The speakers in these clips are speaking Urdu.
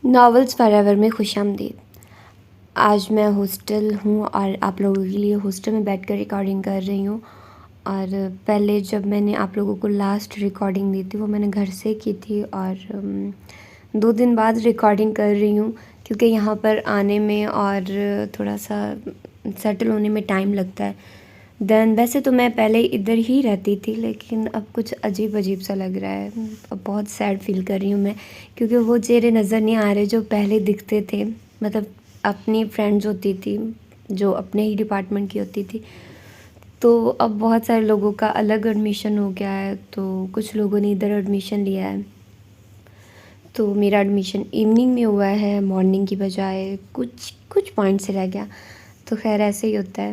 ناولز فار ایور میں خوش آمدید۔ آج میں ہاسٹل ہوں اور آپ لوگوں کے لیے ہاسٹل میں بیٹھ کر ریکارڈنگ کر رہی ہوں، اور پہلے جب میں نے آپ لوگوں کو لاسٹ ریکارڈنگ دی تھی وہ میں نے گھر سے کی تھی، اور 2 دن بعد ریکارڈنگ کر رہی ہوں کیونکہ یہاں پر آنے میں اور تھوڑا سا سیٹل ہونے میں ٹائم لگتا ہے۔ ویسے تو میں پہلے ادھر ہی رہتی تھی، لیکن اب کچھ عجیب سا لگ رہا ہے، اب بہت سیڈ فیل کر رہی ہوں میں، کیونکہ وہ چہرے نظر نہیں آ رہے جو پہلے دکھتے تھے، مطلب اپنی فرینڈز ہوتی تھی جو اپنے ہی ڈپارٹمنٹ کی ہوتی تھی، تو اب بہت سارے لوگوں کا الگ ایڈمیشن ہو گیا ہے، تو کچھ لوگوں نے ادھر ایڈمیشن لیا ہے، تو میرا ایڈمیشن ایوننگ میں ہوا ہے مارننگ کی بجائے، کچھ پوائنٹ سے رہ گیا، تو خیر ایسے ہی ہوتا ہے،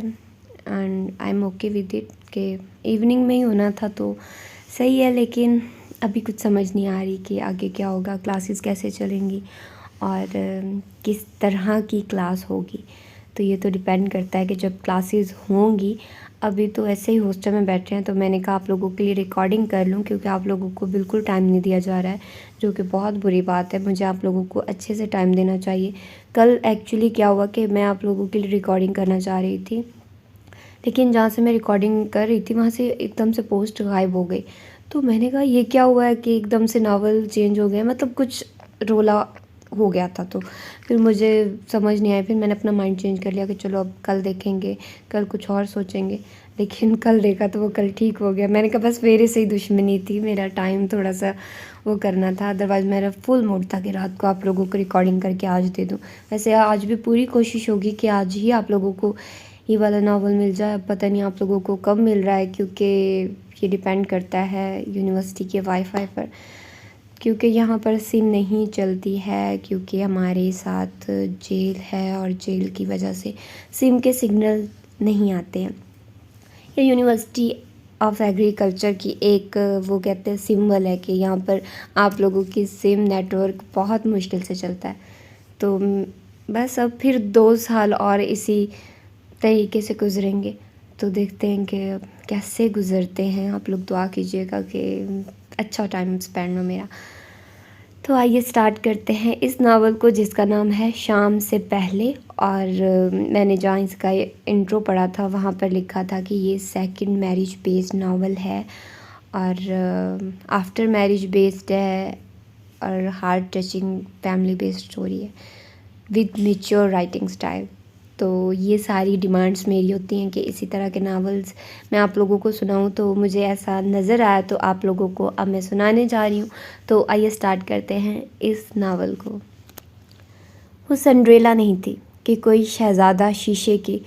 and I am okay with it کہ ایوننگ میں ہی ہونا تھا تو صحیح ہے، لیکن ابھی کچھ سمجھ نہیں آ رہی کہ آگے کیا ہوگا، کلاسز کیسے چلیں گی اور کس طرح کی کلاس ہوگی، تو یہ تو ڈیپینڈ کرتا ہے کہ جب کلاسز ہوں گی۔ ابھی تو ایسے ہی ہاسٹل میں بیٹھے ہیں، تو میں نے کہا آپ لوگوں کے لیے ریکارڈنگ کر لوں، کیونکہ آپ لوگوں کو بالکل ٹائم نہیں دیا جا رہا ہے، جو کہ بہت بری بات ہے، مجھے آپ لوگوں کو اچھے سے ٹائم دینا چاہیے۔ کل ایکچولی کیا ہوا کہ میں آپ لوگوں کے لیے ریکارڈنگ کرنا چاہ رہی تھی، لیکن جہاں سے میں ریکارڈنگ کر رہی تھی وہاں سے ایک دم سے پوسٹ غائب ہو گئی، تو میں نے کہا یہ کیا ہوا ہے کہ ایک دم سے ناول چینج ہو گیا، مطلب کچھ رولا ہو گیا تھا، تو پھر مجھے سمجھ نہیں آیا، پھر میں نے اپنا مائنڈ چینج کر لیا کہ چلو اب کل دیکھیں گے، کل کچھ اور سوچیں گے، لیکن کل دیکھا تو وہ کل ٹھیک ہو گیا۔ میں نے کہا بس میرے سے ہی دشمنی تھی، میرا ٹائم تھوڑا سا وہ کرنا تھا، ادروائز میرا فل موڈ تھا کہ رات کو آپ لوگوں کو ریکارڈنگ کر کے آج دے دوں۔ ویسے آج بھی پوری کوشش ہوگی کہ آج ہی آپ لوگوں کو یہ والا ناول مل جائے، اب پتہ نہیں آپ لوگوں کو کب مل رہا ہے، کیونکہ یہ ڈیپینڈ کرتا ہے یونیورسٹی کے وائی فائی پر، کیونکہ یہاں پر سم نہیں چلتی ہے، کیونکہ ہمارے ساتھ جیل ہے اور جیل کی وجہ سے سم کے سگنل نہیں آتے ہیں۔ یہ یونیورسٹی آف ایگریکلچر کی ایک وہ کہتے ہیں سمبل ہے کہ یہاں پر آپ لوگوں کی سم نیٹ ورک بہت مشکل سے چلتا ہے، تو بس اب پھر 2 سال اور اسی طریقے سے گزریں گے، تو دیکھتے ہیں کہ کیسے گزرتے ہیں، آپ لوگ دعا کیجیے گا کہ اچھا ٹائم اسپینڈ ہو میرا۔ تو آئیے سٹارٹ کرتے ہیں اس ناول کو، جس کا نام ہے شام سے پہلے، اور میں نے جہاں اس کا انٹرو پڑھا تھا وہاں پر لکھا تھا کہ یہ سیکنڈ میرج بیسڈ ناول ہے، اور آفٹر میرج بیسڈ ہے، اور heart touching family based story ہے ود میچور رائٹنگ سٹائل۔ تو یہ ساری ڈیمانڈس میری ہوتی ہیں کہ اسی طرح کے ناولز میں آپ لوگوں کو سناؤں، تو مجھے ایسا نظر آیا تو آپ لوگوں کو اب میں سنانے جا رہی ہوں، تو آئیے سٹارٹ کرتے ہیں اس ناول کو۔ وہ سنڈریلا نہیں تھی کہ کوئی شہزادہ شیشے کی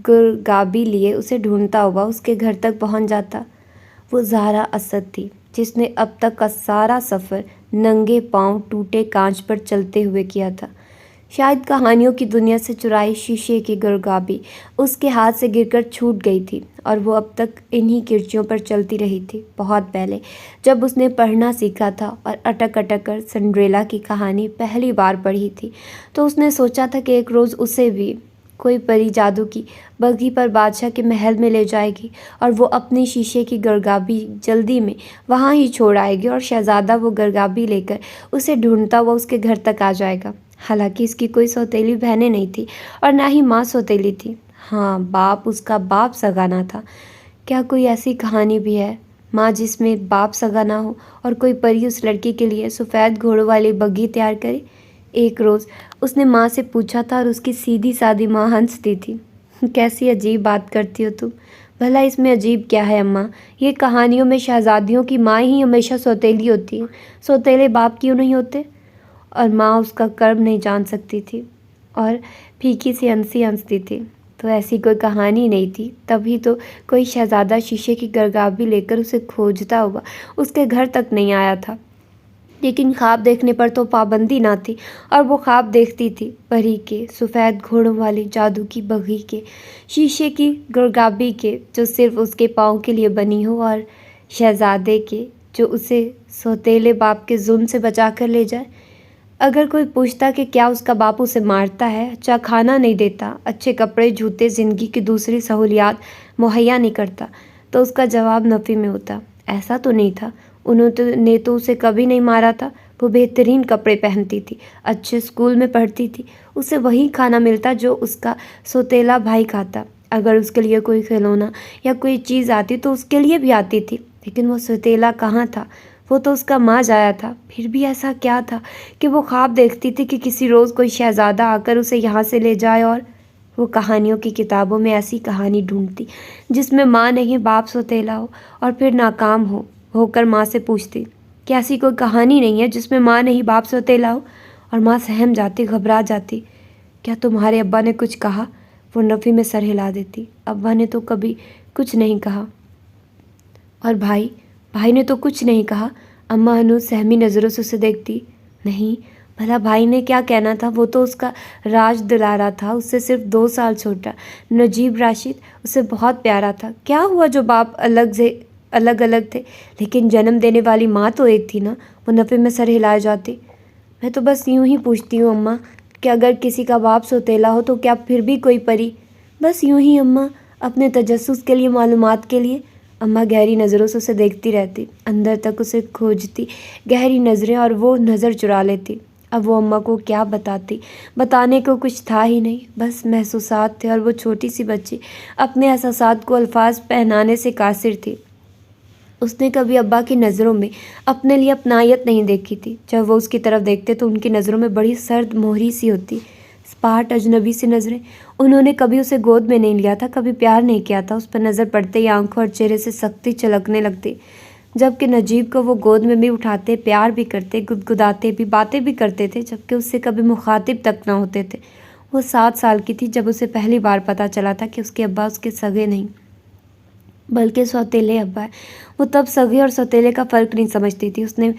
گرگابی لیے اسے ڈھونڈتا ہوا اس کے گھر تک پہنچ جاتا۔ وہ زہرا اسد تھی، جس نے اب تک کا سارا سفر ننگے پاؤں ٹوٹے کانچ پر چلتے ہوئے کیا تھا۔ شاید کہانیوں کی دنیا سے چرائی شیشے کی گرگابی اس کے ہاتھ سے گر کر چھوٹ گئی تھی، اور وہ اب تک انہی کرچیوں پر چلتی رہی تھی۔ بہت پہلے جب اس نے پڑھنا سیکھا تھا اور اٹک کر سنڈریلا کی کہانی پہلی بار پڑھی تھی، تو اس نے سوچا تھا کہ ایک روز اسے بھی کوئی پری جادو کی بگھی پر بادشاہ کے محل میں لے جائے گی، اور وہ اپنی شیشے کی گرگابی جلدی میں وہاں ہی چھوڑ آئے گی، اور شہزادہ وہ گرگابی لے کر اسے ڈھونڈتا ہوا اس کے گھر تک آ جائے گا۔ حالانکہ اس کی کوئی سوتیلی بہنیں نہیں تھی، اور نہ ہی ماں سوتیلی تھی۔ ہاں، باپ اس کا باپ سگا نہ تھا۔ کیا کوئی ایسی کہانی بھی ہے، ماں جس میں باپ سگا نہ ہو، اور کوئی پری اس لڑکی کے لیے سفید گھوڑوں والی بگھی تیار کرے؟ ایک روز اس نے ماں سے پوچھا تھا، اور اس کی سیدھی سادی ماں ہنستی تھی۔ کیسی عجیب بات کرتی ہو تم، بھلا اس میں عجیب کیا ہے اماں؟ یہ کہانیوں میں شہزادیوں کی ماں ہی ہمیشہ سوتیلی ہوتی ہیں، سوتیلے باپ کیوں نہیں ہوتے؟ اور ماں اس کا کرم نہیں جان سکتی تھی، اور پھیکی سی ہنستی تھی۔ تو ایسی کوئی کہانی نہیں تھی، تبھی تو کوئی شہزادہ شیشے کی گرگابی لے کر اسے کھوجتا ہوا اس کے گھر تک نہیں آیا تھا۔ لیکن خواب دیکھنے پر تو پابندی نہ تھی، اور وہ خواب دیکھتی تھی پری کے، سفید گھوڑوں والی جادو کی بگھی کے، شیشے کی گرگابی کے جو صرف اس کے پاؤں کے لیے بنی ہو، اور شہزادے کے جو اسے سوتیلے باپ کے ظلم سے بچا کر لے جائے۔ اگر کوئی پوچھتا کہ کیا اس کا باپ اسے مارتا ہے، اچھا کھانا نہیں دیتا، اچھے کپڑے جوتے، زندگی کی دوسری سہولیات مہیا نہیں کرتا، تو اس کا جواب نفی میں ہوتا۔ ایسا تو نہیں تھا، انہوں نے تو اسے کبھی نہیں مارا تھا، وہ بہترین کپڑے پہنتی تھی، اچھے اسکول میں پڑھتی تھی، اسے وہی کھانا ملتا جو اس کا سوتیلا بھائی کھاتا۔ اگر اس کے لیے کوئی کھلونا یا کوئی چیز آتی تو اس کے لیے بھی آتی تھی، لیکن وہ سوتیلا کہاں تھا؟ وہ تو اس کا ماں جایا تھا۔ پھر بھی ایسا کیا تھا کہ وہ خواب دیکھتی تھی کہ کسی روز کوئی شہزادہ آ کر اسے یہاں سے لے جائے، اور وہ کہانیوں کی کتابوں میں ایسی کہانی ڈھونڈتی جس میں ماں نہیں باپ سوتیلا ہو، اور پھر ناکام ہو کر ماں سے پوچھتی کہ ایسی کوئی کہانی نہیں ہے جس میں ماں نہیں باپ سوتیلا ہو، اور ماں سہم جاتی، گھبرا جاتی۔ کیا تمہارے ابا نے کچھ کہا؟ وہ نفی میں سر ہلا دیتی۔ ابا نے تو کبھی کچھ نہیں کہا۔ اور بھائی نے تو کچھ نہیں کہا؟ اماں ہنوز سہمی نظروں سے اسے دیکھتی۔ نہیں، بھلا بھائی نے کیا کہنا تھا؟ وہ تو اس کا راج دلارا تھا، اس سے صرف 2 سال چھوٹا۔ نجیب راشد اسے بہت پیارا تھا۔ کیا ہوا جو باپ الگ تھے، لیکن جنم دینے والی ماں تو ایک تھی نا؟ وہ نفی میں سر ہلائے جاتی۔ میں تو بس یوں ہی پوچھتی ہوں اماں کہ اگر کسی کا باپ سوتیلا ہو تو کیا پھر بھی کوئی پری؟ بس یوں ہی اماں، اپنے تجسس کے لیے، معلومات کے لیے۔ اماں گہری نظروں سے اسے دیکھتی رہتی، اندر تک اسے کھوجتی گہری نظریں، اور وہ نظر چرا لیتی۔ اب وہ اماں کو کیا بتاتی؟ بتانے کو کچھ تھا ہی نہیں، بس محسوسات تھے، اور وہ چھوٹی سی بچی اپنے احساسات کو الفاظ پہنانے سے قاصر تھی۔ اس نے کبھی ابا کی نظروں میں اپنے لیے اپنائیت نہیں دیکھی تھی۔ جب وہ اس کی طرف دیکھتے تو ان کی نظروں میں بڑی سرد مہری سی ہوتی، سپاٹ اجنبی سی نظریں۔ انہوں نے کبھی اسے گود میں نہیں لیا تھا، کبھی پیار نہیں کیا تھا۔ اس پر نظر پڑتے ہی آنکھوں اور چہرے سے سختی چھلکنے لگتی، جبکہ نجیب کو وہ گود میں بھی اٹھاتے، پیار بھی کرتے، گدگداتے بھی، باتیں بھی کرتے تھے، جبکہ اس سے کبھی مخاطب تک نہ ہوتے تھے۔ وہ 7 سال کی تھی جب اسے پہلی بار پتہ چلا تھا کہ اس کے ابا اس کے سگے نہیں بلکہ سوتیلے ابا ہے۔ وہ تب سگے اور سوتیلے کا فرق نہیں سمجھتی تھی۔ اس نے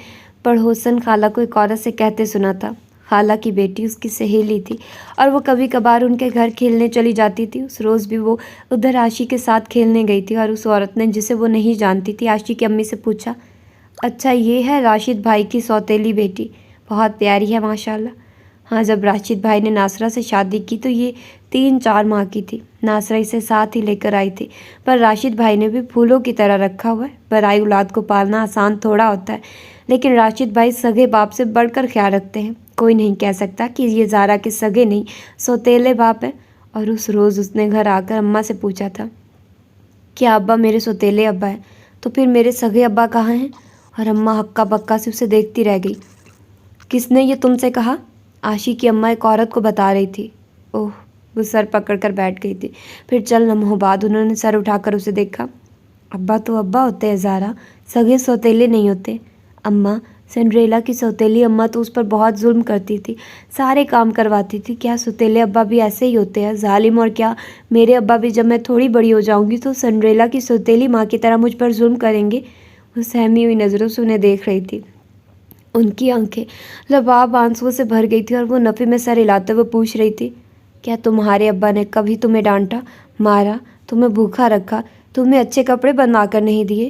پڑوسن خالہ کو ایک عورت سے کہتے سنا تھا۔ خالہ کی بیٹی اس کی سہیلی تھی، اور وہ کبھی کبھار ان کے گھر کھیلنے چلی جاتی تھی۔ اس روز بھی وہ ادھر عاشی کے ساتھ کھیلنے گئی تھی، اور اس عورت نے، جسے وہ نہیں جانتی تھی، عاشی کی امی سے پوچھا، اچھا یہ ہے راشد بھائی کی سوتیلی بیٹی؟ بہت پیاری ہے ماشاءاللہ۔ ہاں، جب راشد بھائی نے ناصرہ سے شادی کی تو یہ 3-4 ماہ کی تھی۔ ناصرہ اسے ساتھ ہی لے کر آئی تھی، پر راشد بھائی نے بھی پھولوں کی طرح رکھا ہوا ہے۔ برائی اولاد کو پالنا آسان تھوڑا ہوتا ہے، لیکن راشد بھائی سگے باپ سے بڑھ کر خیال رکھتے ہیں۔ کوئی نہیں کہہ سکتا کہ یہ زارا کے سگے نہیں، سوتیلے باپ ہیں۔ اور اس روز اس نے گھر آ کر اماں سے پوچھا تھا، کیا ابا میرے سوتیلے ابا ہیں؟ تو پھر میرے سگے ابا کہاں ہیں؟ اور اماں ہکا بکا سے اسے دیکھتی رہ گئی۔ کس نے یہ تم سے کہا؟ عاشی کی اماں ایک عورت کو بتا رہی تھی۔ اوہ، وہ سر پکڑ کر بیٹھ گئی تھی۔ پھر چند لمحوں بعد انہوں نے سر اٹھا کر اسے دیکھا۔ ابا تو ابا ہوتے ہیں زارا، سگے سوتیلے نہیں ہوتے۔ اماں، سنڈریلا کی سوتیلی اماں تو اس پر بہت ظلم کرتی تھی، سارے کام کرواتی تھی۔ کیا سوتیلے ابا بھی ایسے ہی ہوتے ہیں ظالم؟ اور کیا میرے ابا بھی جب میں تھوڑی بڑی ہو جاؤں گی تو سنڈریلا کی سوتیلی ماں کی طرح مجھ پر ظلم کریں گے؟ وہ سہمی ہوئی نظروں سے انہیں دیکھ رہی تھی۔ ان کی آنکھیں لباب آنسوؤں سے بھر گئی تھی، اور وہ نفی میں سر ہلاتے ہوئے پوچھ رہی تھی، کیا تمہارے ابا نے کبھی تمہیں ڈانٹا، مارا، تمہیں بھوکا رکھا، تمہیں اچھے کپڑے بنوا کر نہیں دیے؟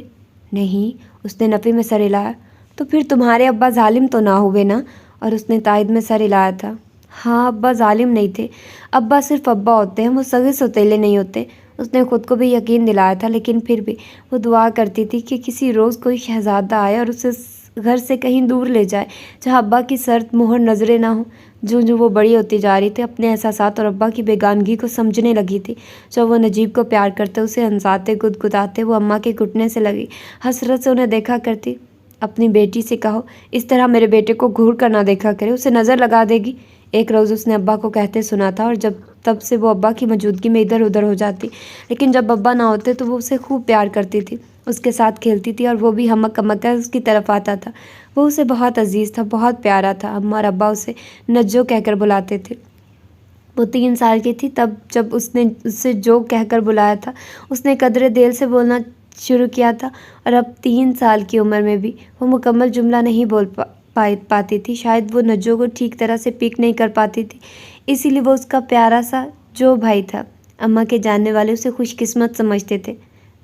نہیں، اس نے نفی میں سر ہلایا۔ تو پھر تمہارے ابا ظالم تو نہ ہوئے نا؟ اور اس نے تائید میں سر ہلایا تھا۔ ہاں، ابا ظالم نہیں تھے، ابا صرف ابا ہوتے ہیں، وہ سگے سوتیلے نہیں ہوتے۔ اس نے خود کو بھی یقین دلایا تھا، لیکن پھر بھی وہ دعا کرتی تھی کہ کسی روز کوئی شہزادہ آئے اور اسے گھر سے کہیں دور لے جائے، جہاں ابا کی سرد مہر نظریں نہ ہوں۔ جو وہ بڑی ہوتی جا رہی تھی، اپنے احساسات اور ابا کی بیگانگی کو سمجھنے لگی تھی۔ جب وہ نجیب کو پیار کرتے، اسے ہنساتے، گدگداتے، وہ اماں کے گھٹنے سے لگی حسرت سے انہیں دیکھا کرتی۔ اپنی بیٹی سے کہو اس طرح میرے بیٹے کو گھور کر نہ دیکھا کرے، اسے نظر لگا دے گی۔ ایک روز اس نے ابا کو کہتے سنا تھا، اور تب سے وہ ابا کی موجودگی میں ادھر ادھر ہو جاتی، لیکن جب ابا نہ ہوتے تو وہ اسے خوب پیار کرتی تھی، اس کے ساتھ کھیلتی تھی، اور وہ بھی ہمک ہمک کر اس کی طرف آتا تھا۔ وہ اسے بہت عزیز تھا، بہت پیارا تھا۔ اماں اور ابا اسے نجو کہہ کر بلاتے تھے۔ وہ 3 سال کی تھی تب جب اس نے اسے جو کہہ کر بلایا تھا۔ اس نے قدرے دل سے بولنا شروع کیا تھا، اور اب 3 سال کی عمر میں بھی وہ مکمل جملہ نہیں بول پاتی تھی۔ شاید وہ نجو کو ٹھیک طرح سے پک نہیں کر پاتی تھی، اسی لیے وہ اس کا پیارا سا جو بھائی تھا۔ اماں کے جاننے والے اسے خوش قسمت سمجھتے تھے۔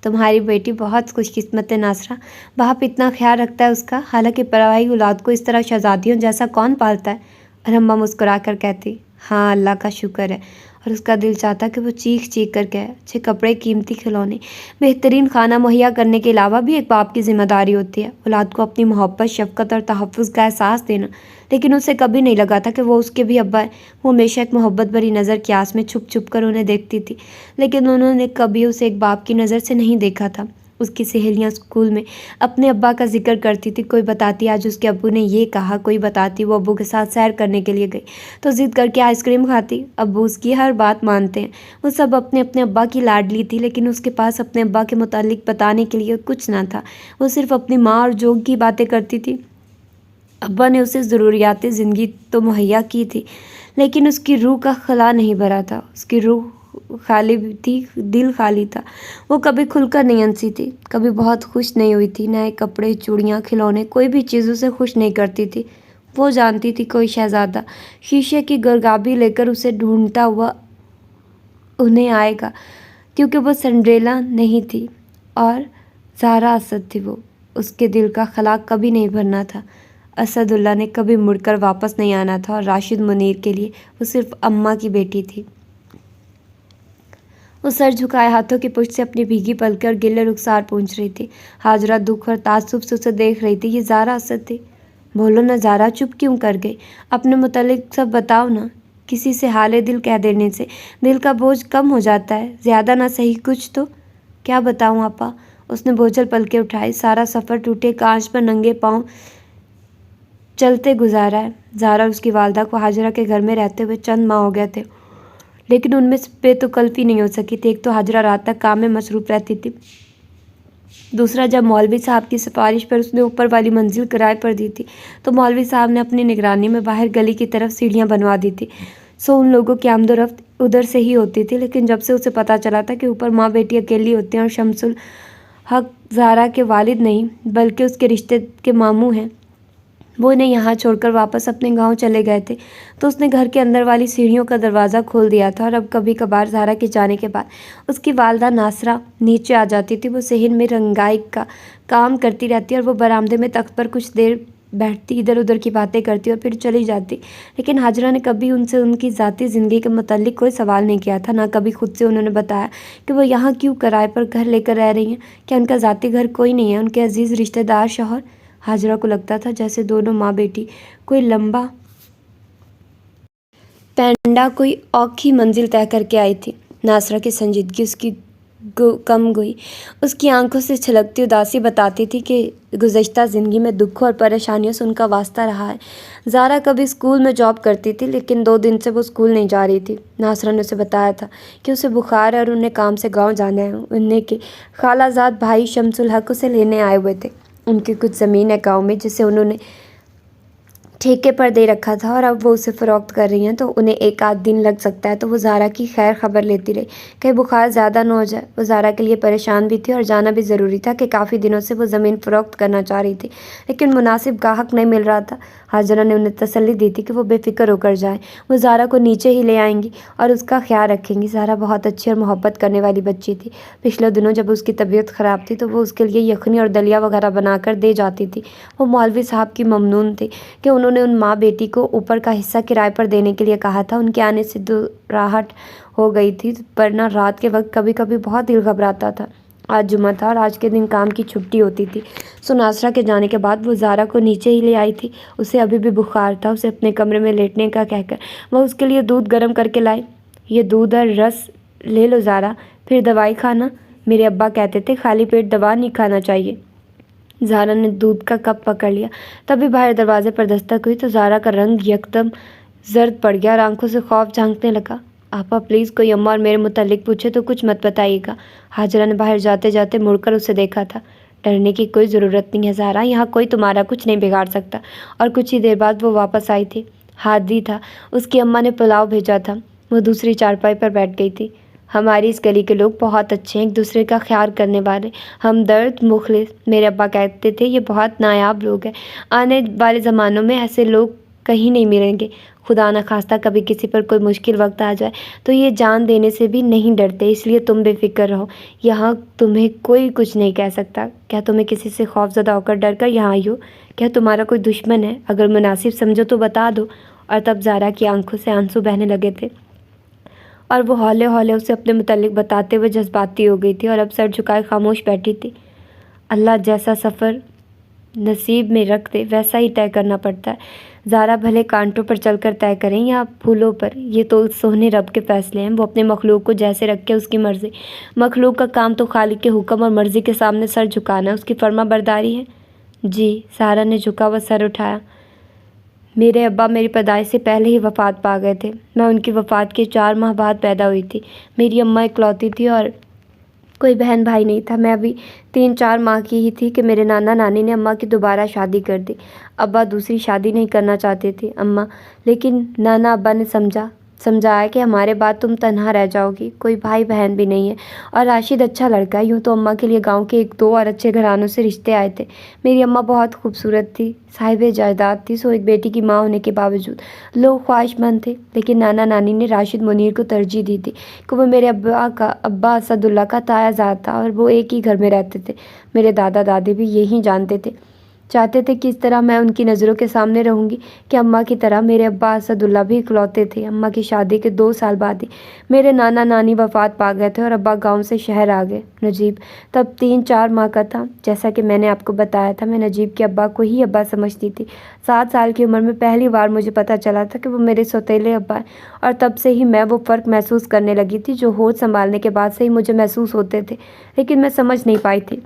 تمہاری بیٹی بہت خوش قسمت ہے ناصرہ، باپ اتنا خیال رکھتا ہے اس کا، حالانکہ پروائی اولاد کو اس طرح شہزادیوں جیسا کون پالتا ہے؟ اور اماں مسکرا کر کہتی، ہاں اللہ کا شکر ہے۔ اور اس کا دل چاہتا کہ وہ چیخ چیخ کر کہے۔ اچھے کپڑے، قیمتی کھلونے، بہترین کھانا مہیا کرنے کے علاوہ بھی ایک باپ کی ذمہ داری ہوتی ہے اولاد کو اپنی محبت، شفقت اور تحفظ کا احساس دینا، لیکن اسے کبھی نہیں لگا تھا کہ وہ اس کے بھی ابا ہیں۔ وہ ہمیشہ ایک محبت بھری نظر کی آس میں چھپ چھپ کر انہیں دیکھتی تھی، لیکن انہوں نے کبھی اسے ایک باپ کی نظر سے نہیں دیکھا تھا۔ اس کی سہیلیاں اسکول میں اپنے ابا کا ذکر کرتی تھی، کوئی بتاتی آج اس کے ابو نے یہ کہا، کوئی بتاتی وہ ابو کے ساتھ سیر کرنے کے لیے گئی تو ضد کر کے آئس کریم کھاتی۔ ابو اس کی ہر بات مانتے ہیں۔ وہ سب اپنے ابا کی لاڈلی تھی، لیکن اس کے پاس اپنے ابا کے متعلق بتانے کے لیے کچھ نہ تھا۔ وہ صرف اپنی ماں اور جوگ کی باتیں کرتی تھی۔ ابا نے اسے ضروریات زندگی تو مہیا کی تھی، لیکن اس کی روح کا خلا نہیں بھرا تھا۔ اس کی روح خالی تھی، دل خالی تھا۔ وہ کبھی کھل کر نہیں ہنسی تھی، کبھی بہت خوش نہیں ہوئی تھی۔ نئے کپڑے، چوڑیاں، کھلونے، کوئی بھی چیز اسے خوش نہیں کرتی تھی۔ وہ جانتی تھی کوئی شہزادہ شیشے کی گرگابی لے کر اسے ڈھونڈتا ہوا انہیں آئے گا، کیونکہ وہ سنڈریلا نہیں تھی اور زہرا اسد تھی۔ وہ اس کے دل کا خلا کبھی نہیں بھرنا تھا۔ اسد اللہ نے کبھی مڑ کر واپس نہیں آنا تھا، اور راشد منیر کے لیے وہ صرف اماں کی بیٹی تھی۔ وہ سر جھکائے ہاتھوں کی پشت سے اپنی بھیگی پلکیں اور گلے رخسار پونچھ رہی تھی۔ ہاجرہ دکھ اور تعصب سے اسے دیکھ رہی تھی۔ یہ زہرا اسد تھی؟ بولو نا زہرا، چپ کیوں کر گئی؟ اپنے متعلق سب بتاؤ نا۔ کسی سے حال دل کہہ دینے سے دل کا بوجھ کم ہو جاتا ہے، زیادہ نہ صحیح کچھ تو۔ کیا بتاؤں آپا؟ اس نے بوجھل پلکیں اٹھائی۔ سارا سفر ٹوٹے کانچ پر ننگے پاؤں چلتے گزارا ہے۔ زہرا اس کی والدہ کو ہاجرہ کے گھر میں رہتے ہوئے چند ماہ ہو گئے تھے، لیکن ان میں بے تکلفی نہیں ہو سکی تھی۔ ایک تو ہاجرہ رات تک کام میں مصروف رہتی تھی، دوسرا جب مولوی صاحب کی سفارش پر اس نے اوپر والی منزل کرائے پر دی تھی تو مولوی صاحب نے اپنی نگرانی میں باہر گلی کی طرف سیڑھیاں بنوا دی تھی، سو ان لوگوں کی آمد و رفت ادھر سے ہی ہوتی تھی۔ لیکن جب سے اسے پتہ چلا تھا کہ اوپر ماں بیٹی اکیلی ہوتی ہیں اور شمس الحق زہرا کے والد نہیں بلکہ اس کے رشتے کے ماموں ہیں، وہ انہیں یہاں چھوڑ کر واپس اپنے گاؤں چلے گئے تھے، تو اس نے گھر کے اندر والی سیڑھیوں کا دروازہ کھول دیا تھا، اور اب کبھی کبھار زہرا کے جانے کے بعد اس کی والدہ ناصرہ نیچے آ جاتی تھی۔ وہ صحن میں رنگائی کا کام کرتی رہتی اور وہ برآمدے میں تخت پر کچھ دیر بیٹھتی، ادھر ادھر کی باتیں کرتی اور پھر چلی جاتی۔ لیکن ہاجرہ نے کبھی ان سے ان کی ذاتی زندگی کے متعلق کوئی سوال نہیں کیا تھا، نہ کبھی خود سے انہوں نے بتایا کہ وہ یہاں کیوں کرائے پر گھر لے کر رہ رہی ہیں۔ کیا ان کا ذاتی گھر کوئی نہیں ہے؟ ان کے عزیز رشتہ دار، شوہر؟ ہاجرہ کو لگتا تھا جیسے دونوں ماں بیٹی کوئی لمبا پینڈا، کوئی اوکھی منزل طے کر کے آئی تھی۔ ناصرہ کی سنجیدگی اس کی کم گوئی، اس کی آنکھوں سے چھلکتی اداسی بتاتی تھی کہ گزشتہ زندگی میں دکھوں اور پریشانیوں سے ان کا واسطہ رہا ہے۔ زہرا کبھی اسکول میں جاب کرتی تھی، لیکن 2 دن سے وہ اسکول نہیں جا رہی تھی۔ ناصرہ نے اسے بتایا تھا کہ اسے بخار ہے اور انہیں کام سے گاؤں جانا ہے۔ انہیں کے خالہ زاد بھائی شمس الحق اسے لینے آئے ہوئے تھے۔ ان کی کچھ زمین ہے گاؤں میں جسے انہوں نے ٹھیکے پر دے رکھا تھا، اور اب وہ اسے فروخت کر رہی ہیں، تو انہیں 1 آدھ دن لگ سکتا ہے۔ تو وہ زہرا کی خیر خبر لیتی رہی، کہیں بخار زیادہ نہ ہو جائے۔ وہ زہرا کے لیے پریشان بھی تھی اور جانا بھی ضروری تھا کہ کافی دنوں سے وہ زمین فروخت کرنا چاہ رہی تھی، لیکن مناسب گاہک نہیں مل رہا تھا۔ ہاجرہ نے انہیں تسلی دی تھی کہ وہ بے فکر ہو کر جائیں، وہ زہرا کو نیچے ہی لے آئیں گی اور اس کا خیال رکھیں گی۔ زہرا بہت اچھی اور محبت کرنے والی بچی تھی۔ پچھلے دنوں جب اس کی طبیعت خراب تھی تو وہ اس کے لیے یخنی اور دلیا وغیرہ بنا کر دے جاتی تھی۔ وہ مولوی صاحب کی ممنون تھی کہ انہوں نے ان ماں بیٹی کو اوپر کا حصہ کرائے پر دینے کے لیے کہا تھا۔ ان کے آنے سے راحت ہو گئی تھی، ورنہ رات کے وقت کبھی کبھی بہت دل گھبراتا تھا۔ آج جمعہ تھا اور آج کے دن کام کی چھٹی ہوتی تھی، سو ناصرہ کے جانے کے بعد وہ زہرا کو نیچے ہی لے آئی تھی۔ اسے ابھی بھی بخار تھا۔ اسے اپنے کمرے میں لیٹنے کا کہہ کر وہ اس کے لیے دودھ گرم کر کے لائی۔ یہ دودھ اور رس لے لو زہرا، پھر دوائی کھانا۔ میرے ابا کہتے تھے خالی پیٹ دوا نہیں کھانا چاہیے۔ زہرا نے دودھ کا کپ پکڑ لیا، تبھی باہر دروازے پر دستک ہوئی تو زہرا کا رنگ یکدم زرد پڑ گیا اور آنکھوں سے خوف جھانکنے لگا۔ آپا پلیز، کوئی اماں اور میرے متعلق پوچھے تو کچھ مت بتائیے گا۔ ہاجرہ نے باہر جاتے جاتے مڑ کر اسے دیکھا تھا۔ ڈرنے کی کوئی ضرورت نہیں ہے زہرا، یہاں کوئی تمہارا کچھ نہیں بگاڑ سکتا۔ اور کچھ ہی دیر بعد وہ واپس آئی تھی۔ ہادی تھا، اس کی اماں نے پلاؤ بھیجا تھا۔ وہ دوسری چارپائی پر بیٹھ گئی تھی۔ ہماری اس گلی کے لوگ بہت اچھے ہیں، ایک دوسرے کا خیال کرنے والے، ہمدرد، مخلص۔ میرے ابا کہتے تھے یہ بہت نایاب لوگ ہیں، آنے والے زمانوں میں ایسے لوگ کہیں نہیں ملیں گے۔ خدا نخواستہ کبھی کسی پر کوئی مشکل وقت آ جائے تو یہ جان دینے سے بھی نہیں ڈرتے، اس لیے تم بے فکر رہو، یہاں تمہیں کوئی کچھ نہیں کہہ سکتا۔ کیا تمہیں کسی سے خوف زدہ ہو کر ڈر کر یہاں آئی ہو؟ کیا تمہارا کوئی دشمن ہے؟ اگر مناسب سمجھو تو بتا دو۔ اور تب زہرا کی آنکھوں سے آنسو بہنے لگے تھے۔ اور وہ ہولے ہولے اسے اپنے متعلق بتاتے ہوئے جذباتی ہو گئی تھی اور اب سر جھکائے خاموش بیٹھی تھی۔ اللہ جیسا سفر نصیب میں رکھ دے ویسا ہی طے کرنا پڑتا ہے۔ زارا بھلے کانٹوں پر چل کر طے کریں یا پھولوں پر، یہ تو سوہنے رب کے فیصلے ہیں۔ وہ اپنے مخلوق کو جیسے رکھے اس کی مرضی۔ مخلوق کا کام تو خالق کے حکم اور مرضی کے سامنے سر جھکانا ہے، اس کی فرما برداری ہے۔ جی، سارا نے جھکا ہوا سر اٹھایا۔ میرے ابا میری پیدائش سے پہلے ہی وفات پا گئے تھے۔ میں ان کی وفات کے 4 ماہ بعد پیدا ہوئی تھی۔ میری اماں اکلوتی تھی اور کوئی بہن بھائی نہیں تھا۔ میں ابھی 3-4 ماہ کی ہی تھی کہ میرے نانا نانی نے اماں کی دوبارہ شادی کر دی۔ ابا دوسری شادی نہیں کرنا چاہتے تھے اماں، لیکن نانا ابا نے سمجھایا کہ ہمارے بعد تم تنہا رہ جاؤ گی، کوئی بھائی بہن بھی نہیں ہے، اور راشد اچھا لڑکا ہے۔ یوں تو اماں کے لیے گاؤں کے 1-2 اور اچھے گھرانوں سے رشتے آئے تھے۔ میری اماں بہت خوبصورت تھی، صاحب جائیداد تھی، سو ایک بیٹی کی ماں ہونے کے باوجود لوگ خواہش مند تھے، لیکن نانا نانی نے راشد منیر کو ترجیح دی تھی کہ وہ میرے ابا اسد اللہ کا تایا زاد تھا اور وہ ایک ہی گھر میں رہتے تھے۔ میرے دادا دادی بھی یہی جانتے تھے، چاہتے تھے کہ اس طرح میں ان کی نظروں کے سامنے رہوں گی کہ اماں کی طرح میرے ابا اسد اللہ بھی اکلوتے تھے۔ اماں کی شادی کے 2 سال بعد ہی میرے نانا نانی وفات پا گئے تھے اور ابا گاؤں سے شہر آ گئے۔ نجیب تب 3-4 ماہ کا تھا۔ جیسا کہ میں نے آپ کو بتایا تھا، میں نجیب کے ابا کو ہی ابا سمجھتی تھی۔ 7 سال کی عمر میں پہلی بار مجھے پتہ چلا تھا کہ وہ میرے سوتیلے ابا ہیں، اور تب سے ہی میں وہ فرق محسوس کرنے لگی تھی جو ہوش سنبھالنے کے بعد سے ہی مجھے محسوس ہوتے تھے، لیکن میں سمجھ نہیں پائی تھی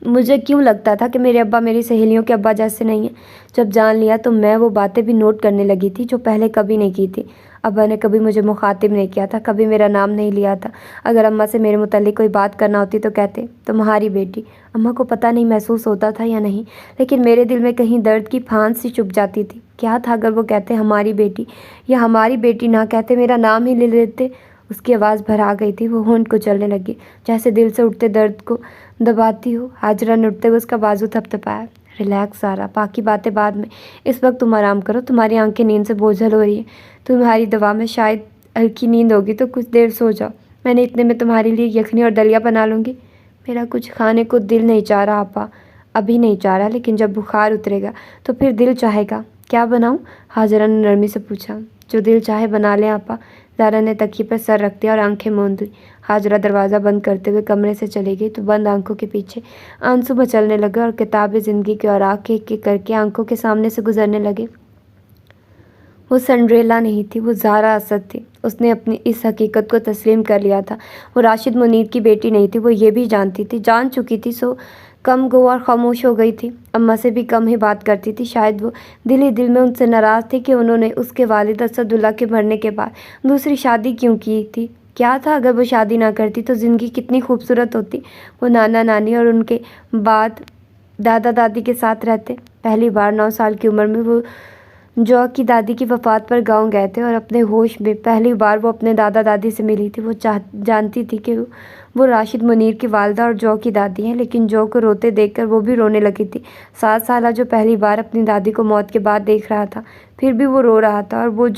مجھے کیوں لگتا تھا کہ میرے ابا میری سہیلیوں کے ابا جیسے نہیں ہیں۔ جب جان لیا تو میں وہ باتیں بھی نوٹ کرنے لگی تھی جو پہلے کبھی نہیں کی تھی۔ ابا نے کبھی مجھے مخاطب نہیں کیا تھا، کبھی میرا نام نہیں لیا تھا۔ اگر اماں سے میرے متعلق کوئی بات کرنا ہوتی تو کہتے تمہاری بیٹی۔ اماں کو پتہ نہیں محسوس ہوتا تھا یا نہیں، لیکن میرے دل میں کہیں درد کی پھانس سی چبھ جاتی تھی۔ کیا تھا اگر وہ کہتے ہماری بیٹی، یا ہماری بیٹی نہ کہتے، میرا نام ہی لے لیتے۔ اس کی آواز بھرا گئی تھی، وہ ہونٹ کو چلنے لگی جیسے دل سے اٹھتے درد کو دباتی ہو۔ حاجرہ نے اٹھتے ہوئے اس کا بازو تھپتھپایا۔ ریلیکس سارا، باقی باتیں بعد میں، اس وقت تم آرام کرو، تمہاری آنکھیں نیند سے بوجھل ہو رہی ہیں، تمہاری دوا میں شاید ہلکی نیند ہوگی تو کچھ دیر سو جاؤ، میں نے اتنے میں تمہارے لیے یخنی اور دلیا بنا لوں گی۔ میرا کچھ کھانے کو دل نہیں چاہ رہا ابا، ابھی نہیں چاہ رہا، لیکن جب بخار اترے گا تو پھر دل چاہے گا۔ کیا بناؤں؟ حاجرہ نے نرمی سے پوچھا۔ جو دل چاہے بنا لیں آپا۔ زارا نے تکیے پر سر رکھ دیا اور آنکھیں موند لی۔ حاجرہ دروازہ بند کرتے ہوئے کمرے سے چلی گئی تو بند آنکھوں کے پیچھے آنسو مچلنے لگے اور کتاب زندگی کے اوراق ایک ایک کر کے آنکھوں کے سامنے سے گزرنے لگے۔ وہ سنڈریلا نہیں تھی، وہ زارا اسد تھی۔ اس نے اپنی اس حقیقت کو تسلیم کر لیا تھا۔ وہ راشد منیر کی بیٹی نہیں تھی، وہ یہ بھی جانتی تھی، جان چکی تھی، سو کم گو اور خاموش ہو گئی تھی۔ اماں سے بھی کم ہی بات کرتی تھی۔ شاید وہ دل ہی دل میں ان سے ناراض تھی کہ انہوں نے اس کے والد اسد اللہ کے مرنے کے بعد دوسری شادی کیوں کی تھی۔ کیا تھا اگر وہ شادی نہ کرتی تو زندگی کتنی خوبصورت ہوتی۔ وہ نانا نانی اور ان کے بعد دادا دادی کے ساتھ رہتے۔ پہلی بار 9 سال کی عمر میں وہ جو کی دادی کی وفات پر گاؤں گئے تھے، اور اپنے ہوش میں پہلی بار وہ اپنے دادا دادی سے ملی تھی۔ وہ جانتی تھی کہ وہ راشد منیر کی والدہ اور جو کی دادی ہیں، لیکن جو کو روتے دیکھ کر وہ بھی رونے لگی تھی۔ 7 سالہ جو پہلی بار اپنی دادی کو موت کے بعد دیکھ رہا تھا، پھر بھی وہ رو رہا تھا، اور وہ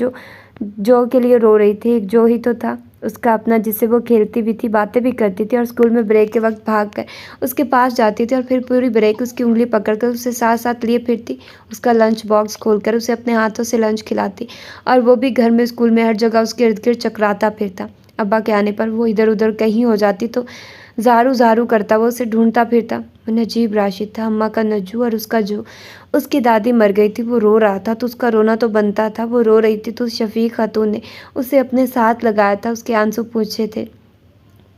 جو کے لیے رو رہی تھی ایک جو ہی تو تھا، اس کا اپنا، جس سے وہ کھیلتی بھی تھی، باتیں بھی کرتی تھی، اور اسکول میں بریک کے وقت بھاگ کر اس کے پاس جاتی تھی اور پھر پوری بریک اس کی انگلی پکڑ کر اسے ساتھ ساتھ لیے پھرتی، اس کا لنچ باکس کھول کر اسے اپنے ہاتھوں سے لنچ کھلاتی، اور وہ بھی گھر میں، اسکول میں، ہر جگہ اس کے ارد گرد چکراتا پھرتا۔ ابا کے آنے پر وہ ادھر ادھر کہیں ہو جاتی تو زارو زارو کرتا، وہ اسے ڈھونڈتا پھرتا۔ وہ نجیب راشد تھا، اماں کا نجو، اور اس کا جو۔ اس کی دادی مر گئی تھی، وہ رو رہا تھا تو اس کا رونا تو بنتا تھا، وہ رو رہی تھی تو شفیق خاتون نے اسے اپنے ساتھ لگایا تھا، اس کے آنسو پوچھے تھے،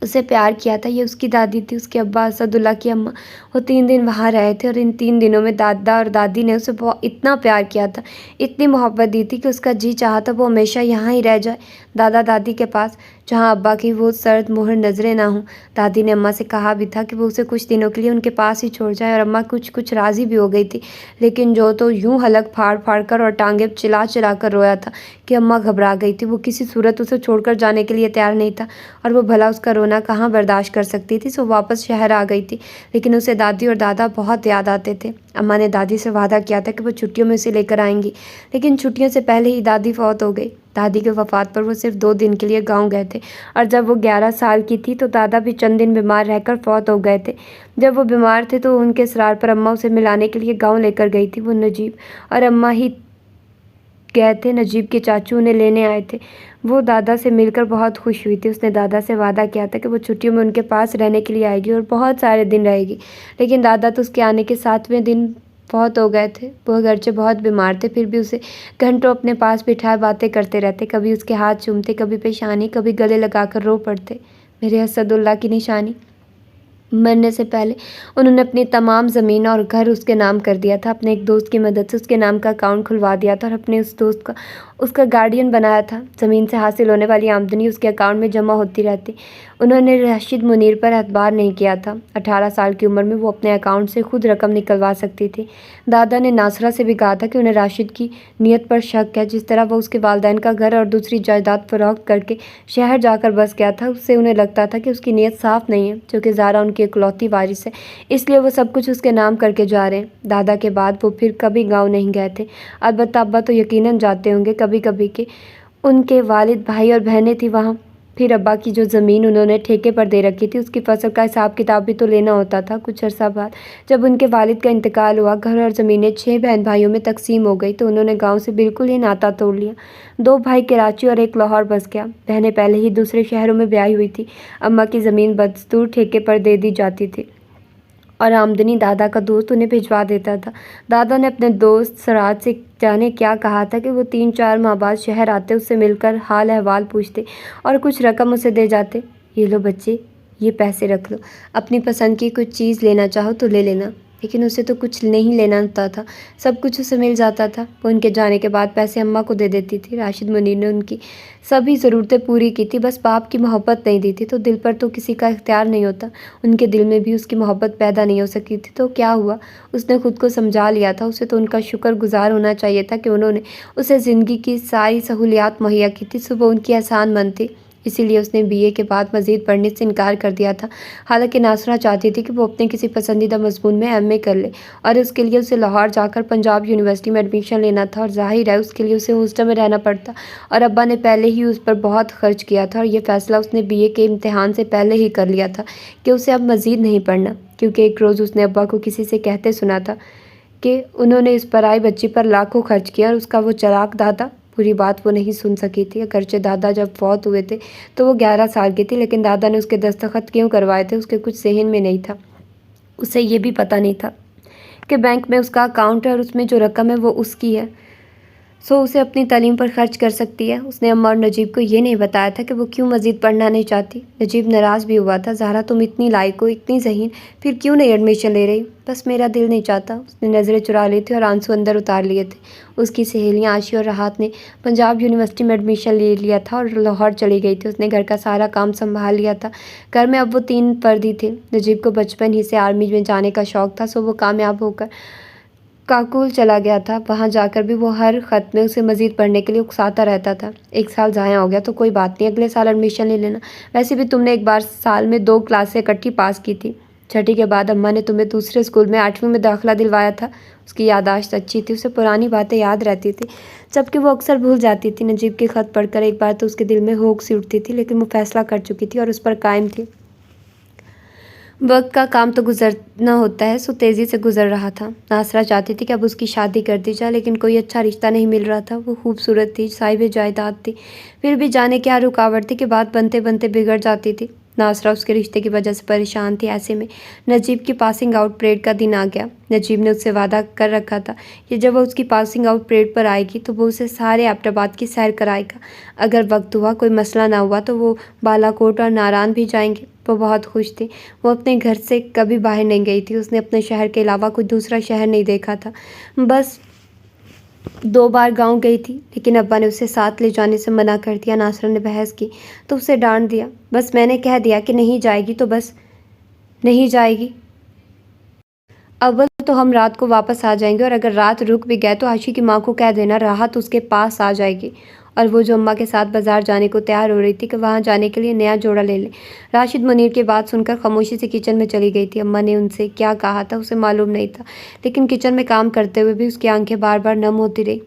اسے پیار کیا تھا۔ یہ اس کی دادی تھی، اس کے ابا اسد اللہ کی اماں۔ وہ 3 دن وہاں رہے تھے، اور ان 3 دنوں میں دادا اور دادی نے اسے اتنا پیار کیا تھا، اتنی محبت دی تھی کہ اس کا جی چاہا تھا وہ ہمیشہ یہاں ہی رہ جائے، دادا دادی کے پاس، جہاں ابا کی وہ سرد مہر نظریں نہ ہوں۔ دادی نے اماں سے کہا بھی تھا کہ وہ اسے کچھ دنوں کے لیے ان کے پاس ہی چھوڑ جائے، اور اماں کچھ راضی بھی ہو گئی تھی، لیکن جو تو یوں حلق پھاڑ پھاڑ کر اور ٹانگیں چلا چلا کر رویا تھا کہ اماں گھبرا گئی تھی۔ وہ کسی صورت اسے چھوڑ کر جانے کے لیے تیار نہیں تھا، اور وہ بھلا اس کا رونا کہاں برداشت کر سکتی تھی، سو واپس شہر آ گئی تھی، لیکن اسے دادی اور دادا بہت یاد آتے تھے۔ اماں نے دادی سے وعدہ کیا تھا کہ وہ چھٹیوں میں اسے لے کر آئیں گی، لیکن چھٹیوں سے پہلے ہی دادی فوت ہو گئی۔ دادی کے وفات پر وہ صرف 2 دن کے لیے گاؤں گئے تھے، اور جب وہ 11 سال کی تھی تو دادا بھی چند دن بیمار رہ کر فوت ہو گئے تھے۔ جب وہ بیمار تھے تو ان کے اصرار پر اماں اسے ملانے کے لیے گاؤں لے کر گئی تھی۔ وہ نجیب اور اماں ہی گئے تھے، نجیب کے چاچو انہیں لینے آئے تھے۔ وہ دادا سے مل کر بہت خوش ہوئی تھی۔ اس نے دادا سے وعدہ کیا تھا کہ وہ چھٹیوں میں ان کے پاس رہنے کے لیے آئے گی اور بہت سارے دن رہے گی، لیکن دادا تو اس کے آنے کے 7ویں دن بہت ہو گئے تھے۔ وہ اگرچہ بہت بیمار تھے، پھر بھی اسے گھنٹوں اپنے پاس بٹھائے باتیں کرتے رہتے، کبھی اس کے ہاتھ چومتے، کبھی پیشانی، کبھی گلے لگا کر رو پڑتے۔ میرے اسد اللہ کی نشانی۔ مرنے سے پہلے انہوں نے اپنی تمام زمین اور گھر اس کے نام کر دیا تھا۔ اپنے ایک دوست کی مدد سے اس کے نام کا اکاؤنٹ کھلوا دیا تھا اور اپنے اس دوست کا اس کا گارڈین بنایا تھا۔ زمین سے حاصل ہونے والی آمدنی اس کے اکاؤنٹ میں جمع ہوتی رہتی۔ انہوں نے راشد منیر پر اعتبار نہیں کیا تھا۔ 18 سال کی عمر میں وہ اپنے اکاؤنٹ سے خود رقم نکلوا سکتی تھی۔ دادا نے ناصرہ سے بھی کہا تھا کہ انہیں راشد کی نیت پر شک ہے۔ جس طرح وہ اس کے والدین کا گھر اور دوسری جائیداد فروخت کر کے شہر جا کر بس گیا تھا، اس سے انہیں لگتا تھا کہ اس کی نیت صاف نہیں ہے، چونکہ زارا ان کی اکلوتی وارث ہے، اس لیے وہ سب کچھ اس کے نام کر کے جا رہے ہیں۔ دادا کے بعد وہ پھر کبھی گاؤں نہیں گئے تھے۔ البتہ ابا تو یقیناً جاتے ہوں گے کبھی کبھی کہ ان کے والد، بھائی اور بہنیں تھیں وہاں۔ پھر ابا کی جو زمین انہوں نے ٹھیکے پر دے رکھی تھی، اس کی فصل کا حساب کتاب بھی تو لینا ہوتا تھا۔ کچھ عرصہ بعد جب ان کے والد کا انتقال ہوا، گھر اور زمینیں 6 بہن بھائیوں میں تقسیم ہو گئی، تو انہوں نے گاؤں سے بالکل ہی ناتا توڑ لیا۔ 2 بھائی کراچی اور ایک لاہور بس گیا۔ بہنیں پہلے ہی دوسرے شہروں میں بیاہی ہوئی تھیں۔ اماں کی زمین بدستور ٹھیکے پر دے دی جاتی تھی اور آمدنی دادا کا دوست انہیں بھجوا دیتا تھا۔ دادا نے اپنے دوست سراج سے جانے کیا کہا تھا کہ وہ 3-4 ماہ بعد شہر آتے، اس سے مل کر حال احوال پوچھتے اور کچھ رقم اسے دے جاتے۔ یہ لو بچے، یہ پیسے رکھ لو، اپنی پسند کی کچھ چیز لینا چاہو تو لے لینا۔ لیکن اسے تو کچھ نہیں لینا ہوتا تھا، سب کچھ اسے مل جاتا تھا۔ وہ ان کے جانے کے بعد پیسے اماں کو دے دیتی تھی۔ راشد منیر نے ان کی سبھی ضرورتیں پوری کی تھی، بس باپ کی محبت نہیں دی تھی، تو دل پر تو کسی کا اختیار نہیں ہوتا۔ ان کے دل میں بھی اس کی محبت پیدا نہیں ہو سکی تھی، تو کیا ہوا؟ اس نے خود کو سمجھا لیا تھا۔ اسے تو ان کا شکر گزار ہونا چاہیے تھا کہ انہوں نے اسے زندگی کی ساری سہولیات مہیا کی تھی، صبح ان کی احسان مند تھی۔ اسی لیے اس نے BA کے بعد مزید پڑھنے سے انکار کر دیا تھا۔ حالانکہ ناصرہ چاہتی تھی کہ وہ اپنے کسی پسندیدہ مضمون میں MA کر لے، اور اس کے لیے اسے لاہور جا کر پنجاب یونیورسٹی میں ایڈمیشن لینا تھا، اور ظاہر ہے اس کے لیے اسے ہاسٹل میں رہنا پڑتا، اور ابا نے پہلے ہی اس پر بہت خرچ کیا تھا، اور یہ فیصلہ اس نے BA کے امتحان سے پہلے ہی کر لیا تھا کہ اسے اب مزید نہیں پڑھنا، کیونکہ ایک روز اس نے ابا کو کسی سے کہتے سنا تھا کہ انہوں نے اس پرائی بچی پر لاکھوں خرچ کیا، اور اس کا وہ چلاک دادا۔ پوری بات وہ نہیں سن سکی تھی۔ اگرچہ دادا جب فوت ہوئے تھے تو وہ 11 سال کی تھی، لیکن دادا نے اس کے دستخط کیوں کروائے تھے اس کے کچھ ذہن میں نہیں تھا۔ اسے یہ بھی پتہ نہیں تھا کہ بینک میں اس کا اکاؤنٹ ہے اور اس میں جو رقم ہے وہ اس کی ہے، سو اسے اپنی تعلیم پر خرچ کر سکتی ہے۔ اس نے اماں اور نجیب کو یہ نہیں بتایا تھا کہ وہ کیوں مزید پڑھنا نہیں چاہتی۔ نجیب ناراض بھی ہوا تھا۔ زہرا تم اتنی لائق ہو، اتنی ذہین، پھر کیوں نہیں ایڈمیشن لے رہی؟ بس میرا دل نہیں چاہتا۔ اس نے نظریں چرا لی تھی اور آنسو اندر اتار لیے تھے۔ اس کی سہیلیاں عاشی اور راحت نے پنجاب یونیورسٹی میں ایڈمیشن لے لیا تھا اور لاہور چلی گئی تھی۔ اس نے گھر کا سارا کام سنبھال لیا تھا۔ گھر میں اب وہ 3 فرد ہی تھے۔ نجیب کو بچپن ہی سے آرمی میں جانے کا شوق تھا، سو وہ کامیاب ہو کر کاکول چلا گیا تھا۔ وہاں جا کر بھی وہ ہر خط میں اسے مزید پڑھنے کے لیے اکساتا رہتا تھا۔ 1 سال ضائع ہو گیا تو کوئی بات نہیں، اگلے سال ایڈمیشن لے لینا، ویسے بھی تم نے ایک بار سال میں 2 کلاسیں اکٹھی پاس کی تھی۔ چھٹی کے بعد اماں نے تمہیں دوسرے اسکول میں 8ویں میں داخلہ دلوایا تھا۔ اس کی یادداشت اچھی تھی، اسے پرانی باتیں یاد رہتی تھی، جبکہ وہ اکثر بھول جاتی تھی۔ نجیب کے خط پڑھ کر ایک بار تو اس کے دل میں ہوک سی اٹھتی تھی، لیکن وہ فیصلہ کر چکی تھی اور اس پر قائم تھی۔ وقت کا کام تو گزرنا ہوتا ہے، سو تیزی سے گزر رہا تھا۔ ناصرہ چاہتی تھی کہ اب اس کی شادی کر دی جائے، لیکن کوئی اچھا رشتہ نہیں مل رہا تھا۔ وہ خوبصورت تھی، صاحب جائیداد تھی، پھر بھی جانے کیا رکاوٹ تھی کہ بات بنتے بنتے بگڑ جاتی تھی۔ ناصرہ اس کے رشتے کی وجہ سے پریشان تھی۔ ایسے میں نجیب کی پاسنگ آؤٹ پریڈ کا دن آ گیا۔ نجیب نے اس سے وعدہ کر رکھا تھا کہ جب وہ اس کی پاسنگ آؤٹ پریڈ پر آئے گی تو وہ اسے سارے ایبٹ آباد کی سیر کرائے گا۔ اگر وقت ہوا، کوئی مسئلہ نہ ہوا تو وہ بالا کوٹ اور ناران بھی جائیں گے۔ وہ بہت خوش تھی۔ وہ اپنے گھر سے کبھی باہر نہیں گئی تھی۔ اس نے اپنے شہر کے علاوہ کوئی دوسرا شہر نہیں دیکھا تھا۔ بس 2 بار گاؤں گئی تھی، لیکن ابا نے اسے ساتھ لے جانے سے منع کر دیا۔ ناصرہ نے بحث کی تو اسے ڈانٹ دیا۔ بس میں نے کہہ دیا کہ نہیں جائے گی تو بس نہیں جائے گی۔ اول تو ہم رات کو واپس آ جائیں گے، اور اگر رات رک بھی گئے تو عاشی کی ماں کو کہہ دینا راحت اس کے پاس آ جائے گی، اور وہ جو اماں کے ساتھ بازار جانے کو تیار ہو رہی تھی کہ وہاں جانے کے لیے نیا جوڑا لے لیں۔ راشد منیر کی بات سن کر خاموشی سے کچن میں چلی گئی تھی۔ اماں نے ان سے کیا کہا تھا اسے معلوم نہیں تھا، لیکن کچن میں کام کرتے ہوئے بھی اس کی آنکھیں بار بار نم ہوتی رہی۔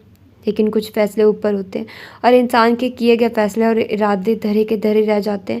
لیکن کچھ فیصلے اوپر ہوتے ہیں، اور انسان کے کیے گئے فیصلے اور ارادے دھرے کے دھرے رہ جاتے ہیں۔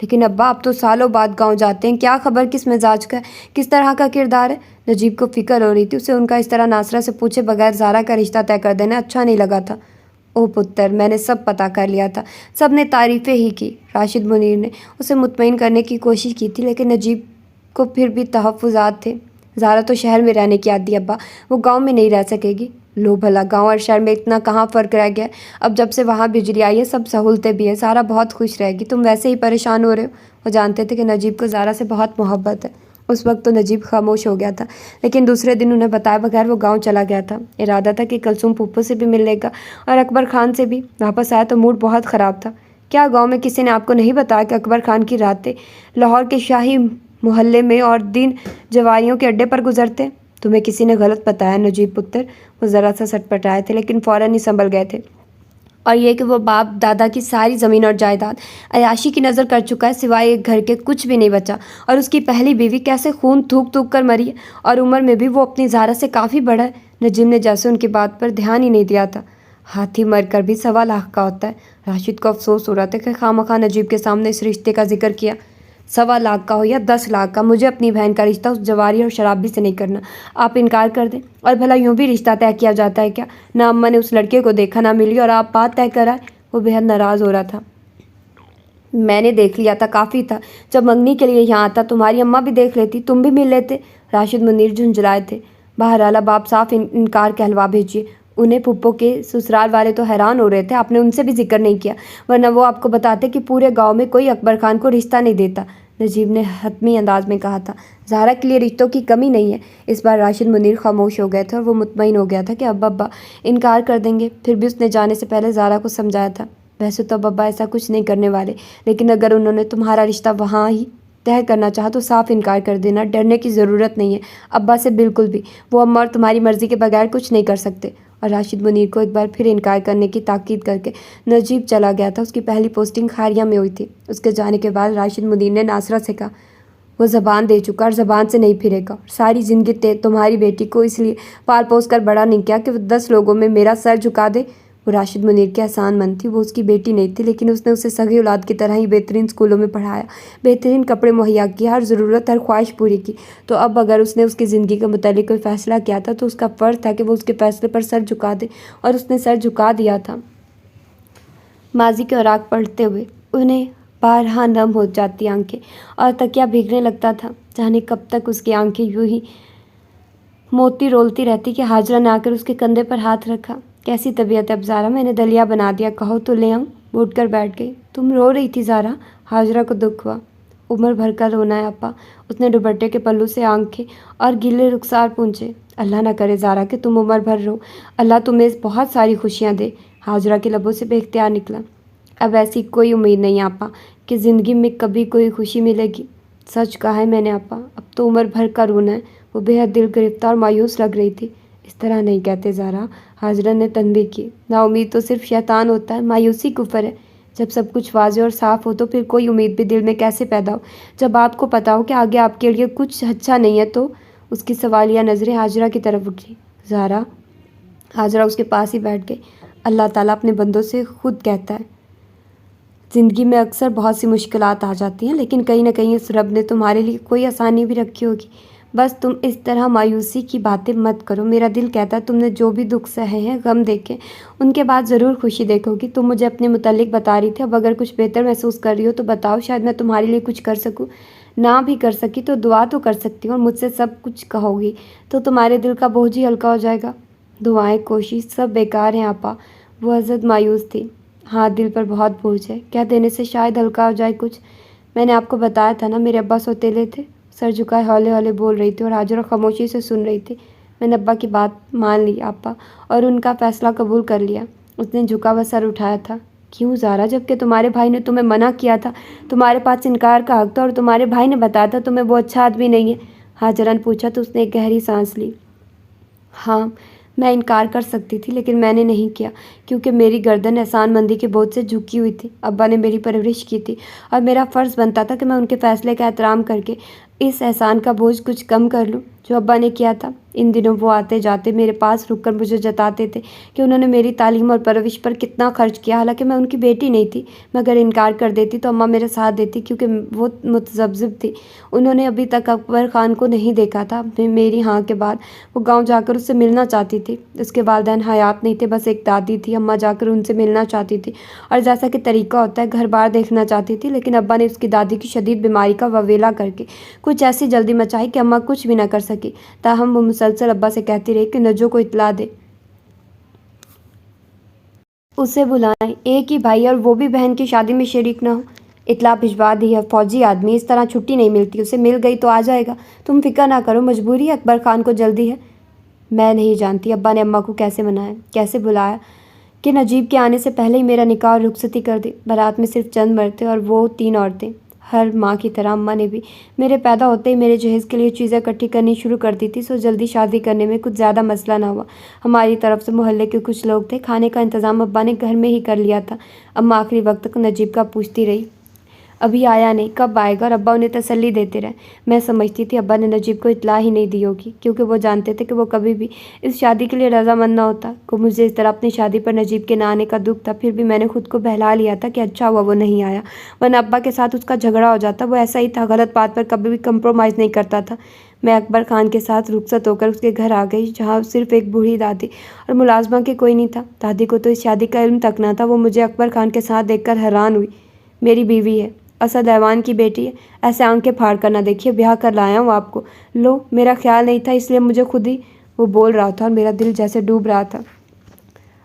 لیکن ابا اب تو سالوں بعد گاؤں جاتے ہیں، کیا خبر کس مزاج کا ہے، کس طرح کا کردار ہے؟ نجیب کو فکر ہو رہی تھی، اسے ان کا اس طرح ناصرہ سے پوچھے بغیر زارا کا رشتہ طے کر دینا اچھا نہیں لگا تھا۔ او پتر، میں نے سب پتہ کر لیا تھا، سب نے تعریفیں ہی کی۔ راشد منیر نے اسے مطمئن کرنے کی کوشش کی تھی، لیکن نجیب کو پھر بھی تحفظات تھے۔ زارا تو شہر میں رہنے کی عادی ابا، وہ گاؤں میں نہیں رہ سکے گی۔ لو بھلا، گاؤں اور شہر میں اتنا کہاں فرق رہ گیا ہے؟ اب جب سے وہاں بجلی آئی ہے سب سہولتیں بھی ہیں، زارا بہت خوش رہے گی، تم ویسے ہی پریشان ہو رہے ہو۔ وہ جانتے تھے کہ نجیب کو زارا سے بہت محبت ہے۔ اس وقت تو نجیب خاموش ہو گیا تھا، لیکن دوسرے دن انہیں بتائے بغیر وہ گاؤں چلا گیا تھا۔ ارادہ تھا کہ کلثوم پھپھو سے بھی مل لے گا اور اکبر خان سے بھی۔ واپس آیا تو موڈ بہت خراب تھا۔ کیا گاؤں میں کسی نے آپ کو نہیں بتایا کہ اکبر خان کی راتیں لاہور کے شاہی محلے میں اور دن جواریوں کے اڈے پر گزرتے؟ تمہیں کسی نے غلط بتایا نجیب پتر۔ وہ ذرا سا سٹپٹائے تھے، لیکن فوراً ہی سنبھل گئے تھے۔ اور یہ کہ وہ باپ دادا کی ساری زمین اور جائیداد عیاشی کی نظر کر چکا ہے، سوائے ایک گھر کے کچھ بھی نہیں بچا۔ اور اس کی پہلی بیوی کیسے خون تھوک تھوک کر مری ہے، اور عمر میں بھی وہ اپنی زارا سے کافی بڑا ہے۔ نجیب نے جیسے ان کی بات پر دھیان ہی نہیں دیا تھا۔ ہاتھی مر کر بھی 1.25 لاکھ کا ہوتا ہے۔ راشد کو افسوس ہو رہا تھا کہ خواہ نجیب کے سامنے اس رشتے کا ذکر کیا۔ 1.25 لاکھ کا ہو یا 10 لاکھ کا، مجھے اپنی بہن کا رشتہ اس جواری اور شرابی سے نہیں کرنا۔ آپ انکار کر دیں، اور بھلا یوں بھی رشتہ طے کیا جاتا ہے کیا؟ نہ اماں نے اس لڑکے کو دیکھا نہ ملی، اور آپ بات طے کرائے۔ وہ بے حد ناراض ہو رہا تھا۔ میں نے دیکھ لیا تھا، کافی تھا۔ جب منگنی کے لیے یہاں آتا تمہاری اماں بھی دیکھ لیتی، تم بھی مل لیتے۔ راشد منیر جھنجھلائے تھے۔ بہرحال اب آپ صاف انکار کہلوا بھیجیے۔ انہیں پھپھو کے سسرال والے تو حیران ہو رہے تھے، آپ نے ان سے بھی ذکر نہیں کیا، ورنہ وہ آپ کو بتاتے کہ پورے گاؤں میں کوئی اکبر خان کو رشتہ نہیں دیتا۔ نجیب نے حتمی انداز میں کہا تھا۔ زہرا کے لیے رشتوں کی کمی نہیں ہے۔ اس بار راشد منیر خاموش ہو گئے تھے، اور وہ مطمئن ہو گیا تھا کہ ابا انکار کر دیں گے۔ پھر بھی اس نے جانے سے پہلے زہرا کو سمجھایا تھا، ویسے تو ابا ایسا کچھ نہیں کرنے والے، لیکن اگر انہوں نے تمہارا رشتہ وہاں ہی طے کرنا چاہا تو صاف انکار کر دینا، ڈرنے کی ضرورت نہیں ہے ابا سے، بالکل بھی۔ وہ اماں اور تمہاری مرضی کے بغیر کچھ نہیں کر سکتے۔ اور راشد منیر کو ایک بار پھر انکار کرنے کی تاکید کر کے نجیب چلا گیا تھا۔ اس کی پہلی پوسٹنگ کھاریا میں ہوئی تھی۔ اس کے جانے کے بعد راشد منیر نے ناصرہ سے کہا، وہ زبان دے چکا اور زبان سے نہیں پھرے گا۔ ساری زندگی تمہاری بیٹی کو اس لیے پال پوس کر بڑا نہیں کیا کہ وہ 10 لوگوں میں میرا سر جھکا دے۔ وہ راشد منیر کی احسان مند تھی، وہ اس کی بیٹی نہیں تھی، لیکن اس نے اسے سگی اولاد کی طرح ہی بہترین اسکولوں میں پڑھایا، بہترین کپڑے مہیا کیے، ہر ضرورت ہر خواہش پوری کی۔ تو اب اگر اس نے اس کی زندگی کے متعلق کوئی فیصلہ کیا تھا تو اس کا فرض تھا کہ وہ اس کے فیصلے پر سر جھکا دے، اور اس نے سر جھکا دیا تھا۔ ماضی کے اوراق پڑھتے ہوئے انہیں بارہا نم ہو جاتی آنکھیں، اور تکیہ بھیگنے لگتا تھا۔ جانے کب تک اس کی آنکھیں یوں ہی موتی رولتی رہتی کہ حاجرہ نے آ کر اس کے کندھے پر ہاتھ رکھا۔ کیسی طبیعت ہے اب زارا؟ میں نے دلیا بنا دیا، کہو تو لے آؤں؟ وہ اٹھ کر بیٹھ گئی۔ تم رو رہی تھی زارا؟ حاجرہ کو دکھ ہوا۔ عمر بھر کا رونا ہے ابا۔ اس نے دوپٹے کے پلو سے آنکھیں اور گیلے رخسار پونچھے۔ اللہ نہ کرے زارا کہ تم عمر بھر رو، اللہ تمہیں بہت ساری خوشیاں دے۔ حاجرہ کے لبوں سے بے اختیار نکلا، اب ایسی کوئی امید نہیں آپا کہ زندگی میں کبھی کوئی خوشی ملے گی۔ سچ کہا ہے میں نے آپا، اب تو عمر بھر کا رونا ہے۔ وہ بے حد دل گرفتہ اور مایوس لگ رہی تھی۔ اس طرح نہیں کہتے زارا، حاجرہ نے تنبیہ کی۔ نا امید تو صرف شیطان ہوتا ہے، مایوسی کفر ہے۔ جب سب کچھ واضح اور صاف ہو تو پھر کوئی امید بھی دل میں کیسے پیدا ہو؟ جب آپ کو پتا ہو کہ آگے آپ کے لیے کچھ اچھا نہیں ہے تو؟ اس کی سوالیہ نظریں حاجرہ کی طرف اٹھی۔ زارا، حاجرہ اس کے پاس ہی بیٹھ گئی۔ اللہ تعالیٰ اپنے بندوں سے خود کہتا ہے، زندگی میں اکثر بہت سی مشکلات آ جاتی ہیں، لیکن کہیں نہ کہیں اس رب نے تمہارے لیے کوئی آسانی بھی رکھی ہوگی۔ بس تم اس طرح مایوسی کی باتیں مت کرو۔ میرا دل کہتا ہے تم نے جو بھی دکھ سہے ہیں، غم دیکھے، ان کے بعد ضرور خوشی دیکھو گی۔ تم مجھے اپنے متعلق بتا رہی تھی، اب اگر کچھ بہتر محسوس کر رہی ہو تو بتاؤ، شاید میں تمہارے لیے کچھ کر سکوں۔ نہ بھی کر سکی تو دعا تو کر سکتی ہوں، اور مجھ سے سب کچھ کہو گی تو تمہارے دل کا بوجھ ہی ہلکا ہو جائے گا۔ دعائیں، کوشش سب بیکار ہیں آپا۔ وہ حضرت مایوس تھی۔ ہاں، دل پر بہت بوجھ ہے، کہہ دینے سے شاید ہلکا ہو جائے کچھ۔ میں نے آپ کو بتایا تھا نا میرے ابا سوتیلے تھے۔ سر جھکائے ہولے ہولے بول رہی تھی، اور حاجرہ خاموشی سے سن رہی تھی۔ میں نے ابا کی بات مان لی آپا، اور ان کا فیصلہ قبول کر لیا۔ اس نے جھکا ہوا سر اٹھایا تھا۔ کیوں زارا؟ جب کہ تمہارے بھائی نے تمہیں منع کیا تھا، تمہارے پاس انکار کا حق تھا، اور تمہارے بھائی نے بتایا تھا تمہیں وہ اچھا آدمی نہیں ہے۔ حاجرہ نے پوچھا تو اس نے ایک گہری سانس لی۔ ہاں، میں انکار کر سکتی تھی، لیکن میں نے نہیں کیا، کیونکہ میری گردن احسان مندی کے بوجھ سے جھکی ہوئی تھی۔ ابا نے میری پرورش کی تھی، اور میرا فرض بنتا تھا کہ میں ان کے فیصلے کا احترام کر کے اس احسان کا بوجھ کچھ کم کر لوں۔ جو ابا نے کیا تھا۔ ان دنوں وہ آتے جاتے میرے پاس رک کر مجھے جتاتے تھے کہ انہوں نے میری تعلیم اور پرورش پر کتنا خرچ کیا، حالانکہ میں ان کی بیٹی نہیں تھی۔ میں اگر انکار کر دیتی تو اماں میرا ساتھ دیتی، کیونکہ وہ متذبذب تھی۔ انہوں نے ابھی تک اکبر خان کو نہیں دیکھا تھا۔ میری ہاں کے بعد وہ گاؤں جا کر اس سے ملنا چاہتی تھی۔ اس کے والدین حیات نہیں تھے، بس ایک دادی تھی۔ اماں جا کر ان سے ملنا چاہتی تھی اور جیسا کہ طریقہ ہوتا ہے گھر بار دیکھنا چاہتی تھی، لیکن ابا نے اس کی دادی کی شدید بیماری کا واویلا کر کے کچھ ایسی جلدی مچائی کہ اماں کچھ بھی نہ کر سکی۔ تاہم وہ مسلسل ابا سے کہتی رہی کہ نجو کو اطلاع دے، اسے بلائیں، ایک ہی بھائی اور وہ بھی بہن کی شادی میں شریک نہ ہو۔ اطلاع بھجوا دی ہے، فوجی آدمی، اس طرح چھٹی نہیں ملتی، اسے مل گئی تو آ جائے گا۔ تم فکر نہ کرو، مجبوری ہے، اکبر خان کو جلدی ہے۔ میں نہیں جانتی ابا نے اماں کو کیسے منایا، کیسے بلایا کہ نجیب کے آنے سے پہلے ہی میرا نکاح اور رخصتی کر دی۔ بارات میں صرف چند مرد تھے اور وہ 3 عورتیں۔ ہر ماں کی طرح اماں نے بھی میرے پیدا ہوتے ہی میرے جہیز کے لیے چیزیں اکٹھی کرنی شروع کر دی تھی، سو جلدی شادی کرنے میں کچھ زیادہ مسئلہ نہ ہوا۔ ہماری طرف سے محلے کے کچھ لوگ تھے، کھانے کا انتظام ابا نے گھر میں ہی کر لیا تھا۔ اماں آخری وقت تک نجیب کا پوچھتی رہی، ابھی آیا نہیں، کب آئے گا، اور ابا انہیں تسلی دیتے رہے۔ میں سمجھتی تھی ابا نے نجیب کو اطلاع ہی نہیں دی ہوگی، کیونکہ وہ جانتے تھے کہ وہ کبھی بھی اس شادی کے لیے رضامند نہ ہوتا۔ کو مجھے اس طرح اپنی شادی پر نجیب کے نہ آنے کا دکھ تھا، پھر بھی میں نے خود کو بہلا لیا تھا کہ اچھا ہوا وہ نہیں آیا، ورنہ ابا کے ساتھ اس کا جھگڑا ہو جاتا۔ وہ ایسا ہی تھا، غلط بات پر کبھی بھی کمپرومائز نہیں کرتا تھا۔ میں اکبر خان کے ساتھ رخصت ہو کر اس کے گھر آ گئی، جہاں صرف ایک بوڑھی دادی اور ملازمہ کے کوئی نہیں تھا۔ دادی کو تو اس شادی کا علم تک نہ تھا۔ وہ مجھے اکبر خان کے ساتھ دیکھ کر حیران ہوئی۔ میری بیوی ہے، اسد ایوان کی بیٹی ہے، ایسے آنکھیں پھاڑ کر نہ دیکھیے، بیاہ کر لایا ہوں آپ کو۔ لو، میرا خیال نہیں تھا، اس لیے مجھے خود ہی، وہ بول رہا تھا اور میرا دل جیسے ڈوب رہا تھا۔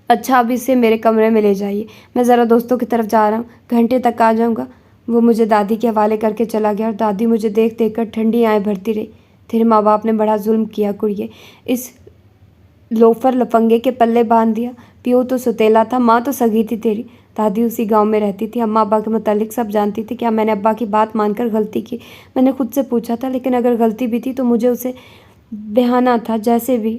اچھا، اب اسے میرے کمرے میں لے جائیے، میں ذرا دوستوں کی طرف جا رہا ہوں، گھنٹے تک آ جاؤں گا۔ وہ مجھے دادی کے حوالے کر کے چلا گیا اور دادی مجھے دیکھ دیکھ کر ٹھنڈی آہیں بھرتی رہی۔ تیرے ماں باپ نے بڑا ظلم کیا کڑیے، اس لوفر لفنگے کے پلے باندھ دیا۔ پیو تو ستیلا تھا، ماں تو سگی تھی تیری۔ دادی اسی گاؤں میں رہتی تھی، اماں ابا کے متعلق سب جانتی تھی۔ کیا میں نے ابا کی بات مان کر غلطی کی؟ میں نے خود سے پوچھا تھا، لیکن اگر غلطی بھی تھی تو مجھے اسے بہانا تھا جیسے بھی،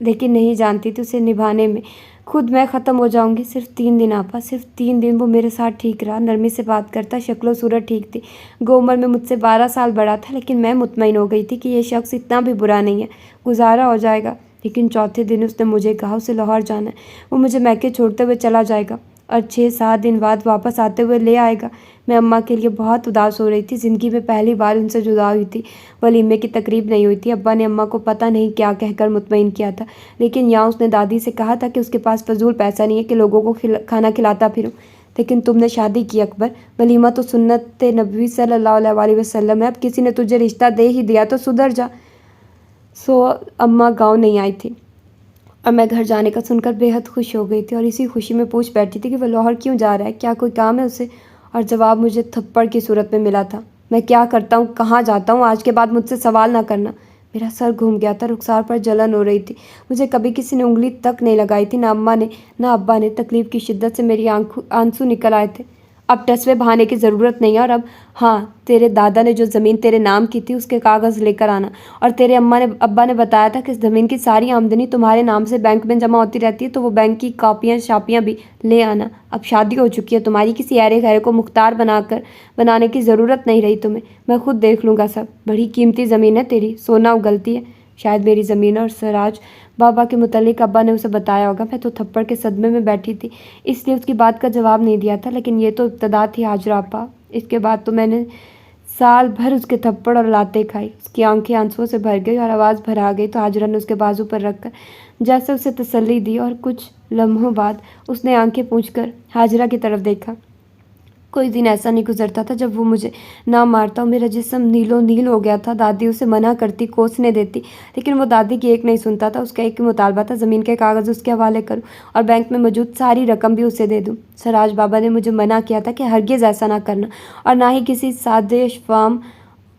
لیکن نہیں جانتی تھی اسے نبھانے میں خود میں ختم ہو جاؤں گی۔ صرف 3 دن آپا، صرف 3 دن وہ میرے ساتھ ٹھیک رہا، نرمی سے بات کرتا، شکل و صورت ٹھیک تھی۔ گو عمر میں مجھ سے 12 سال بڑا تھا، لیکن میں مطمئن ہو گئی تھی کہ یہ شخص اتنا بھی برا نہیں ہے، گزارا ہو جائے گا۔ لیکن چوتھے دن اس نے مجھے کہا اسے لاہور جانا ہے، وہ مجھے میکے چھوڑتے ہوئے چلا جائے گا اور 6-7 دن بعد واپس آتے ہوئے لے آئے گا۔ میں اماں کے لیے بہت اداس ہو رہی تھی، زندگی میں پہلی بار ان سے جدا ہوئی تھی۔ ولیمے کی تقریب نہیں ہوئی تھی، ابا نے اماں کو پتہ نہیں کیا کہہ کر مطمئن کیا تھا، لیکن یہاں اس نے دادی سے کہا تھا کہ اس کے پاس فضول پیسہ نہیں ہے کہ لوگوں کو کھانا کھلاتا پھروں۔ لیکن تم نے شادی کی اکبر، ولیمہ تو سنت نبوی صلی اللہ علیہ وسلم ہے، اب کسی نے تجھے رشتہ دے ہی دیا تو سدھر جا۔ سو اماں گاؤں نہیں آئی تھی اور میں گھر جانے کا سن کر بے حد خوش ہو گئی تھی، اور اسی خوشی میں پوچھ بیٹھی تھی کہ وہ لاہور کیوں جا رہا ہے، کیا کوئی کام ہے اسے؟ اور جواب مجھے تھپڑ کی صورت میں ملا تھا۔ میں کیا کرتا ہوں، کہاں جاتا ہوں، آج کے بعد مجھ سے سوال نہ کرنا۔ میرا سر گھوم گیا تھا، رخسار پر جلن ہو رہی تھی، مجھے کبھی کسی نے انگلی تک نہیں لگائی تھی، نہ اماں نے نہ ابا نے۔ تکلیف کی شدت سے میری آنسو نکل آئے تھے۔ اب ٹسوے بہانے کی ضرورت نہیں ہے، اور اب ہاں، تیرے دادا نے جو زمین تیرے نام کی تھی اس کے کاغذ لے کر آنا، اور تیرے ابا نے بتایا تھا کہ اس زمین کی ساری آمدنی تمہارے نام سے بینک میں جمع ہوتی رہتی ہے، تو وہ بینک کی کاپیاں شاپیاں بھی لے آنا۔ اب شادی ہو چکی ہے تمہاری، کسی ایرے غیرے کو مختار بنانے کی ضرورت نہیں رہی تمہیں، میں خود دیکھ لوں گا سب۔ بڑی قیمتی زمین ہے تیری، سونا اگلتی ہے۔ شاید میری زمین اور سراج بابا کے متعلق ابا نے اسے بتایا ہوگا۔ میں تو تھپڑ کے صدمے میں بیٹھی تھی، اس لیے اس کی بات کا جواب نہیں دیا تھا، لیکن یہ تو ابتدا تھی حاجرہ آپا۔ اس کے بعد تو میں نے سال بھر اس کے تھپڑ اور لاتیں کھائی۔ اس کی آنکھیں آنسوؤں سے بھر گئی اور آواز بھر آ گئی، تو حاجرہ نے اس کے بازو پر رکھ کر جیسے اسے تسلی دی، اور کچھ لمحوں بعد اس نے آنکھیں پونچھ کر حاجرہ کی طرف دیکھا۔ کوئی دن ایسا نہیں گزرتا تھا جب وہ مجھے نہ مارتا، اور میرا جسم نیلو نیل ہو گیا تھا۔ دادی اسے منع کرتی، کوسنے دیتی، لیکن وہ دادی کی ایک نہیں سنتا تھا۔ اس کا ایک مطالبہ تھا، زمین کے کاغذ اس کے حوالے کروں اور بینک میں موجود ساری رقم بھی اسے دے دوں۔ سراج بابا نے مجھے منع کیا تھا کہ ہرگز ایسا نہ کرنا، اور نہ ہی کسی سازش فارم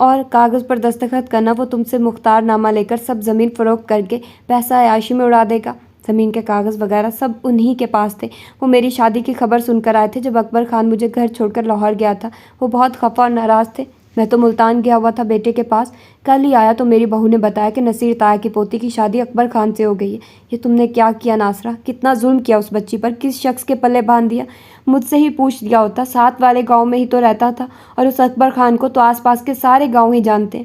اور کاغذ پر دستخط کرنا۔ وہ تم سے مختار نامہ لے کر سب زمین فروخت کر کے پیسہ عیاشی میں اڑا دے گا۔ زمین کے کاغذ وغیرہ سب انہی کے پاس تھے۔ وہ میری شادی کی خبر سن کر آئے تھے جب اکبر خان مجھے گھر چھوڑ کر لاہور گیا تھا۔ وہ بہت خفا اور ناراض تھے۔ میں تو ملتان گیا ہوا تھا بیٹے کے پاس، کل ہی آیا تو میری بہو نے بتایا کہ نصیر تایا کی پوتی کی شادی اکبر خان سے ہو گئی ہے۔ یہ تم نے کیا کیا ناصرہ، کتنا ظلم کیا اس بچی پر، کس شخص کے پلے باندھ دیا؟ مجھ سے ہی پوچھ لیا ہوتا، ساتھ والے گاؤں میں ہی تو رہتا تھا، اور اس اکبر خان کو تو آس پاس کے سارے گاؤں ہی جانتے ہیں۔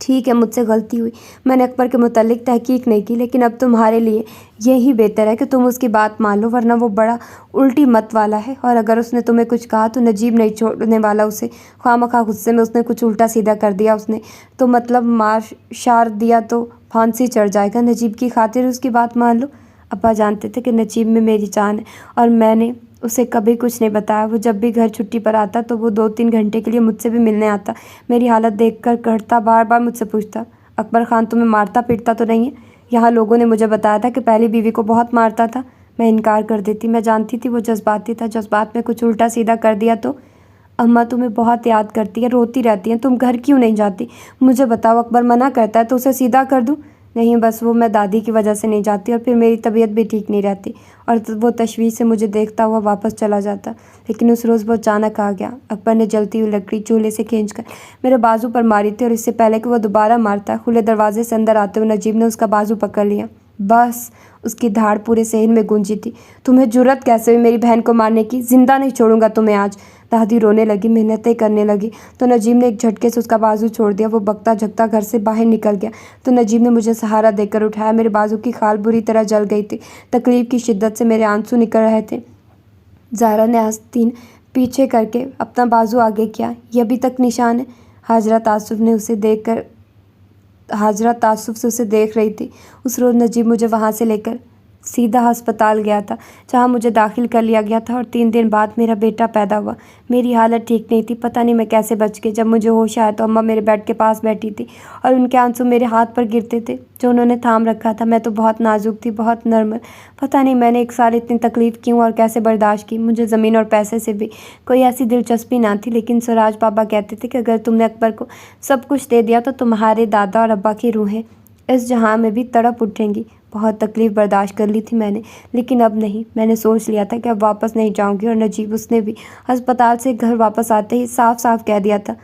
ٹھیک ہے مجھ سے غلطی ہوئی، میں نے اکبر کے متعلق تحقیق نہیں کی، لیکن اب تمہارے لیے یہی بہتر ہے کہ تم اس کی بات مان لو، ورنہ وہ بڑا الٹی مت والا ہے، اور اگر اس نے تمہیں کچھ کہا تو نجیب نہیں چھوڑنے والا اسے۔ خواہ غصے میں اس نے کچھ الٹا سیدھا کر دیا اس نے تو مطلب مار شار دیا تو پھانسی چڑھ جائے گا۔ نجیب کی خاطر اس کی بات مان لو۔ ابا جانتے تھے کہ نجیب میں میری جان ہے، اور میں نے اسے کبھی کچھ نہیں بتایا۔ وہ جب بھی گھر چھٹی پر آتا تو وہ 2-3 گھنٹے کے لیے مجھ سے بھی ملنے آتا۔ میری حالت دیکھ کر کرتا بار بار مجھ سے پوچھتا، اکبر خان تمہیں مارتا پیٹتا تو نہیں ہے؟ یہاں لوگوں نے مجھے بتایا تھا کہ پہلی بیوی کو بہت مارتا تھا۔ میں انکار کر دیتی، میں جانتی تھی وہ جذباتی تھا، جذبات میں کچھ الٹا سیدھا کر دیا تو۔ اماں تمہیں بہت یاد کرتی ہے، روتی رہتی ہیں، تم گھر کیوں نہیں جاتی؟ مجھے بتاؤ، اکبر منع کرتا ہے تو اسے سیدھا کر دوں؟ نہیں، بس وہ میں دادی کی وجہ سے نہیں جاتی، اور پھر میری طبیعت بھی ٹھیک نہیں رہتی، اور وہ تشویش سے مجھے دیکھتا ہوا واپس چلا جاتا۔ لیکن اس روز وہ اچانک آ گیا۔ اکبر نے جلتی ہوئی لکڑی چولہے سے کھینچ کر میرے بازو پر ماری تھی، اور اس سے پہلے کہ وہ دوبارہ مارتا، کھلے دروازے سے اندر آتے ہوئے نجیب نے اس کا بازو پکڑ لیا۔ بس، اس کی دھاڑ پورے صحن میں گونجی تھی۔ تمہیں جرأت کیسے ہوئی میری بہن کو مارنے کی؟ زندہ نہیں چھوڑوں گا تمہیں آج۔ دادی رونے لگی، محنتیں کرنے لگی، تو نجیب نے ایک جھٹکے سے اس کا بازو چھوڑ دیا۔ وہ بکتا جھکتا گھر سے باہر نکل گیا تو نجیب نے مجھے سہارا دے کر اٹھایا۔ میرے بازو کی خال بری طرح جل گئی تھی، تکلیف کی شدت سے میرے آنسو نکل رہے تھے۔ زہرا نے آستین پیچھے کر کے اپنا بازو آگے کیا۔ یہ ابھی تک نشان ہے؟ حاجرہ تعصب سے اسے دیکھ رہی تھی۔ اس روز نجیب مجھے وہاں سے لے کر سیدھا ہسپتال گیا تھا، جہاں مجھے داخل کر لیا گیا تھا، اور 3 دن بعد میرا بیٹا پیدا ہوا۔ میری حالت ٹھیک نہیں تھی، پتہ نہیں میں کیسے بچ گئی۔ جب مجھے ہوش آیا تو اماں میرے بیڈ کے پاس بیٹھی تھی، اور ان کے آنسو میرے ہاتھ پر گرتے تھے جو انہوں نے تھام رکھا تھا۔ میں تو بہت نازک تھی، بہت نرم۔ پتہ نہیں میں نے 1 سال اتنی تکلیف کیوں اور کیسے برداشت کی۔ مجھے زمین اور پیسے سے بھی کوئی ایسی دلچسپی نہ تھی، لیکن سراج بابا کہتے تھے کہ اگر تم نے اکبر کو سب کچھ دے دیا تو تمہارے دادا اور ابا کی روحیں اس جہاں میں بھی تڑپ اٹھیں گی۔ بہت تکلیف برداشت کر لی تھی میں نے، لیکن اب نہیں۔ میں نے سوچ لیا تھا کہ اب واپس نہیں جاؤں گی، اور نجیب اس نے بھی ہسپتال سے گھر واپس آتے ہی صاف صاف کہہ دیا تھا،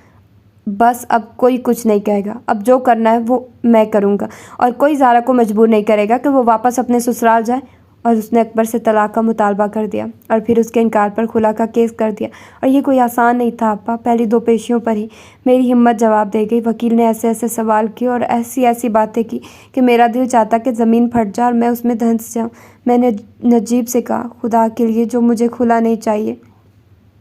بس اب کوئی کچھ نہیں کہے گا، اب جو کرنا ہے وہ میں کروں گا، اور کوئی زہرا کو مجبور نہیں کرے گا کہ وہ واپس اپنے سسرال جائے۔ اور اس نے اکبر سے طلاق کا مطالبہ کر دیا، اور پھر اس کے انکار پر خلا کا کیس کر دیا۔ اور یہ کوئی آسان نہیں تھا ابا، پہلی 2 پیشیوں پر ہی میری ہمت جواب دے گئی۔ وکیل نے ایسے ایسے سوال کیے اور ایسی ایسی باتیں کی کہ میرا دل چاہتا کہ زمین پھٹ جائے اور میں اس میں دھنس جاؤں۔ میں نے نجیب سے کہا، خدا کے لیے جو مجھے کھلا نہیں چاہیے،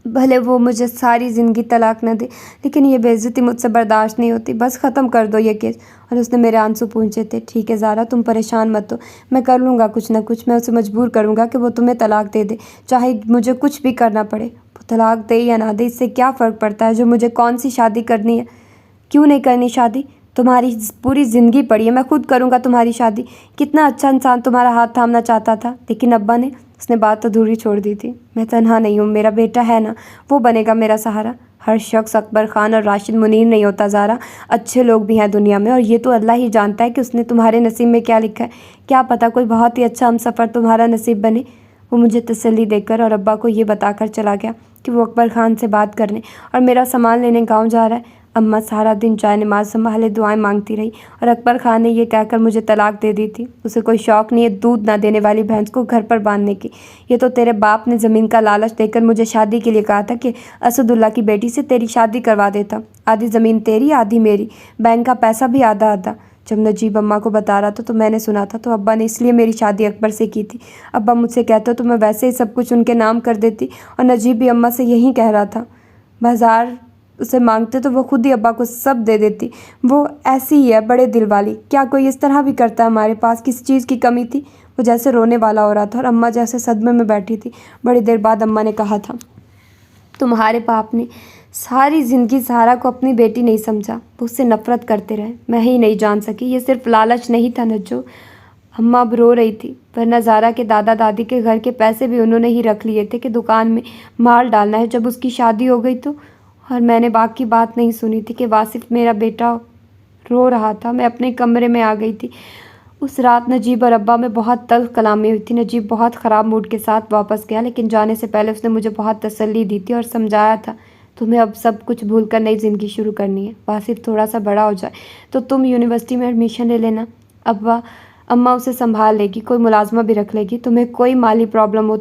بھلے وہ مجھے ساری زندگی طلاق نہ دے، لیکن یہ بے عزتی مجھ سے برداشت نہیں ہوتی، بس ختم کر دو یہ کیس۔ اور اس نے میرے آنسو پونچھے تھے۔ ٹھیک ہے زہرا، تم پریشان مت ہو، میں کر لوں گا کچھ نہ کچھ، میں اسے مجبور کروں گا کہ وہ تمہیں طلاق دے دے، چاہے مجھے کچھ بھی کرنا پڑے۔ وہ طلاق دے یا نہ دے اس سے کیا فرق پڑتا ہے؟ جو مجھے کون سی شادی کرنی ہے؟ کیوں نہیں کرنی شادی؟ تمہاری پوری زندگی پڑی ہے، میں خود کروں گا تمہاری شادی۔ کتنا اچھا انسان تمہارا ہاتھ تھامنا چاہتا تھا، لیکن ابا نے، اس نے بات ادھوری چھوڑ دی تھی۔ میں تنہا نہیں ہوں، میرا بیٹا ہے نا، وہ بنے گا میرا سہارا۔ ہر شخص اکبر خان اور راشد منیر نہیں ہوتا زہرا، اچھے لوگ بھی ہیں دنیا میں، اور یہ تو اللہ ہی جانتا ہے کہ اس نے تمہارے نصیب میں کیا لکھا ہے۔ کیا پتہ کوئی بہت ہی اچھا ہمسفر تمہارا نصیب بنے۔ وہ مجھے تسلی دے کر اور ابا کو یہ بتا کر چلا گیا کہ وہ اکبر خان سے بات کرنے اور میرا سامان لینے گاؤں جا رہا ہے۔ اماں سارا دن جائے نماز سنبھالے دعائیں مانگتی رہی، اور اکبر خان نے یہ کہہ کر مجھے طلاق دے دی تھی۔ اسے کوئی شوق نہیں ہے دودھ نہ دینے والی بھینس کو گھر پر باندھنے کی۔ یہ تو تیرے باپ نے زمین کا لالچ دے کر مجھے شادی کے لیے کہا تھا کہ اسد اللہ کی بیٹی سے تیری شادی کروا دیتا، آدھی زمین تیری آدھی میری، بینک کا پیسہ بھی آدھا آدھا۔ جب نجیب اماں کو بتا رہا تھا تو میں نے سنا تھا، تو ابا نے اس لیے میری شادی اکبر سے کی تھی۔ ابا مجھ سے کہتا تو میں ویسے ہی سب کچھ ان کے نام کر دیتی، اور نجیب بھی اماں سے یہی کہہ رہا تھا، بازار اسے مانگتے تو وہ خود ہی ابا کو سب دے دیتی۔ وہ ایسی ہی ہے، بڑے دل والی۔ کیا کوئی اس طرح بھی کرتا ہے؟ ہمارے پاس کسی چیز کی کمی تھی؟ وہ جیسے رونے والا ہو رہا تھا، اور اماں جیسے صدمے میں بیٹھی تھی۔ بڑی دیر بعد اماں نے کہا تھا، تمہارے باپ نے ساری زندگی سہارا کو اپنی بیٹی نہیں سمجھا، وہ اس سے نفرت کرتے رہے، میں ہی نہیں جان سکی، یہ صرف لالچ نہیں تھا نجو۔ اماں اب رو رہی تھی، ورنہ زہرا کے دادا دادی کے گھر کے پیسے بھی انہوں نے ہی رکھ لیے تھے کہ دکان میں مال ڈالنا ہے جب اس کی شادی ہو گئی تو۔ اور میں نے باقی بات نہیں سنی تھی کہ واصف میرا بیٹا رو رہا تھا۔ میں اپنے کمرے میں آ گئی تھی۔ اس رات نجیب اور ابا میں بہت تلخ کلامی ہوئی تھی۔ نجیب بہت خراب موڈ کے ساتھ واپس گیا، لیکن جانے سے پہلے اس نے مجھے بہت تسلی دی تھی اور سمجھایا تھا، تمہیں اب سب کچھ بھول کر نئی زندگی شروع کرنی ہے۔ واصف تھوڑا سا بڑا ہو جائے تو تم یونیورسٹی میں ایڈمیشن لے لینا، اماں اسے سنبھال لے گی، کوئی ملازمہ بھی رکھ لے گی، تمہیں کوئی مالی پرابلم ہو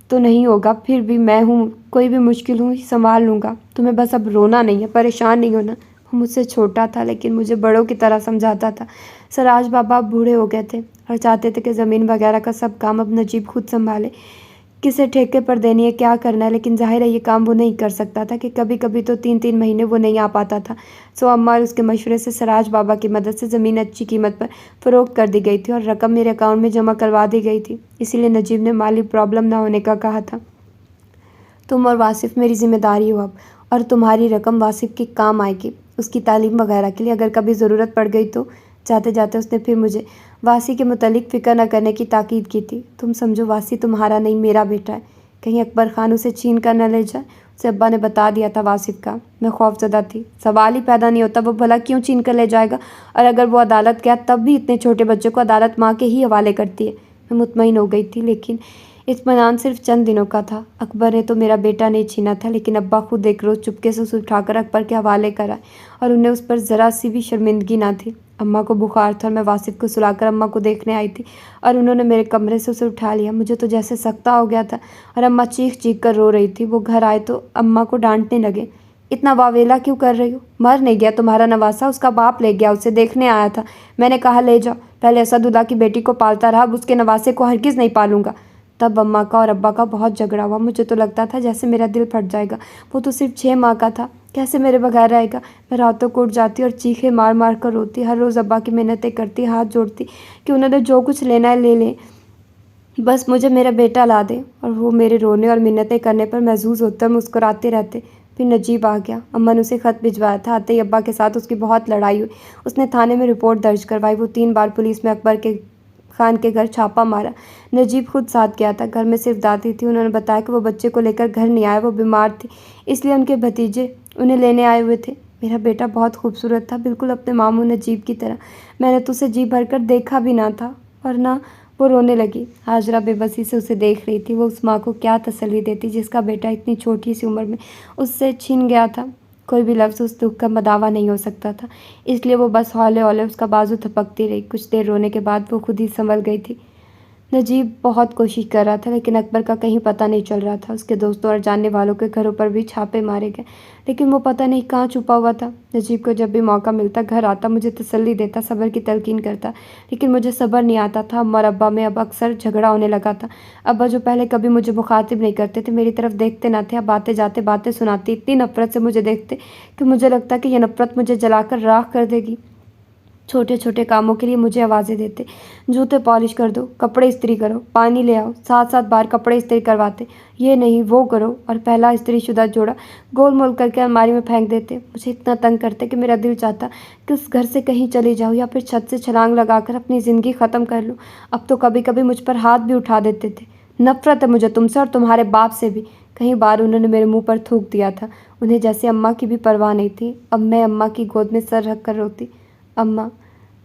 تو نہیں ہوگا، پھر بھی میں ہوں، کوئی بھی مشکل ہو سنبھال لوں گا، تمہیں بس اب رونا نہیں ہے، پریشان نہیں ہونا۔ مجھ سے چھوٹا تھا لیکن مجھے بڑوں کی طرح سمجھاتا تھا۔ سراج بابا اب بوڑھے ہو گئے تھے اور چاہتے تھے کہ زمین وغیرہ کا سب کام اب نجیب خود سنبھالے، کسے ٹھیکے پر دینی ہے، کیا کرنا ہے، لیکن ظاہر ہے یہ کام وہ نہیں کر سکتا تھا کہ کبھی کبھی تو 3 مہینے وہ نہیں آ پاتا تھا۔ سو اماں اور اس کے مشورے سے سراج بابا کی مدد سے زمین اچھی قیمت پر فروخت کر دی گئی تھی اور رقم میرے اکاؤنٹ میں جمع کروا دی گئی تھی۔ اسی لیے نجیب نے مالی پرابلم نہ ہونے کا کہا تھا۔ تم اور واصف میری ذمہ داری ہو اب، اور تمہاری رقم واصف کے کام آئے گی، اس کی تعلیم وغیرہ کے لیے اگر کبھی ضرورت پڑ گئی تو۔ جاتے جاتے اس نے پھر مجھے واسی کے متعلق فکر نہ کرنے کی تاکید کی تھی۔ تم سمجھو واسی تمہارا نہیں میرا بیٹا ہے، کہیں اکبر خان اسے چھین کر نہ لے جائے، اسے ابا نے بتا دیا تھا واصف کا۔ میں خوف زدہ تھی، سوال ہی پیدا نہیں ہوتا وہ بھلا کیوں چھین کر لے جائے گا، اور اگر وہ عدالت گیا تب بھی اتنے چھوٹے بچے کو عدالت ماں کے ہی حوالے کرتی ہے۔ میں مطمئن ہو گئی تھی، لیکن اطمینان صرف چند دنوں کا تھا۔ اکبر نے تو میرا بیٹا نہیں چھینا تھا، لیکن ابا خود ایک روز چپکے سے اسے اٹھا کر اکبر کے حوالے کرائے اور انہیں اس پر ذرا سی بھی شرمندگی نہ تھی۔ اماں کو بخار تھا اور میں واصف کو سلا کر اماں کو دیکھنے آئی تھی اور انہوں نے میرے کمرے سے اسے اٹھا لیا۔ مجھے تو جیسے سکتہ ہو گیا تھا اور اماں چیخ چیخ کر رو رہی تھی۔ وہ گھر آئے تو اماں کو ڈانٹنے لگے، اتنا واویلا کیوں کر رہی ہو، مر نہیں گیا تمہارا نواسا، اس کا باپ لے گیا، اسے دیکھنے آیا تھا۔ میں نے کہا لے جاؤ، پہلے اسد اللہ کی بیٹی کو پالتا رہا، اب اس کے نواسے کو ہرگز نہیں پالوں گا۔ تب اماں کا اور ابا کا بہت جھگڑا ہوا۔ مجھے تو لگتا تھا جیسے میرا دل پھٹ جائے گا، وہ تو صرف 6 ماہ کا تھا، کیسے میرے بغیر رہے گا۔ میں راتوں کو اٹھ جاتی اور چیخیں مار مار کر روتی، ہر روز ابا کی منتیں کرتی، ہاتھ جوڑتی کہ انہوں نے جو کچھ لینا ہے لے لیں، بس مجھے میرا بیٹا لا دیں۔ اور وہ میرے رونے اور منتیں کرنے پر محظوظ ہوتے اور مسکراتے رہتے۔ پھر نجیب آ گیا، اماں نے اسے خط بھجوایا تھا۔ آتے ہی ابا کے ساتھ اس کی بہت لڑائی ہوئی، اس نے تھانے میں رپورٹ درج کروائی، وہ 3 بار پولیس میں اکبر کے خان کے گھر چھاپا مارا۔ نجیب خود ساتھ گیا تھا، گھر میں صرف دادی تھی۔ انہوں نے بتایا کہ وہ بچے کو لے کر گھر نہیں آئے، وہ بیمار تھی، اس لیے ان کے بھتیجے انہیں لینے آئے ہوئے تھے۔ میرا بیٹا بہت خوبصورت تھا، بالکل اپنے ماموں نجیب کی طرح، میں نے تو اسے جی بھر کر دیکھا بھی نہ تھا۔ اور نہ وہ رونے لگی، ہاجرہ بے بسی سے اسے دیکھ رہی تھی۔ وہ اس ماں کو کیا تسلی دیتی جس کا بیٹا اتنی چھوٹی سی عمر میں اس سے چھن گیا تھا۔ کوئی بھی لفظ اس دکھ کا مداوع نہیں ہو سکتا تھا، اس لیے وہ بس ہولے ہولے اس کا بازو تھپکتی رہی۔ کچھ دیر رونے کے بعد وہ خود ہی سنبھل گئی تھی۔ نجیب بہت کوشش کر رہا تھا لیکن اکبر کا کہیں پتہ نہیں چل رہا تھا۔ اس کے دوستوں اور جاننے والوں کے گھروں پر بھی چھاپے مارے گئے لیکن وہ پتہ نہیں کہاں چھپا ہوا تھا۔ نجیب کو جب بھی موقع ملتا گھر آتا، مجھے تسلی دیتا، صبر کی تلقین کرتا، لیکن مجھے صبر نہیں آتا تھا۔ اماں اور ابا میں اب اکثر جھگڑا ہونے لگا تھا۔ ابا جو پہلے کبھی مجھے مخاطب نہیں کرتے تھے، میری طرف دیکھتے نہ تھے، اب آتے جاتے باتیں سناتے، اتنی نفرت سے مجھے دیکھتے کہ مجھے لگتا کہ یہ نفرت مجھے جلا کر راکھ کر دے گی۔ چھوٹے چھوٹے کاموں کے لیے مجھے آوازیں دیتے، جوتے پالش کر دو، کپڑے استری کرو، پانی لے آؤ، 7 بار کپڑے استری کرواتے، یہ نہیں وہ کرو، اور پہلا استری شدہ جوڑا گول مول کر کے الماری میں پھینک دیتے۔ مجھے اتنا تنگ کرتے کہ میرا دل چاہتا کہ اس گھر سے کہیں چلی جاؤں یا پھر چھت سے چھلانگ لگا کر اپنی زندگی ختم کر لوں۔ اب تو کبھی کبھی مجھ پر ہاتھ بھی اٹھا دیتے تھے۔ نفرت ہے مجھے تم سے اور تمہارے باپ سے بھی۔ کئی بار انہوں نے میرے منہ پر تھوک دیا تھا، انہیں جیسے اماں کی بھی پرواہ نہیں تھی۔ اب میں اماں کی گود میں سر رکھ کر روتی، اماں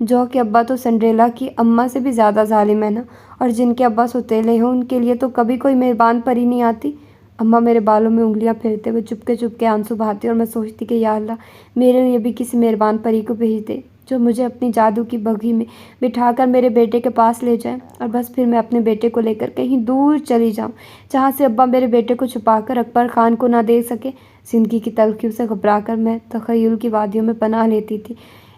جو کہ ابا تو سنڈریلا کی اماں سے بھی زیادہ ظالم ہے نا، اور جن کے ابا سوتیلے ہوں ان کے لیے تو کبھی کوئی مہربان پری نہیں آتی۔ اماں میرے بالوں میں انگلیاں پھیرتے ہوئے چپکے چپکے آنسو بہاتی اور میں سوچتی کہ یا اللہ میرے لیے بھی کسی مہربان پری کو بھیج دے جو مجھے اپنی جادو کی بگھی میں بٹھا کر میرے بیٹے کے پاس لے جائے، اور بس پھر میں اپنے بیٹے کو لے کر کہیں دور چلی جاؤں جہاں سے ابا میرے بیٹے کو چھپا کر اکبر خان کو نہ دیکھ سکے۔ زندگی کی تلخیوں سے گھبرا کر میں تخیل کی وادیوں میں پناہ لیتی تھی۔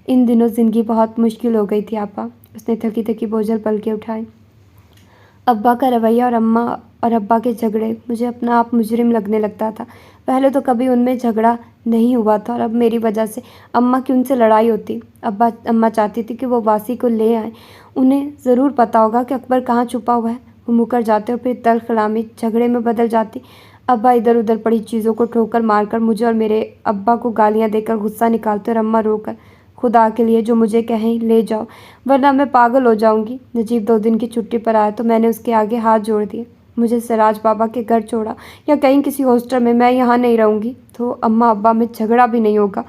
ان دنوں زندگی بہت مشکل ہو گئی تھی آپا، اس نے تھکی تھکی بوجھل پلکیں اٹھائی۔ ابا کا رویہ اور اماں اور ابا کے جھگڑے مجھے اپنا آپ مجرم لگنے لگتا تھا۔ پہلے تو کبھی ان میں جھگڑا نہیں ہوا تھا اور اب میری وجہ سے اماں کی ان سے لڑائی ہوتی۔ اماں چاہتی تھی کہ وہ واسی کو لے آئیں، انہیں ضرور پتہ ہوگا کہ اکبر کہاں چھپا ہوا ہے۔ وہ مکر جاتے اور پھر تلخ کلامی جھگڑے میں بدل جاتی۔ ابا ادھر ادھر پڑی چیزوں کو ٹھوکر مار کر مجھے اور میرے ابا کو گالیاں دے کر غصہ نکالتے اور اماں رو کر خدا کے لیے جو مجھے کہیں لے جاؤ ورنہ میں پاگل ہو جاؤں گی۔ نجیب 2 دن کی چھٹی پر آیا تو میں نے اس کے آگے ہاتھ جوڑ دیے، مجھے سراج بابا کے گھر چھوڑا یا کہیں کسی ہاسٹل میں یہاں نہیں رہوں گی تو اماں ابا میں جھگڑا بھی نہیں ہوگا۔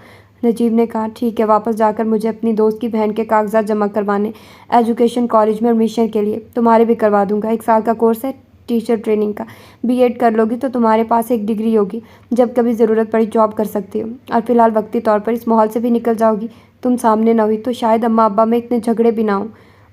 نجیب نے کہا ٹھیک ہے، واپس جا کر مجھے اپنی دوست کی بہن کے کاغذات جمع کروانے، ایجوکیشن کالج میں ایڈمیشن کے لیے، تمہارے بھی کروا دوں گا، 1 سال کا کورس ہے ٹیچر ٹریننگ کا، BEd کر لو گی تو تمہارے پاس ایک ڈگری ہوگی، جب کبھی ضرورت پڑی جاب کر سکتی ہو، اور فی الحال وقتی طور پر اس ماحول سے بھی نکل جاؤ گی۔ تم سامنے نہ ہوئی تو شاید اماں ابا میں اتنے جھگڑے بھی نہ ہوں۔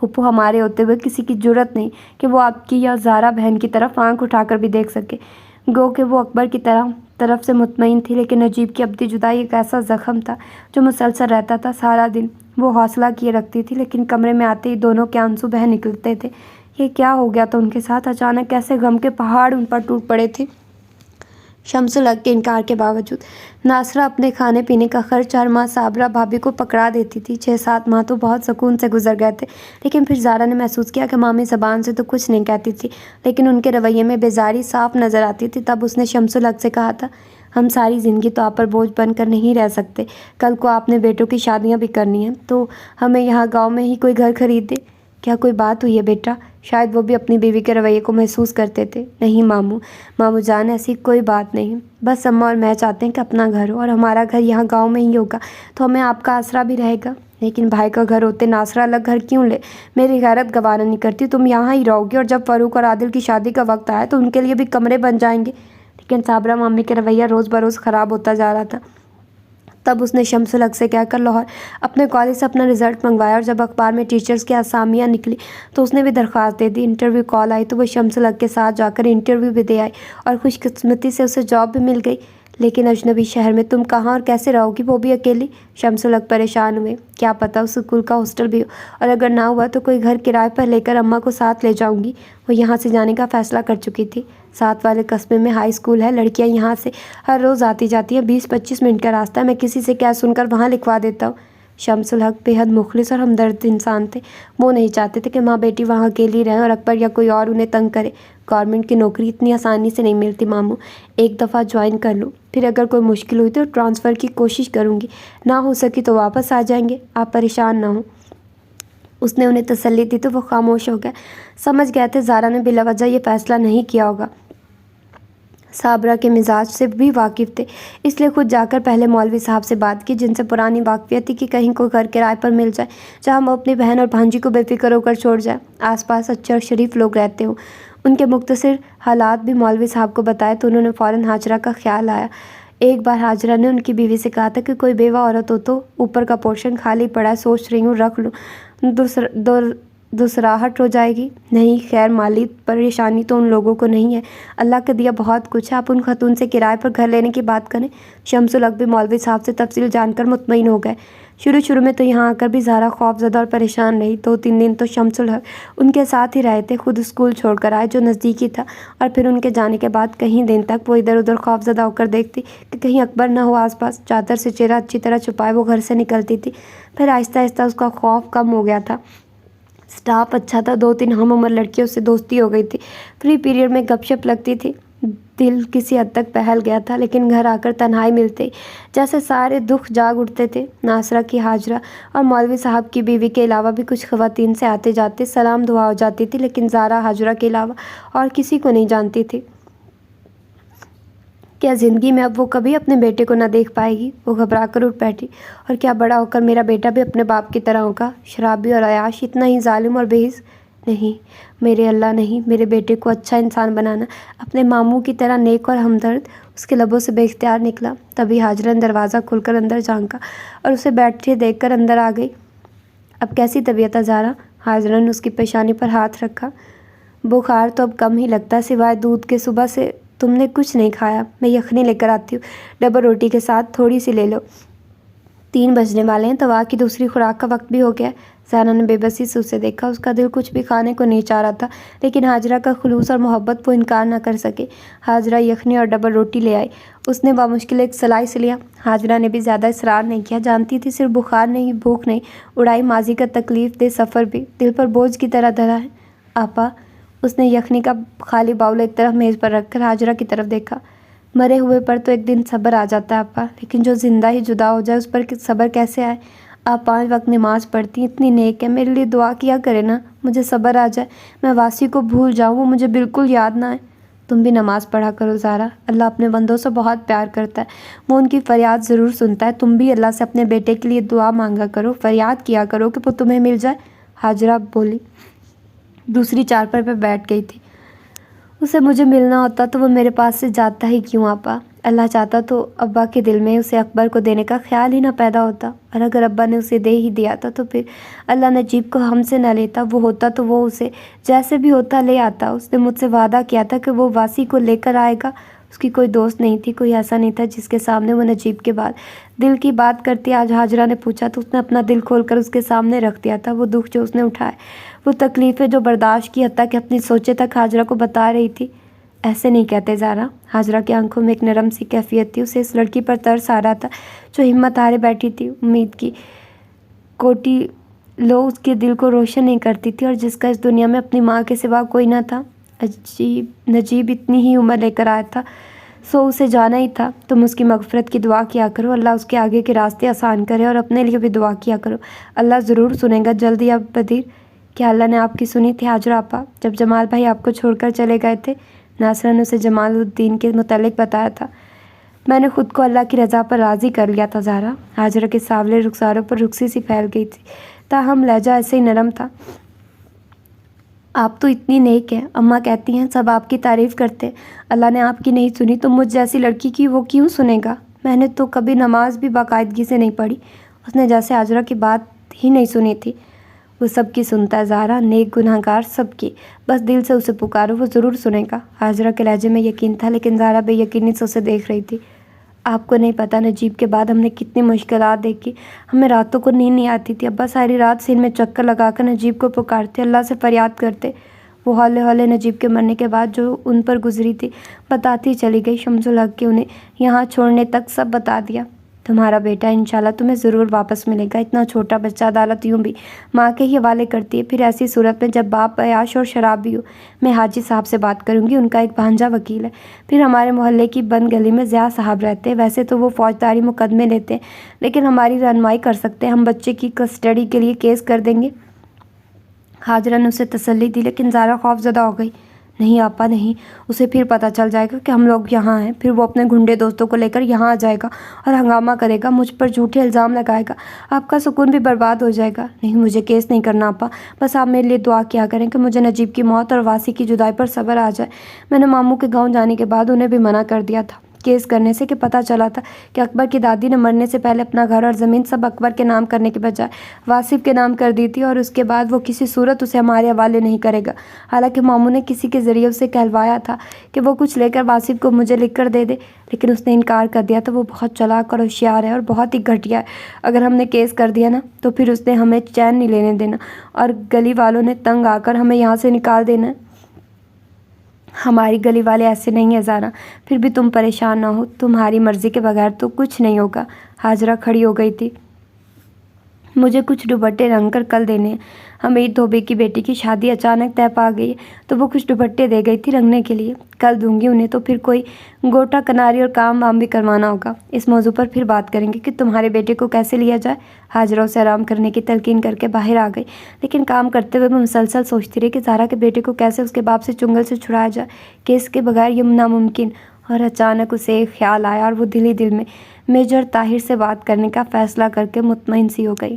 پھپھو ہمارے ہوتے ہوئے کسی کی جرت نہیں کہ وہ آپ کی یا زارا بہن کی طرف آنکھ اٹھا کر بھی دیکھ سکے۔ گو کہ وہ اکبر کی طرف سے مطمئن تھی، لیکن نجیب کی ابدی جدائی ایک ایسا زخم تھا جو مسلسل رہتا تھا سارا دن۔ وہ حوصلہ کیے رکھتی تھی، لیکن کمرے میں آتے ہی دونوں کے آنسو بہہ نکلتے تھے۔ یہ کیا ہو گیا تھا ان کے ساتھ؟ اچانک کیسے غم کے پہاڑ ان پر ٹوٹ پڑے تھے؟ شمس الحق کے انکار کے باوجود ناصرہ اپنے کھانے پینے کا خرچ ہر ماہ صابرہ بھابھی کو پکڑا دیتی تھی۔ 6-7 ماہ تو بہت سکون سے گزر گئے تھے، لیکن پھر زارا نے محسوس کیا کہ مامی زبان سے تو کچھ نہیں کہتی تھی، لیکن ان کے رویے میں بیزاری صاف نظر آتی تھی۔ تب اس نے شمس الحق سے کہا تھا، ہم ساری زندگی تو آپ پر بوجھ بن کر نہیں رہ سکتے، کل کو آپ نے بیٹوں کی شادیاں بھی کرنی ہیں تو ہمیں یہاں گاؤں میں ہی کوئی گھر خرید دے۔ کیا کوئی بات ہوئی ہے بیٹا؟ شاید وہ بھی اپنی بیوی کے رویے کو محسوس کرتے تھے۔ نہیں ماموں جان، ایسی کوئی بات نہیں، بس اماں اور میں چاہتے ہیں کہ اپنا گھر ہو، اور ہمارا گھر یہاں گاؤں میں ہی ہوگا تو ہمیں آپ کا آسرا بھی رہے گا۔ لیکن بھائی کا گھر ہوتے ناصرہ الگ گھر کیوں لے؟ میری غیرت گوارا نہیں کرتی، تم یہاں ہی رہو گی، اور جب فاروق اور عادل کی شادی کا وقت آیا تو ان کے لیے بھی کمرے بن جائیں گے۔ لیکن صابرہ مامی کا رویہ روز بروز خراب ہوتا جا رہا تھا۔ تب اس نے شمس الحق سے کہہ کر لاہور اپنے کالج سے اپنا رزلٹ منگوایا، اور جب اخبار میں ٹیچرز کی اسامیاں نکلی تو اس نے بھی درخواست دے دی۔ انٹرویو کال آئی تو وہ شمس الحق کے ساتھ جا کر انٹرویو بھی دے آئی، اور خوش قسمتی سے اسے جاب بھی مل گئی۔ لیکن اجنبی شہر میں تم کہاں اور کیسے رہو گی، وہ بھی اکیلی؟ شمس الحق پریشان ہوئے۔ کیا پتہ اس اسکول کا ہاسٹل بھی ہو، اور اگر نہ ہوا تو کوئی گھر کرائے پر لے کر اماں کو ساتھ لے جاؤں گی۔ وہ یہاں سے جانے کا فیصلہ کر چکی تھی۔ ساتھ والے قصبے میں ہائی اسکول ہے، لڑکیاں یہاں سے ہر روز آتی جاتی ہیں، 20-25 منٹ کا راستہ ہے، میں کسی سے کیا سن کر وہاں لکھوا دیتا ہوں۔ شمس الحق بے حد مخلص اور ہمدرد انسان تھے۔ وہ نہیں چاہتے تھے کہ ماں بیٹی وہاں اکیلی رہیں اور اکبر یا کوئی اور انہیں تنگ کرے۔ گورنمنٹ کی نوکری اتنی آسانی سے نہیں ملتی ماموں، ایک دفعہ جوائن کر لو، پھر اگر کوئی مشکل ہوئی تو ٹرانسفر کی کوشش کروں گی، نہ ہو سکی تو واپس آ جائیں گے، آپ پریشان نہ ہوں۔ اس نے انہیں تسلی دی تو وہ خاموش ہو گئے۔ سمجھ گئے تھے زارا نے بلا وجہ یہ فیصلہ نہیں کیا ہوگا، صابرہ کے مزاج سے بھی واقف تھے، اس لیے خود جا کر پہلے مولوی صاحب سے بات کی، جن سے پرانی واقفیت تھی کہ کہیں کوئی گھر کرائے پر مل جائے جہاں وہ اپنی بہن اور بھانجی کو بے فکر ہو کر چھوڑ جائے، آس پاس اچھے اور شریف لوگ رہتے ہوں۔ ان کے مختصر حالات بھی مولوی صاحب کو بتائے تو انہوں نے فوراً ہاجرہ کا خیال آیا۔ ایک بار ہاجرہ نے ان کی بیوی سے کہا تھا کہ کوئی بیوہ عورت ہو تو اوپر کا پورشن خالی پڑا ہے، سوچ رہی ہوں رکھ لوں، دوسراہٹ ہو جائے گی۔ نہیں خیر، مالی پریشانی تو ان لوگوں کو نہیں ہے، اللہ کا دیا بہت کچھ ہے، آپ ان خاتون سے کرائے پر گھر لینے کی بات کریں۔ شمس الحق بھی مولوی صاحب سے تفصیل جان کر مطمئن ہو گئے۔ شروع میں تو یہاں آ کر بھی زارا خوف زدہ اور پریشان رہی۔ 2-3 دن تو شمس الحق ان کے ساتھ ہی رہے تھے، خود اسکول چھوڑ کر آئے جو نزدیکی تھا، اور پھر ان کے جانے کے بعد کئی دن تک وہ ادھر ادھر خوف زدہ ہو کر دیکھتی کہ کہیں اکبر نہ ہو آس پاس۔ چادر سے چہرہ اچھی طرح چھپائے وہ گھر سے نکلتی تھی۔ پھر آہستہ آہستہ اس کا خوف کم ہو گیا تھا۔ سٹاف اچھا تھا، 2-3 ہم عمر لڑکیوں سے دوستی ہو گئی تھی، فری پیریڈ میں گپ شپ لگتی تھی، دل کسی حد تک بہل گیا تھا، لیکن گھر آ کر تنہائی ملتے ہی جیسے سارے دکھ جاگ اٹھتے تھے۔ ناصرہ کی، ہاجرہ اور مولوی صاحب کی بیوی کے علاوہ بھی کچھ خواتین سے آتے جاتے سلام دعا ہو جاتی تھی، لیکن زارا ہاجرہ کے علاوہ اور کسی کو نہیں جانتی تھی۔ کیا زندگی میں اب وہ کبھی اپنے بیٹے کو نہ دیکھ پائے گی؟ وہ گھبرا کر اٹھ بیٹھی۔ اور کیا بڑا ہو کر میرا بیٹا بھی اپنے باپ کی طرح ہوگا، شرابی اور عیاش، اتنا ہی ظالم اور بے حس؟ نہیں میرے اللہ، نہیں، میرے بیٹے کو اچھا انسان بنانا، اپنے ماموں کی طرح نیک اور ہمدرد۔ اس کے لبوں سے بے اختیار نکلا۔ تبھی ہاجرہ نے دروازہ کھول کر اندر جھانکا اور اسے بیٹھے دیکھ کر اندر آ گئی۔ اب کیسی طبیعت ہے زارا؟ ہاجرہ نے اس کی پیشانی پر ہاتھ رکھا۔ بخار تو اب کم ہی لگتا ہے، سوائے دودھ کے۔ صبح سے تم نے کچھ نہیں کھایا، میں یخنی لے کر آتی ہوں، ڈبل روٹی کے ساتھ تھوڑی سی لے لو۔ 3 بجنے والے ہیں، دوا کی دوسری خوراک کا وقت بھی ہو گیا ہے۔ زارا نے بے بسی سے اسے دیکھا، اس کا دل کچھ بھی کھانے کو نہیں چاہ رہا تھا، لیکن ہاجرہ کا خلوص اور محبت وہ انکار نہ کر سکے۔ ہاجرہ یخنی اور ڈبل روٹی لے آئی، اس نے بامشکل ایک سلائس لیا۔ ہاجرہ نے بھی زیادہ اصرار نہیں کیا، جانتی تھی صرف بخار نہیں، بھوک نہیں، اڑائی ماضی کا تکلیف دہ سفر بھی دل پر بوجھ کی طرح دھرا ہے۔ آپا، اس نے یخنی کا خالی باؤل ایک طرف میز پر رکھ کر ہاجرہ کی طرف دیکھا۔ مرے ہوئے پر تو ایک دن صبر آ جاتا ہے آپا، لیکن جو زندہ ہی جدا ہو جائے اس پر صبر کیسے آئے؟ آپ 5 وقت نماز پڑھتی، اتنی نیک ہے، میرے لیے دعا کیا کرے نا، مجھے صبر آ جائے، میں واسی کو بھول جاؤں، وہ مجھے بالکل یاد نہ آئے۔ تم بھی نماز پڑھا کرو زارا، اللہ اپنے بندوں سے بہت پیار کرتا ہے، وہ ان کی فریاد ضرور سنتا ہے۔ تم بھی اللہ سے اپنے بیٹے کے لیے دعا مانگا کرو، فریاد کیا کرو کہ وہ تمہیں مل جائے۔ ہاجرہ بولی، دوسری چارپائی پر بیٹھ گئی تھی۔ اسے مجھے ملنا ہوتا تو وہ میرے پاس سے جاتا ہی کیوں آپا؟ اللہ چاہتا تو ابا کے دل میں اسے اکبر کو دینے کا خیال ہی نہ پیدا ہوتا، اور اگر ابا نے اسے دے ہی دیا تھا تو پھر اللہ نجیب کو ہم سے نہ لیتا، وہ ہوتا تو وہ اسے جیسے بھی ہوتا لے آتا۔ اس نے مجھ سے وعدہ کیا تھا کہ وہ واسی کو لے کر آئے گا۔ اس کی کوئی دوست نہیں تھی، کوئی ایسا نہیں تھا جس کے سامنے وہ نجیب کے بعد دل کی بات کرتی۔ آج حاجرہ نے پوچھا تو اس نے اپنا دل کھول کر اس کے سامنے رکھ دیا تھا۔ وہ دکھ جو اس نے اٹھائے، وہ تکلیفیں جو برداشت کی، حتیٰ کہ اپنی سوچیں تک حاجرہ کو بتا رہی تھی۔ ایسے نہیں کہتے زارا۔ حاجرہ کی آنکھوں میں ایک نرم سی کیفیت تھی۔ اسے اس لڑکی پر ترس آ رہا تھا جو ہمت ہارے بیٹھی تھی، امید کی کوٹی لو اس کے دل کو روشن نہیں کرتی تھی، اور جس کا اس دنیا میں اپنی ماں کے سوا کوئی نہ تھا۔ نجیب اتنی ہی عمر لے کر آیا تھا، سو اسے جانا ہی تھا۔ تم اس کی مغفرت کی دعا کیا کرو، اللہ اس کے آگے کے راستے آسان کرے، اور اپنے لیے بھی دعا کیا کرو، اللہ ضرور سنے گا جلدی یا بدیر۔ کیا اللہ نے آپ کی سنی تھی حاجرہ آپا؟ جب جمال بھائی آپ کو چھوڑ کر چلے گئے تھے، ناصرہ نے اسے جمال الدین کے متعلق بتایا تھا۔ میں نے خود کو اللہ کی رضا پر راضی کر لیا تھا زہرا۔ حاجرہ کے سانولے رخساروں پر رخسی سی پھیل گئی تھی، تاہم لہجہ ایسے ہی نرم تھا۔ آپ تو اتنی نیک ہیں، اماں کہتی ہیں سب آپ کی تعریف کرتے ہیں، اللہ نے آپ کی نہیں سنی تو مجھ جیسی لڑکی کی وہ کیوں سنے گا؟ میں نے تو کبھی نماز بھی باقاعدگی سے نہیں پڑھی۔ اس نے جیسے حاجرہ کی بات ہی نہیں سنی تھی۔ وہ سب کی سنتا ہے زہرا، نیک گناہگار سب کی، بس دل سے اسے پکارو، وہ ضرور سنے گا۔ حاجرہ کے لہجے میں یقین تھا، لیکن زہرا بے یقینی سے اسے دیکھ رہی تھی۔ آپ کو نہیں پتہ نجیب کے بعد ہم نے کتنی مشکلات دیکھی، ہمیں راتوں کو نیند نہیں آتی تھی۔ ابا ساری رات سین میں چکر لگا کر نجیب کو پکارتے، اللہ سے فریاد کرتے۔ وہ ہولے ہولے نجیب کے مرنے کے بعد جو ان پر گزری تھی بتاتی چلی گئی۔ شمس الحق کے انہیں یہاں چھوڑنے تک سب بتا دیا۔ تمہارا بیٹا انشاءاللہ تمہیں ضرور واپس ملے گا۔ اتنا چھوٹا بچہ عدالت یوں بھی ماں کے ہی حوالے کرتی ہے، پھر ایسی صورت میں جب باپ عیاش اور شرابی ہو۔ میں حاجی صاحب سے بات کروں گی، ان کا ایک بھانجا وکیل ہے۔ پھر ہمارے محلے کی بند گلی میں ضیاء صاحب رہتے ہیں، ویسے تو وہ فوجداری مقدمے لیتے ہیں، لیکن ہماری رہنمائی کر سکتے ہیں، ہم بچے کی کسٹڈی کے لیے کیس کر دیں گے۔ حاجرہ نے اسے تسلی دی، لیکن زہرا خوف زدہ ہو گئی۔ نہیں آپا نہیں، اسے پھر پتہ چل جائے گا کہ ہم لوگ یہاں ہیں، پھر وہ اپنے گنڈے دوستوں کو لے کر یہاں آ جائے گا اور ہنگامہ کرے گا، مجھ پر جھوٹے الزام لگائے گا، آپ کا سکون بھی برباد ہو جائے گا۔ نہیں، مجھے کیس نہیں کرنا آپا، بس آپ میرے لیے دعا کیا کریں کہ مجھے نجیب کی موت اور واسی کی جدائی پر صبر آ جائے۔ میں نے ماموں کے گاؤں جانے کے بعد انہیں بھی منع کر دیا تھا کیس کرنے سے، کہ پتہ چلا تھا کہ اکبر کی دادی نے مرنے سے پہلے اپنا گھر اور زمین سب اکبر کے نام کرنے کے بجائے واصف کے نام کر دی تھی، اور اس کے بعد وہ کسی صورت اسے ہمارے حوالے نہیں کرے گا۔ حالانکہ ماموں نے کسی کے ذریعے اسے کہلوایا تھا کہ وہ کچھ لے کر واصف کو مجھے لکھ کر دے دے، لیکن اس نے انکار کر دیا تھا۔ وہ بہت چلاک اور ہوشیار ہے اور بہت ہی گھٹیا ہے۔ اگر ہم نے کیس کر دیا نا تو پھر اس نے ہمیں چین نہیں لینے دینا، اور گلی والوں نے تنگ آ کر ہمیں یہاں سے نکال دینا ہے۔ ہماری گلی والے ایسے نہیں ہیں زارا، پھر بھی تم پریشان نہ ہو، تمہاری مرضی کے بغیر تو کچھ نہیں ہوگا۔ حاجرہ کھڑی ہو گئی تھی۔ مجھے کچھ دوپٹے رنگ کر کل دینے ہیں، حمید دھوبی کی بیٹی کی شادی اچانک طے پا گئی تو وہ کچھ دوپٹے دے گئی تھی رنگنے کے لیے، کل دوں گی انہیں، تو پھر کوئی گوٹا کناری اور کام وام بھی کروانا ہوگا۔ اس موضوع پر پھر بات کریں گے کہ تمہارے بیٹے کو کیسے لیا جائے۔ حاجرہ اسے آرام کرنے کی تلقین کر کے باہر آ گئی، لیکن کام کرتے ہوئے میں مسلسل سوچتی رہی کہ زہرا کے بیٹے کو کیسے اس کے باپ سے چنگل سے چھڑایا جائے، کہ اس کے بغیر یہ ناممکن۔ اور اچانک اسے ایک خیال آیا اور وہ دل ہی دل میں میجر طاہر سے بات کرنے کا فیصلہ کر کے مطمئن سی ہو گئی۔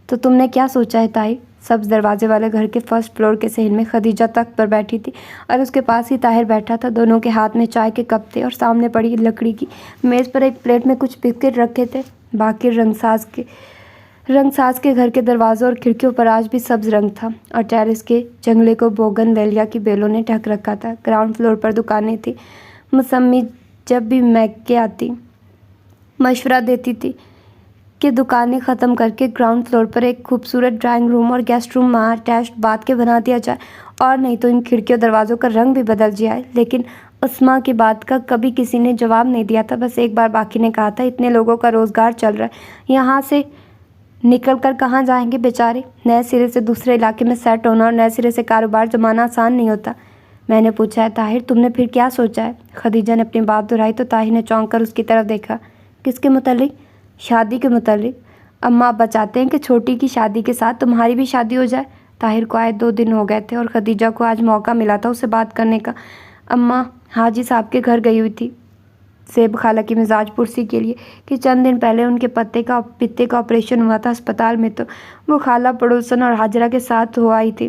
تو تم نے کیا سوچا ہے طاہر؟ سبز دروازے والے گھر کے فرسٹ فلور کے صحن میں خدیجہ تخت پر بیٹھی تھی اور اس کے پاس ہی طاہر بیٹھا تھا۔ دونوں کے ہاتھ میں چائے کے کپ تھے اور سامنے پڑی لکڑی کی میز پر ایک پلیٹ میں کچھ بسکٹ رکھے تھے۔ باقی رنگ ساز کے گھر کے دروازوں اور کھڑکیوں پر آج بھی سبز رنگ تھا، اور ٹیرس کے جنگلے کو بوگن ویلیا کی بیلوں نے ڈھک رکھا تھا۔ گراؤنڈ فلور پر دکانیں تھیں۔ مسمی جب بھی میکے آتی مشورہ دیتی تھی کہ دکانیں ختم کر کے گراؤنڈ فلور پر ایک خوبصورت ڈرائنگ روم اور گیسٹ روم اٹیچڈ باتھ کے بنا دیا جائے، اور نہیں تو ان کھڑکیوں دروازوں کا رنگ بھی بدل جائے۔ لیکن اسما کی بات کا کبھی کسی نے جواب نہیں دیا تھا۔ بس ایک بار باقی نے کہا تھا، اتنے لوگوں کا روزگار چل رہا ہے، یہاں سے نکل کر کہاں جائیں گے بیچارے؟ نئے سرے سے دوسرے علاقے میں سیٹ ہونا اور نئے سرے سے کاروبار جمانا آسان نہیں ہوتا۔ میں نے پوچھا ہے طاہر تم نے پھر کیا سوچا ہے؟ خدیجہ نے اپنی بات دہرائی تو طاہر نے چونک کر اس کی طرف دیکھا۔ کس کے متعلق؟ شادی کے متعلق۔ اماں ابا چاہتے ہیں کہ چھوٹی کی شادی کے ساتھ تمہاری بھی شادی ہو جائے۔ طاہر کو آئے 2 دن ہو گئے تھے اور خدیجہ کو آج موقع ملا تھا اسے بات کرنے کا۔ اماں حاجی صاحب کے گھر گئی ہوئی تھی زیب خالہ کی مزاج پرسی کے لیے کہ چند دن پہلے ان کے پتے کا آپریشن ہوا تھا اسپتال میں، تو وہ خالہ پڑوسن اور حاجرہ کے ساتھ ہو آئی تھی۔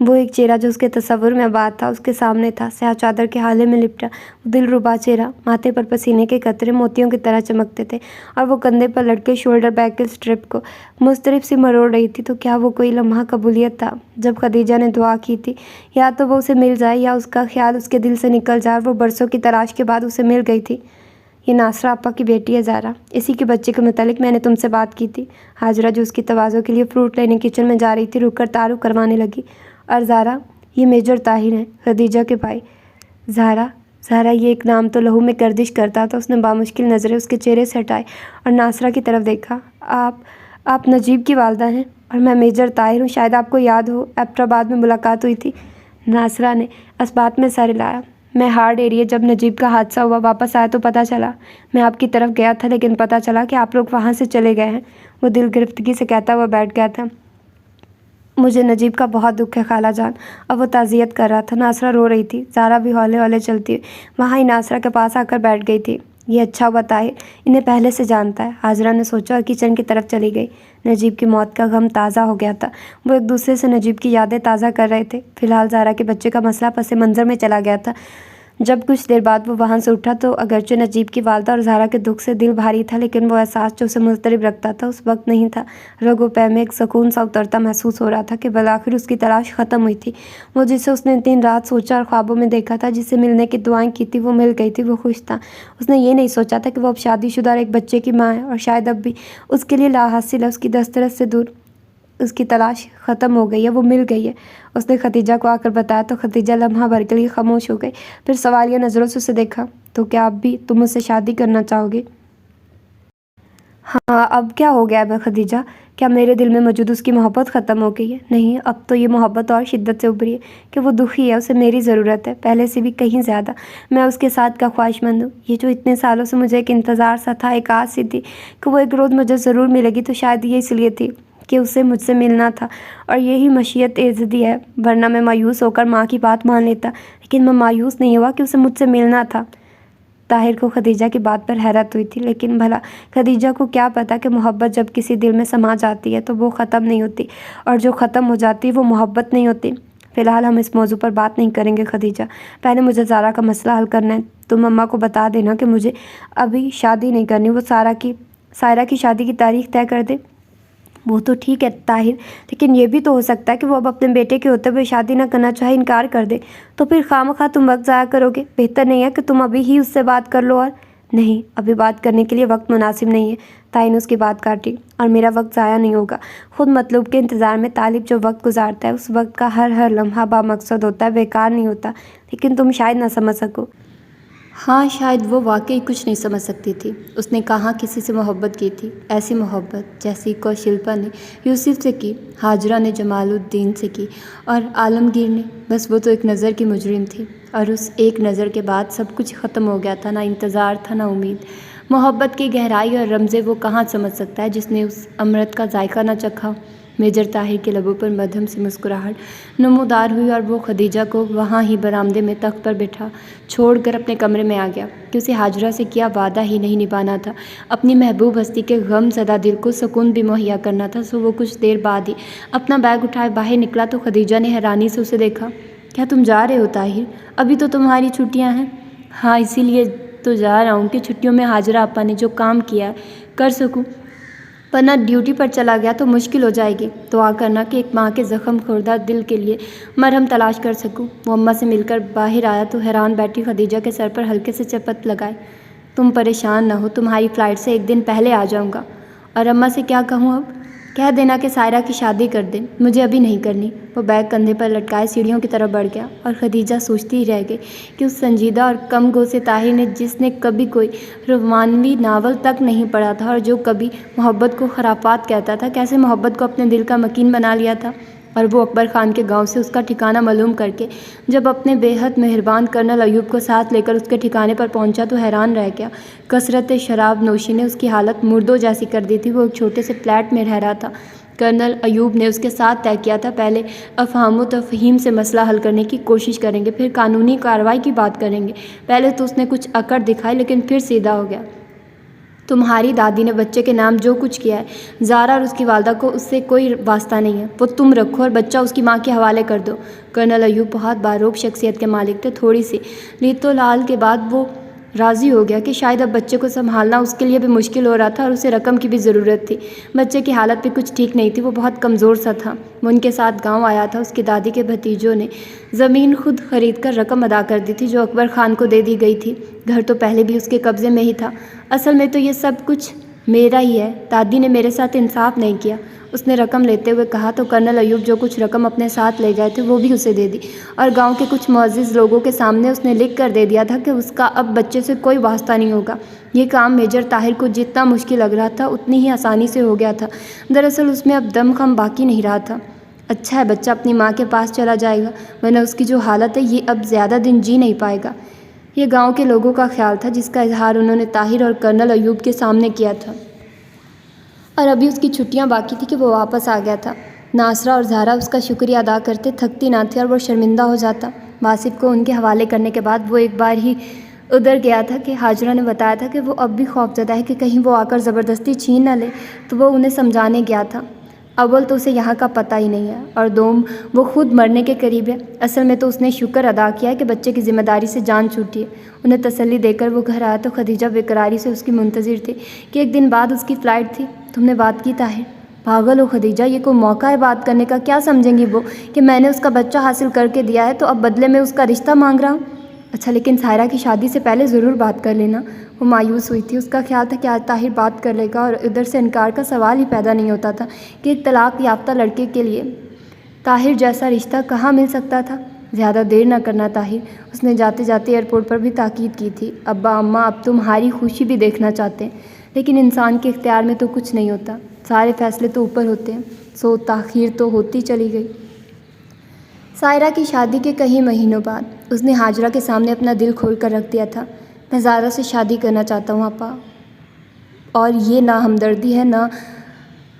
وہ ایک چہرہ جو اس کے تصور میں آباد تھا اس کے سامنے تھا، سیاہ چادر کے حالے میں لپٹا، وہ دل ربا چہرہ، ماتھے پر پسینے کے قطرے موتیوں کی طرح چمکتے تھے، اور وہ کندھے پر لٹکے شولڈر بیگ کے اسٹرپ کو مضطرب سی مروڑ رہی تھی۔ تو کیا وہ کوئی لمحہ قبولیت تھا جب خدیجہ نے دعا کی تھی یا تو وہ اسے مل جائے یا اس کا خیال اس کے دل سے نکل جائے، اور وہ برسوں کی تلاش کے بعد اسے مل گئی تھی۔ یہ ناصرہ آپا کی بیٹی ہے زہرا، اسی کے بچے کے متعلق میں نے تم سے بات کی تھی۔ ہاجرہ جو اس کی تواضع کے لیے فروٹ لینے کچن میں جا رہی تھی رک کر تعارف کروانے لگی، اور زہرا یہ میجر طاہر ہیں، خدیجہ کے بھائی۔ زہرا یہ ایک نام تو لہو میں گردش کرتا تھا۔ اس نے بامشکل نظریں اس کے چہرے سے ہٹائی اور ناصرہ کی طرف دیکھا۔ آپ نجیب کی والدہ ہیں، اور میں میجر طاہر ہوں، شاید آپ کو یاد ہو ایبٹرآباد میں ملاقات ہوئی تھی۔ ناصرہ نے اسبات میں سر ہلایا۔ میں ہارڈ ایریا جب نجیب کا حادثہ ہوا واپس آیا تو پتہ چلا، میں آپ کی طرف گیا تھا لیکن پتہ چلا کہ آپ لوگ وہاں سے چلے گئے ہیں۔ وہ دل گرفتگی سے کہتا ہوا بیٹھ گیا تھا۔ مجھے نجیب کا بہت دکھ ہے خالہ جان، اب وہ تعزیت کر رہا تھا۔ ناصرہ رو رہی تھی، زہرا بھی ہولے ہولے چلتی ہوئی وہاں ہی ناصرہ کے پاس آ کر بیٹھ گئی تھی۔ یہ اچھا ہوا طاہر انہیں پہلے سے جانتا ہے، حاجرہ نے سوچا اور کچن کی طرف چلی گئی۔ نجیب کی موت کا غم تازہ ہو گیا تھا، وہ ایک دوسرے سے نجیب کی یادیں تازہ کر رہے تھے۔ فی الحال زہرا کے بچے کا مسئلہ پس منظر میں چلا گیا تھا۔ جب کچھ دیر بعد وہ وہاں سے اٹھا تو اگرچہ نجیب کی والدہ اور زہرا کے دکھ سے دل بھاری تھا، لیکن وہ احساس جو اسے مضطرب رکھتا تھا اس وقت نہیں تھا۔ رگ و پے میں ایک سکون سا اترتا محسوس ہو رہا تھا کہ بالآخر اس کی تلاش ختم ہوئی تھی۔ وہ جسے اس نے دن رات سوچا اور خوابوں میں دیکھا تھا، جس سے ملنے کی دعائیں کی تھی، وہ مل گئی تھی، وہ خوش تھا۔ اس نے یہ نہیں سوچا تھا کہ وہ اب شادی شدہ اور ایک بچے کی ماں ہے، اور شاید اب بھی اس کے لیے لا حاصل ہے، اس کی دسترس سے دور، اس کی تلاش ختم ہو گئی ہے، وہ مل گئی ہے۔ اس نے خدیجہ کو آ کر بتایا تو خدیجہ لمحہ بھر کے لیے خاموش ہو گئی، پھر سوالیہ نظروں سے اسے دیکھا۔ تو کیا اب بھی تم مجھ سے شادی کرنا چاہو گی؟ ہاں، اب کیا ہو گیا ہے خدیجہ؟ کیا میرے دل میں موجود اس کی محبت ختم ہو گئی ہے؟ نہیں، اب تو یہ محبت اور شدت سے ابھری ہے کہ وہ دکھی ہے، اسے میری ضرورت ہے، پہلے سے بھی کہیں زیادہ۔ میں اس کے ساتھ کا خواہش مند ہوں۔ یہ جو اتنے سالوں سے مجھے ایک انتظار سا تھا، ایک آس سی تھی کہ وہ ایک روز مجھے ضرور ملے گی، تو شاید یہ اس لیے تھی کہ اسے مجھ سے ملنا تھا، اور یہی مشیت ایزدی ہے، ورنہ میں مایوس ہو کر ماں کی بات مان لیتا، لیکن میں مایوس نہیں ہوا کہ اسے مجھ سے ملنا تھا۔ طاہر کو خدیجہ کی بات پر حیرت ہوئی تھی، لیکن بھلا خدیجہ کو کیا پتا کہ محبت جب کسی دل میں سما جاتی ہے تو وہ ختم نہیں ہوتی، اور جو ختم ہو جاتی ہے وہ محبت نہیں ہوتی۔ فی الحال ہم اس موضوع پر بات نہیں کریں گے خدیجہ، پہلے مجھے زہرا کا مسئلہ حل کرنا ہے۔ تم اماں کو بتا دینا کہ مجھے ابھی شادی نہیں کرنی، وہ سائرہ کی شادی کی تاریخ طے کر دے۔ وہ تو ٹھیک ہے طاہر، لیکن یہ بھی تو ہو سکتا ہے کہ وہ اب اپنے بیٹے کے ہوتے ہوئے شادی نہ کرنا چاہے، انکار کر دے، تو پھر خواہ تم وقت ضائع کرو گے۔ بہتر نہیں ہے کہ تم ابھی ہی اس سے بات کر لو؟ اور نہیں، ابھی بات کرنے کے لیے وقت مناسب نہیں ہے، طاہر نے اس کی بات کاٹی، اور میرا وقت ضائع نہیں ہوگا۔ خود مطلوب کے انتظار میں طالب جو وقت گزارتا ہے، اس وقت کا ہر لمحہ بامقصد ہوتا ہے، بیکار نہیں ہوتا، لیکن تم شاید نہ سمجھ سکو۔ ہاں، شاید وہ واقعی کچھ نہیں سمجھ سکتی تھی۔ اس نے کہاں کسی سے محبت کی تھی، ایسی محبت جیسی کو شلپا نے یوسف سے کی، ہاجرہ نے جمال الدین سے کی، اور عالمگیر نے۔ بس وہ تو ایک نظر کی مجرم تھی، اور اس ایک نظر کے بعد سب کچھ ختم ہو گیا تھا، نہ انتظار تھا نہ امید۔ محبت کی گہرائی اور رمزیں وہ کہاں سمجھ سکتا ہے جس نے اس امرت کا ذائقہ نہ چکھا ہو۔ میجر طاہر کے لبوں پر مدھم سی مسکراہٹ نمودار ہوئی، اور وہ خدیجہ کو وہاں ہی برآمدے میں تخت پر بٹھا چھوڑ کر اپنے کمرے میں آ گیا کہ اسے ہاجرہ سے کیا وعدہ ہی نہیں نبھانا تھا، اپنی محبوب ہستی کے غم زدہ دل کو سکون بھی مہیا کرنا تھا۔ سو وہ کچھ دیر بعد ہی اپنا بیگ اٹھائے باہر نکلا تو خدیجہ نے حیرانی سے اسے دیکھا۔ کیا تم جا رہے ہو طاہر؟ ابھی تو تمہاری چھٹیاں ہیں۔ ہاں، اسی لیے تو جا رہا ہوں کہ چھٹیوں میں ہاجرہ آپا نے جو کام کیا کر سکوں، ورنہ ڈیوٹی پر چلا گیا تو مشکل ہو جائے گی۔ دعا کرنا کہ ایک ماں کے زخم خوردہ دل کے لیے مرہم تلاش کر سکوں۔ وہ اماں سے مل کر باہر آیا تو حیران بیٹھی خدیجہ کے سر پر ہلکے سے چپت لگائے۔ تم پریشان نہ ہو، تمہاری فلائٹ سے ایک دن پہلے آ جاؤں گا۔ اور اماں سے کیا کہوں اب؟ کہہ دینا کہ سائرہ کی شادی کر دیں، مجھے ابھی نہیں کرنی۔ وہ بیگ کندھے پر لٹکائے سیڑھیوں کی طرف بڑھ گیا، اور خدیجہ سوچتی ہی رہ گئی کہ اس سنجیدہ اور کم گو سے طاہر نے، جس نے کبھی کوئی رومانوی ناول تک نہیں پڑھا تھا اور جو کبھی محبت کو خرافات کہتا تھا، کیسے محبت کو اپنے دل کا مکین بنا لیا تھا۔ اور وہ اکبر خان کے گاؤں سے اس کا ٹھکانہ معلوم کر کے جب اپنے بے حد مہربان کرنل ایوب کو ساتھ لے کر اس کے ٹھکانے پر پہنچا تو حیران رہ گیا۔ کثرت شراب نوشی نے اس کی حالت مردوں جیسی کر دی تھی۔ وہ ایک چھوٹے سے فلیٹ میں رہ رہا تھا۔ کرنل ایوب نے اس کے ساتھ طے کیا تھا، پہلے افہام و تفہیم سے مسئلہ حل کرنے کی کوشش کریں گے، پھر قانونی کارروائی کی بات کریں گے۔ پہلے تو اس نے کچھ اکڑ دکھائی، لیکن پھر سیدھا ہو گیا۔ تمہاری دادی نے بچے کے نام جو کچھ کیا ہے، زارا اور اس کی والدہ کو اس سے کوئی واسطہ نہیں ہے، وہ تم رکھو اور بچہ اس کی ماں کے حوالے کر دو۔ کرنل ایوب بہت باروک شخصیت کے مالک تھے۔ تھوڑی سی لیتولال کے بعد وہ راضی ہو گیا کہ شاید اب بچے کو سنبھالنا اس کے لیے بھی مشکل ہو رہا تھا اور اسے رقم کی بھی ضرورت تھی۔ بچے کی حالت بھی کچھ ٹھیک نہیں تھی، وہ بہت کمزور سا تھا۔ وہ ان کے ساتھ گاؤں آیا تھا۔ اس کی دادی کے بھتیجوں نے زمین خود خرید کر رقم ادا کر دی تھی جو اکبر خان کو دے دی گئی تھی۔ گھر تو پہلے بھی اس کے قبضے میں ہی تھا۔ اصل میں تو یہ سب کچھ میرا ہی ہے۔ دادی نے میرے ساتھ انصاف نہیں کیا، اس نے رقم لیتے ہوئے کہا تو کرنل ایوب جو کچھ رقم اپنے ساتھ لے گئے تھے وہ بھی اسے دے دی، اور گاؤں کے کچھ معزز لوگوں کے سامنے اس نے لکھ کر دے دیا تھا کہ اس کا اب بچے سے کوئی واسطہ نہیں ہوگا۔ یہ کام میجر طاہر کو جتنا مشکل لگ رہا تھا اتنی ہی آسانی سے ہو گیا تھا۔ دراصل اس میں اب دم خم باقی نہیں رہا تھا۔ اچھا ہے بچہ اپنی ماں کے پاس چلا جائے گا، ورنہ اس کی جو حالت ہے یہ اب زیادہ دن جی نہیں پائے گا۔ یہ گاؤں کے لوگوں کا خیال تھا جس کا اظہار انہوں نے طاہر اور کرنل ایوب کے سامنے کیا تھا، اور ابھی اس کی چھٹیاں باقی تھی کہ وہ واپس آ گیا تھا۔ ناصرہ اور زہرا اس کا شکریہ ادا کرتے تھکتی نہ تھی اور وہ شرمندہ ہو جاتا۔ واصف کو ان کے حوالے کرنے کے بعد وہ ایک بار ہی ادھر گیا تھا کہ حاجرہ نے بتایا تھا کہ وہ اب بھی خوفزدہ ہے کہ کہیں وہ آ کر زبردستی چھین نہ لے، تو وہ انہیں سمجھانے گیا تھا۔ اول تو اسے یہاں کا پتہ ہی نہیں ہے، اور دوم وہ خود مرنے کے قریب ہے۔ اصل میں تو اس نے شکر ادا کیا ہے کہ بچے کی ذمہ داری سے جان چھوٹی ہے۔ انہیں تسلی دے کر وہ گھر آیا تو خدیجہ بےقراری سے اس کی منتظر تھی کہ ایک دن بعد اس کی فلائٹ تھی۔ تم نے بات کی طاہر؟ پاگل ہو خدیجہ، یہ کوئی موقع ہے بات کرنے کا؟ کیا سمجھیں گی وہ کہ میں نے اس کا بچہ حاصل کر کے دیا ہے تو اب بدلے میں اس کا رشتہ مانگ رہا ہوں؟ اچھا لیکن سائرہ کی شادی سے پہلے ضرور بات کر لینا۔ وہ مایوس ہوئی تھی۔ اس کا خیال تھا کہ آج طاہر بات کر لے گا، اور ادھر سے انکار کا سوال ہی پیدا نہیں ہوتا تھا کہ ایک طلاق یافتہ لڑکے کے لیے طاہر جیسا رشتہ کہاں مل سکتا تھا۔ زیادہ دیر نہ کرنا طاہر، اس نے جاتے جاتے ایئرپورٹ پر بھی تاکید کی تھی۔ ابا اماں اب تمہاری خوشی بھی دیکھنا چاہتے ہیں، لیکن انسان کے اختیار میں تو کچھ نہیں ہوتا، سارے فیصلے تو اوپر ہوتے ہیں۔ سو تاخیر تو ہوتی چلی گئی۔ سائرہ کی شادی کے کئی مہینوں بعد اس نے حاجرہ کے سامنے اپنا دل کھول کر رکھ دیا تھا۔ میں زارا سے شادی کرنا چاہتا ہوں آپا، اور یہ نہ ہمدردی ہے نہ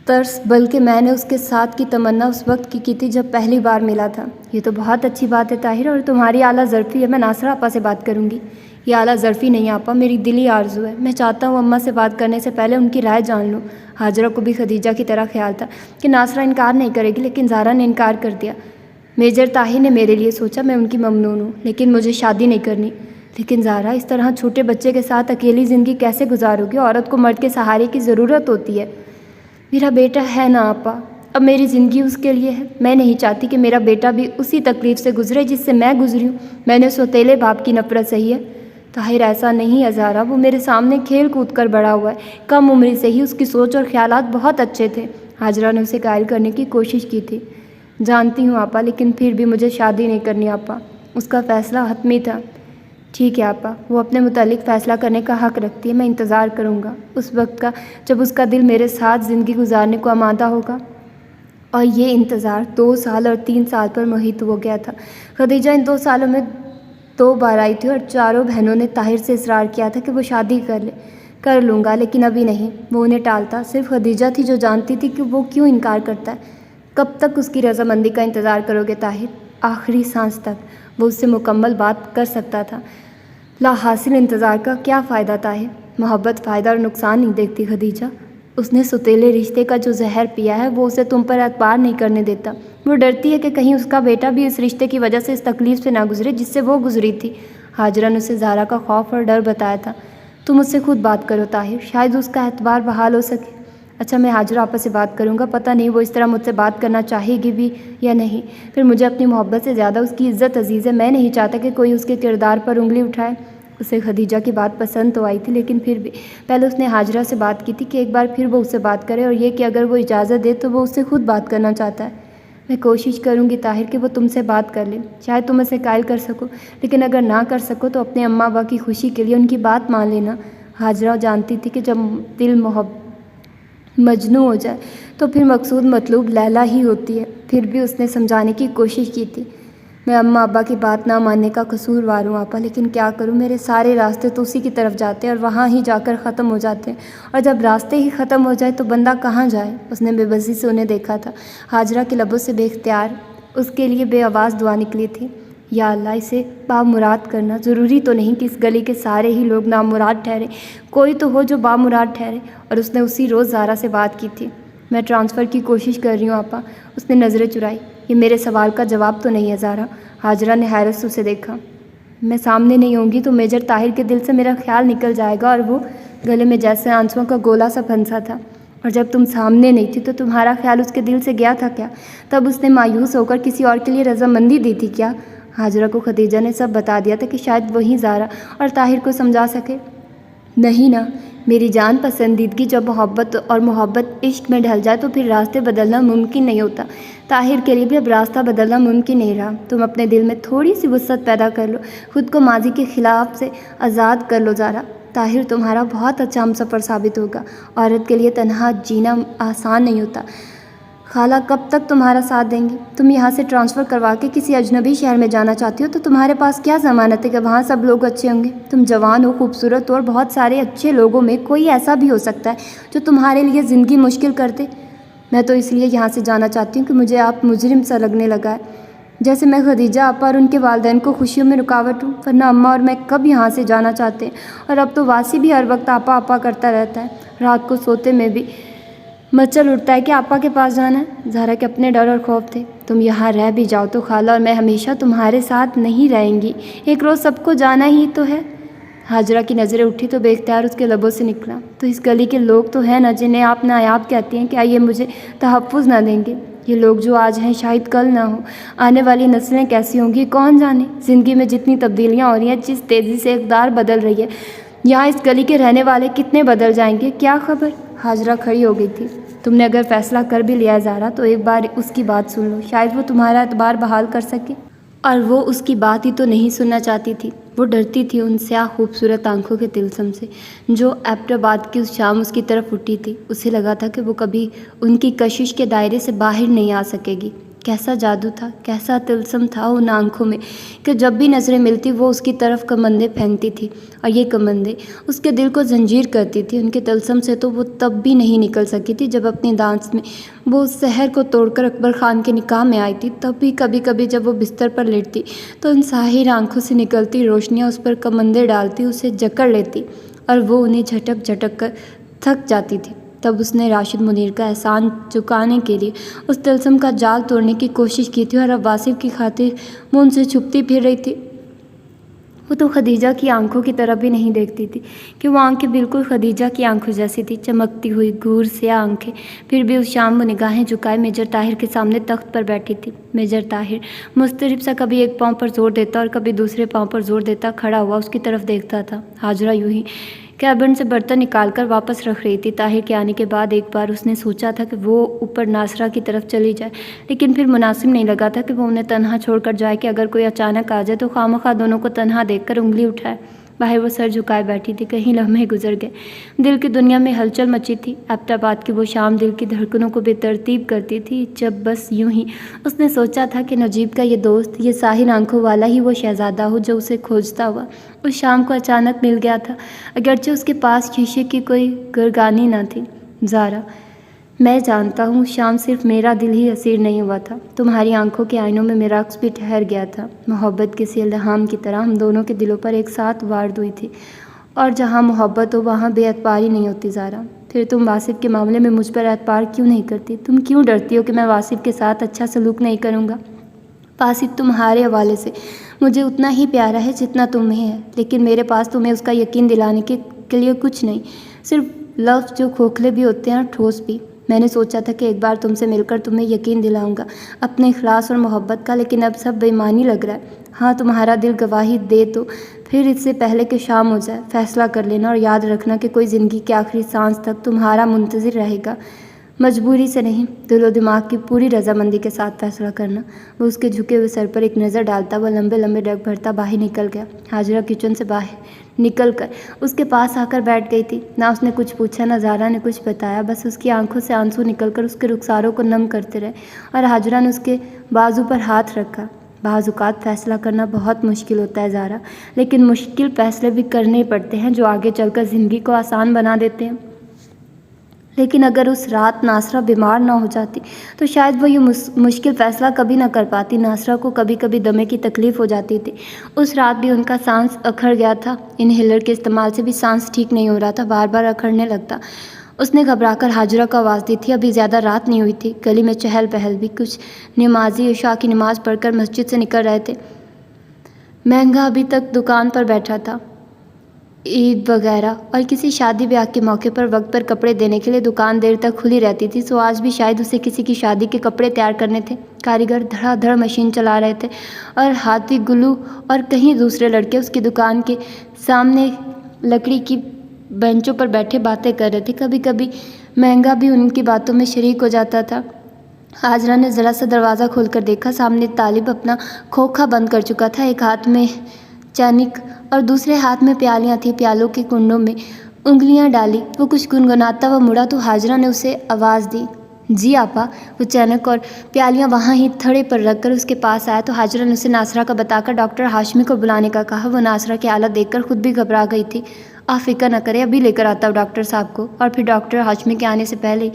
ترس، بلکہ میں نے اس کے ساتھ کی تمنا اس وقت کی تھی جب پہلی بار ملا تھا۔ یہ تو بہت اچھی بات ہے طاہر، اور تمہاری اعلیٰ ظرفی ہے۔ میں ناصرہ آپا سے بات کروں گی۔ یہ اعلیٰ ظرفی نہیں آپا، میری دلی آرزو ہے۔ میں چاہتا ہوں اماں سے بات کرنے سے پہلے ان کی رائے جان لوں۔ حاجرہ کو بھی خدیجہ کی طرح خیال تھا کہ ناصرہ انکار نہیں کرے گی، لیکن زارا نے انکار کر دیا۔ میجر طاہر نے میرے لیے سوچا، میں ان کی ممنون ہوں، لیکن مجھے شادی نہیں کرنی۔ لیکن زارا، اس طرح چھوٹے بچے کے ساتھ اکیلی زندگی کیسے گزارو گی؟ عورت کو مرد کے سہارے کی ضرورت ہوتی ہے۔ میرا بیٹا ہے نا آپا، اب میری زندگی اس کے لیے ہے۔ میں نہیں چاہتی کہ میرا بیٹا بھی اسی تکلیف سے گزرے جس سے میں گزری ہوں۔ میں نے سوتیلے باپ کی نفرت سہی ہے۔ طاہر ایسا نہیں ہے زارا، وہ میرے سامنے کھیل کود کر بڑا ہوا ہے۔ کم عمری سے ہی اس کی سوچ اور خیالات بہت اچھے تھے۔ حاجرہ نے اسے قائل کرنے کی کوشش کی تھی۔ جانتی ہوں آپا، لیکن پھر بھی مجھے شادی نہیں کرنی آپا۔ اس کا فیصلہ حتمی تھا۔ ٹھیک ہے آپا، وہ اپنے متعلق فیصلہ کرنے کا حق رکھتی ہے۔ میں انتظار کروں گا اس وقت کا جب اس کا دل میرے ساتھ زندگی گزارنے کو آمادہ ہوگا۔ اور یہ انتظار 2 سال اور 3 سال پر محیط ہو گیا تھا۔ خدیجہ ان 2 سالوں میں 2 بار آئی تھی، اور چاروں بہنوں نے طاہر سے اصرار کیا تھا کہ وہ شادی کر لوں گا، لیکن ابھی نہیں۔ وہ انہیں ٹالتا۔ صرف خدیجہ تھی جو جانتی تھی کہ وہ کیوں انکار کرتا ہے۔ کب تک اس کی رضامندی کا انتظار کرو گے طاہر؟ آخری سانس تک۔ وہ اس سے مکمل بات کر سکتا تھا۔ لا حاصل انتظار کا کیا فائدہ طاہر؟ محبت فائدہ اور نقصان نہیں دیکھتی خدیجہ۔ اس نے سوتیلے رشتے کا جو زہر پیا ہے وہ اسے تم پر اعتبار نہیں کرنے دیتا۔ وہ ڈرتی ہے کہ کہیں اس کا بیٹا بھی اس رشتے کی وجہ سے اس تکلیف سے نہ گزرے جس سے وہ گزری تھی۔ حاجرہ نے اسے زارا کا خوف اور ڈر بتایا تھا۔ تم اس سے خود بات کرو طاہر، شاید اس کا اعتبار بحال ہو سکے۔ اچھا، میں حاجرہ آپا سے بات کروں گا، پتہ نہیں وہ اس طرح مجھ سے بات کرنا چاہے گی بھی یا نہیں۔ پھر مجھے اپنی محبت سے زیادہ اس کی عزت عزیز ہے۔ میں نہیں چاہتا کہ کوئی اس کے کردار پر انگلی اٹھائے۔ اسے خدیجہ کی بات پسند تو آئی تھی، لیکن پھر بھی پہلے اس نے حاجرہ سے بات کی تھی کہ ایک بار پھر وہ اس سے بات کرے، اور یہ کہ اگر وہ اجازت دے تو وہ اس سے خود بات کرنا چاہتا ہے۔ میں کوشش کروں گی طاہر کہ وہ تم سے بات کر لے، شاید تم اسے قائل کر سکو، لیکن اگر نہ کر سکو تو اپنے اماں ابا کی خوشی کے لیے ان کی بات مان لینا۔ حاجرہ جانتی تھی کہ جب دل مجنون ہو جائے تو پھر مقصود مطلوب لیلا ہی ہوتی ہے۔ پھر بھی اس نے سمجھانے کی کوشش کی تھی۔ میں اماں ابا کی بات نہ ماننے کا قصوروار ہوں آپا، لیکن کیا کروں، میرے سارے راستے تو اسی کی طرف جاتے ہیں اور وہاں ہی جا کر ختم ہو جاتے ہیں، اور جب راستے ہی ختم ہو جائے تو بندہ کہاں جائے؟ اس نے بے بسی سے انہیں دیکھا تھا۔ حاجرہ کے لبوں سے بے اختیار اس کے لیے بے آواز دعا نکلی تھی۔ یا اللہ اسے بامراد کرنا۔ ضروری تو نہیں کہ اس گلی کے سارے ہی لوگ نامراد ٹھہرے، کوئی تو ہو جو بامراد ٹھہرے۔ اور اس نے اسی روز زارا سے بات کی تھی۔ میں ٹرانسفر کی کوشش کر رہی ہوں آپا۔ اس نے نظریں چرائی۔ یہ میرے سوال کا جواب تو نہیں ہے زارا۔ ہاجرہ نے حیرت سے اسے دیکھا۔ میں سامنے نہیں ہوں گی تو میجر طاہر کے دل سے میرا خیال نکل جائے گا، اور وہ گلے میں جیسے آنسوؤں کا گولا سا پھنسا تھا۔ اور جب تم سامنے نہیں تھی تو تمہارا خیال اس کے دل سے گیا تھا کیا؟ تب اس نے مایوس ہو کر کسی اور کے لیے رضامندی دی تھی کیا؟ ہاجرہ کو خدیجہ نے سب بتا دیا تھا کہ شاید وہی زارا اور طاہر کو سمجھا سکے۔ نہیں نا میری جان پسندیدگی، جب محبت عشق میں ڈھل جائے تو پھر راستے بدلنا ممکن نہیں ہوتا۔ طاہر کے لیے بھی اب راستہ بدلنا ممکن نہیں رہا۔ تم اپنے دل میں تھوڑی سی وسعت پیدا کر لو، خود کو ماضی کے خلاف سے آزاد کر لو زارا۔ طاہر تمہارا بہت اچھا ہم سفر ثابت ہوگا۔ عورت کے لیے تنہا جینا آسان نہیں ہوتا۔ خالہ کب تک تمہارا ساتھ دیں گی؟ تم یہاں سے ٹرانسفر کروا کے کسی اجنبی شہر میں جانا چاہتی ہو تو تمہارے پاس کیا ضمانت ہے کہ وہاں سب لوگ اچھے ہوں گے؟ تم جوان ہو، خوبصورت ہو، اور بہت سارے اچھے لوگوں میں کوئی ایسا بھی ہو سکتا ہے جو تمہارے لیے زندگی مشکل کر دے۔ میں تو اس لیے یہاں سے جانا چاہتی ہوں کہ مجھے آپ مجرم سا لگنے لگا ہے، جیسے میں خدیجہ آپا اور ان کے والدین کو خوشیوں میں رکاوٹ ہوں، ورنہ اماں اور میں کب یہاں سے جانا چاہتے ہیں۔ اور اب تو واسی بھی ہر وقت آپا آپا کرتا رہتا ہے، رات کو سوتے میں بھی مچل اٹھتا ہے کہ آپا کے پاس جانا ہے۔ زہرا کے اپنے ڈر اور خوف تھے۔ تم یہاں رہ بھی جاؤ تو خالہ اور میں ہمیشہ تمہارے ساتھ نہیں رہیں گی، ایک روز سب کو جانا ہی تو ہے۔ ہاجرہ کی نظریں اٹھی تو بے اختیار اس کے لبوں سے نکلا، تو اس گلی کے لوگ تو ہیں نا جنہیں آپ نایاب کہتی ہیں، کیا یہ مجھے تحفظ نہ دیں گے؟ یہ لوگ جو آج ہیں شاید کل نہ ہوں، آنے والی نسلیں کیسی ہوں گی کون جانے۔ زندگی میں جتنی تبدیلیاں ہو رہی ہیں، جس تیزی سے اقدار بدل رہی ہے، یہاں اس گلی کے رہنے والے کتنے بدل جائیں گے کیا خبر۔ ہاجرہ کھڑی ہو گئی تھی۔ تم نے اگر فیصلہ کر بھی لیا ہے زارا تو ایک بار اس کی بات سن لو، شاید وہ تمہارا اعتبار بحال کر سکے۔ اور وہ اس کی بات ہی تو نہیں سننا چاہتی تھی۔ وہ ڈرتی تھی ان سیاہ خوبصورت آنکھوں کے طلسم سے جو ایبٹاباد کی اس شام اس کی طرف اٹھی تھی۔ اسے لگا تھا کہ وہ کبھی ان کی کشش کے دائرے سے باہر نہیں آ سکے گی۔ کیسا جادو تھا، کیسا طلسم تھا ان آنکھوں میں کہ جب بھی نظریں ملتی وہ اس کی طرف کمندیں پھینکتی تھی، اور یہ کمندیں اس کے دل کو زنجیر کرتی تھی۔ ان کے طلسم سے تو وہ تب بھی نہیں نکل سکی تھی جب اپنی ڈانس میں وہ اس سحر کو توڑ کر اکبر خان کے نکاح میں آئی تھی۔ تب بھی کبھی کبھی جب وہ بستر پر لیٹتی تو ان ساحر آنکھوں سے نکلتی روشنیاں اس پر کمندیں ڈالتی، اسے جکڑ لیتی، اور وہ انہیں جھٹک جھٹک کر تھک جاتی تھی۔ تب اس نے راشد منیر کا احسان چکانے کے لیے اس طلسم کا جال توڑنے کی کوشش کی تھی، اور اب واصف کی خاطر وہ ان سے چھپتی پھر رہی تھی۔ وہ تو خدیجہ کی آنکھوں کی طرف بھی نہیں دیکھتی تھی کہ وہ آنکھیں بالکل خدیجہ کی آنکھوں جیسی تھی، چمکتی ہوئی گور سیاہ آنکھیں۔ پھر بھی اس شام وہ نگاہیں جھکائے میجر طاہر کے سامنے تخت پر بیٹھی تھی۔ میجر طاہر مضطرب سا کبھی ایک پاؤں پر زور دیتا اور کبھی دوسرے پاؤں پر زور دیتا کھڑا ہوا اس کی طرف دیکھتا تھا۔ ہاجرہ یوں ہی کیبن سے برتن نکال کر واپس رکھ رہی تھی۔ طاہر کے آنے کے بعد ایک بار اس نے سوچا تھا کہ وہ اوپر ناصرہ کی طرف چلی جائے، لیکن پھر مناسب نہیں لگا تھا کہ وہ انہیں تنہا چھوڑ کر جائے کہ اگر کوئی اچانک آ جائے تو خواہ دونوں کو تنہا دیکھ کر انگلی اٹھائے۔ باہر وہ سر جھکائے بیٹھی تھی۔ کہیں لمحے گزر گئے، دل کی دنیا میں ہلچل مچی تھی۔ ایبٹاباد کی وہ شام دل کی دھڑکنوں کو بے ترتیب کرتی تھی، جب بس یوں ہی اس نے سوچا تھا کہ نجیب کا یہ دوست، یہ ساحر آنکھوں والا ہی وہ شہزادہ ہو جو اسے کھوجتا ہوا اس شام کو اچانک مل گیا تھا، اگرچہ اس کے پاس شیشے کی کوئی گرگانی نہ تھی۔ زارا، میں جانتا ہوں شام صرف میرا دل ہی اسیر نہیں ہوا تھا، تمہاری آنکھوں کے آئینوں میں میرا عکس بھی ٹھہر گیا تھا۔ محبت کسی الہام کی طرح ہم دونوں کے دلوں پر ایک ساتھ وارد ہوئی تھی، اور جہاں محبت ہو وہاں بے اعتباری نہیں ہوتی۔ زارا، پھر تم واصف کے معاملے میں مجھ پر اعتبار کیوں نہیں کرتی؟ تم کیوں ڈرتی ہو کہ میں واصف کے ساتھ اچھا سلوک نہیں کروں گا؟ واصف تمہارے حوالے سے مجھے اتنا ہی پیارا ہے جتنا تمہیں ہے، لیکن میرے پاس تمہیں اس کا یقین دلانے کے لیے کچھ نہیں، صرف لفظ جو کھوکھلے بھی ہوتے ہیں اور ٹھوس بھی۔ میں نے سوچا تھا کہ ایک بار تم سے مل کر تمہیں یقین دلاؤں گا اپنے اخلاص اور محبت کا، لیکن اب سب بے ایمانی لگ رہا ہے۔ ہاں تمہارا دل گواہی دے تو پھر اس سے پہلے کہ شام ہو جائے فیصلہ کر لینا، اور یاد رکھنا کہ کوئی زندگی کے آخری سانس تک تمہارا منتظر رہے گا، مجبوری سے نہیں، دل و دماغ کی پوری رضامندی کے ساتھ فیصلہ کرنا۔ وہ اس کے جھکے ہوئے سر پر ایک نظر ڈالتا وہ لمبے لمبے ڈگ بھرتا باہر نکل گیا۔ ہاجرہ کچن سے باہر نکل کر اس کے پاس آ کر بیٹھ گئی تھی۔ نہ اس نے کچھ پوچھا، نہ زارا نے کچھ بتایا، بس اس کی آنکھوں سے آنسو نکل کر اس کے رخساروں کو نم کرتے رہے، اور ہاجرہ نے اس کے بازو پر ہاتھ رکھا۔ بعض اوقات فیصلہ کرنا بہت مشکل ہوتا ہے زارا، لیکن مشکل فیصلے بھی کرنے پڑتے ہیں جو آگے چل کر زندگی کو آسان بنا دیتے ہیں۔ لیکن اگر اس رات ناصرہ بیمار نہ ہو جاتی تو شاید وہ یہ مشکل فیصلہ کبھی نہ کر پاتی۔ ناصرہ کو کبھی کبھی دمے کی تکلیف ہو جاتی تھی۔ اس رات بھی ان کا سانس اکھڑ گیا تھا۔ انہیلر کے استعمال سے بھی سانس ٹھیک نہیں ہو رہا تھا، بار بار اکھڑنے لگتا۔ اس نے گھبرا کر حاجرہ کو آواز دی تھی۔ ابھی زیادہ رات نہیں ہوئی تھی، گلی میں چہل پہل بھی۔ کچھ نمازی عشاء کی نماز پڑھ کر مسجد سے نکل رہے تھے۔ مہنگا ابھی تک دکان پر بیٹھا تھا۔ عید وغیرہ اور کسی شادی بیاہ کے موقع پر وقت پر کپڑے دینے کے لیے دکان دیر تک کھلی رہتی تھی، سو آج بھی شاید اسے کسی کی شادی کے کپڑے تیار کرنے تھے۔ کاریگر دھڑا دھڑ مشین چلا رہے تھے اور ہاتھی گلو اور کہیں دوسرے لڑکے اس کی دکان کے سامنے لکڑی کی بینچوں پر بیٹھے باتیں کر رہے تھے۔ کبھی کبھی مہنگا بھی ان کی باتوں میں شریک ہو جاتا تھا۔ حاجرہ نے ذرا سا دروازہ کھول کر دیکھا، سامنے طالب اپنا کھوکھا بند کر چکا تھا۔ ایک ہاتھ میں چینک اور دوسرے ہاتھ میں پیالیاں تھیں۔ پیالوں کے کنڈوں میں انگلیاں ڈالی وہ کچھ گنگناتا ہوا مڑا تو حاجرہ نے اسے آواز دی، جی آپا۔ وہ چینک اور پیالیاں وہاں ہی تھڑے پر رکھ کر اس کے پاس آیا تو حاجرہ نے اسے ناصرہ کا بتا کر ڈاکٹر ہاشمی کو بلانے کا کہا۔ وہ ناصرہ کی حالت دیکھ کر خود بھی گھبرا گئی تھی۔ آپ فکر نہ کریں، ابھی لے کر آتا ہوں ڈاکٹر صاحب کو۔ اور پھر ڈاکٹر ہاشمی کے آنے سے پہلے ہی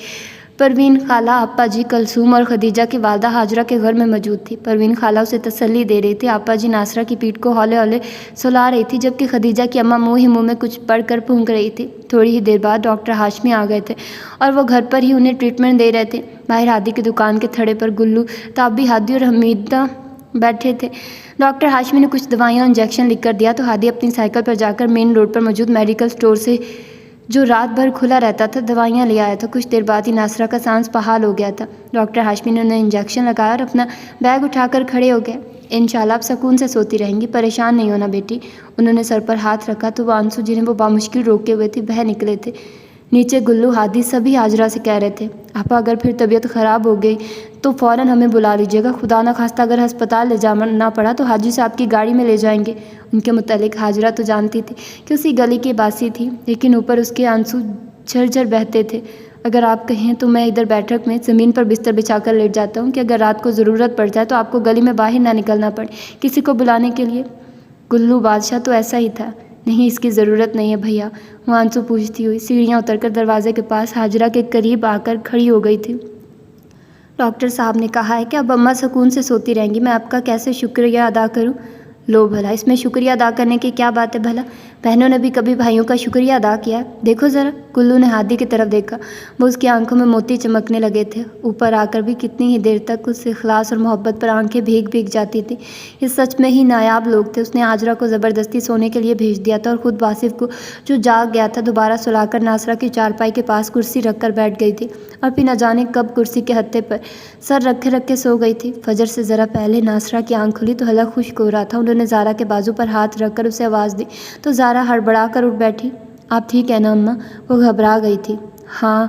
پروین خالہ، آپا جی، کلثوم اور خدیجہ کی والدہ حاجرہ کے گھر میں موجود تھی۔ پروین خالہ اسے تسلی دے رہی تھی، آپا جی ناصرہ کی پیٹھ کو ہولے ہولے سلا رہی تھی، جبکہ خدیجہ کی اماں منہ ہی منہ میں کچھ پڑھ کر پھونک رہی تھی۔ تھوڑی ہی دیر بعد ڈاکٹر ہاشمی آ گئے تھے اور وہ گھر پر ہی انہیں ٹریٹمنٹ دے رہے تھے۔ باہر ہادی کی دکان کے تھڑے پر گلو، تابی، ہادی اور حمیدہ بیٹھے تھے۔ ڈاکٹر ہاشمی نے کچھ دوائیاں اور انجیکشن لکھ کر دیا تو ہادی اپنی سائیکل پر جا کر مین روڈ پر موجود میڈیکل اسٹور سے، جو رات بھر کھلا رہتا تھا، دوائیاں لے آیا تھا۔ کچھ دیر بعد ہی ناصرہ کا سانس بحال ہو گیا تھا۔ ڈاکٹر ہاشمی نے انہیں انجیکشن لگایا اور اپنا بیگ اٹھا کر کھڑے ہو گئے۔ انشاءاللہ آپ سکون سے سوتی رہیں گی، پریشان نہیں ہونا بیٹی۔ انہوں نے سر پر ہاتھ رکھا تو وہ آنسو جنہیں وہ بامشکل روکے ہوئے تھے بہہ نکلے تھے۔ نیچے گلو، ہادی سبھی حاجرہ سے کہہ رہے تھے، آپا اگر پھر طبیعت خراب ہو گئی تو فوراً ہمیں بلا لیجیے گا، خدا نہ خواستہ اگر ہسپتال لے جانا پڑا تو حاجی صاحب کی گاڑی میں لے جائیں گے۔ ان کے متعلق حاجرہ تو جانتی تھی کہ اسی گلی کی باسی تھی، لیکن اوپر اس کے آنسو جھرجھر بہتے تھے۔ اگر آپ کہیں تو میں ادھر بیٹھک میں زمین پر بستر بچھا کر لیٹ جاتا ہوں کہ اگر رات کو ضرورت پڑ جائے تو آپ کو گلی میں باہر نہ نکلنا پڑے کسی کو بلانے کے لیے۔ گلو بادشاہ تو ایسا ہی تھا۔ نہیں، اس کی ضرورت نہیں ہے بھیا، وہ آنسو پوچھتی ہوئی سیڑھیاں اتر کر دروازے کے پاس حاجرہ کے قریب آ کر کھڑی ہو گئی تھی۔ ڈاکٹر صاحب نے کہا ہے کہ اب اماں سکون سے سوتی رہیں گی، میں آپ کا کیسے شکریہ ادا کروں؟ لو بھلا، اس میں شکریہ ادا کرنے کی کیا بات ہے بھلا؟ بہنوں نے بھی کبھی بھائیوں کا شکریہ ادا کیا ہے؟ دیکھو ذرا۔ گلو نے ہادی کی طرف دیکھا، وہ اس کی آنکھوں میں موتی چمکنے لگے تھے۔ اوپر آ کر بھی کتنی ہی دیر تک اس اخلاص اور محبت پر آنکھیں بھیگ بھیگ جاتی تھیں۔ یہ سچ میں ہی نایاب لوگ تھے۔ اس نے حاجرہ کو زبردستی سونے کے لیے بھیج دیا تھا اور خود واصف کو، جو جاگ گیا تھا، دوبارہ سلا کر ناصرہ کی چارپائی کے پاس کرسی رکھ کر بیٹھ گئی تھی اور پھر نہ جانے کب کرسی کے ہتھے پر سر رکھے رکھے سو گئی تھی۔ فجر سے ذرا پہلے ناصرہ کی آنکھ کھلی تو حلق خشک ہو رہا تھا۔ انہوں نے زارا کے بازو پر ہاتھ رکھ کر اسے آواز دی تو زارا ہڑبڑا کر اٹھ بیٹھی۔ آپ ٹھیک ہیں نا اماں؟ وہ گھبرا گئی تھی۔ ہاں،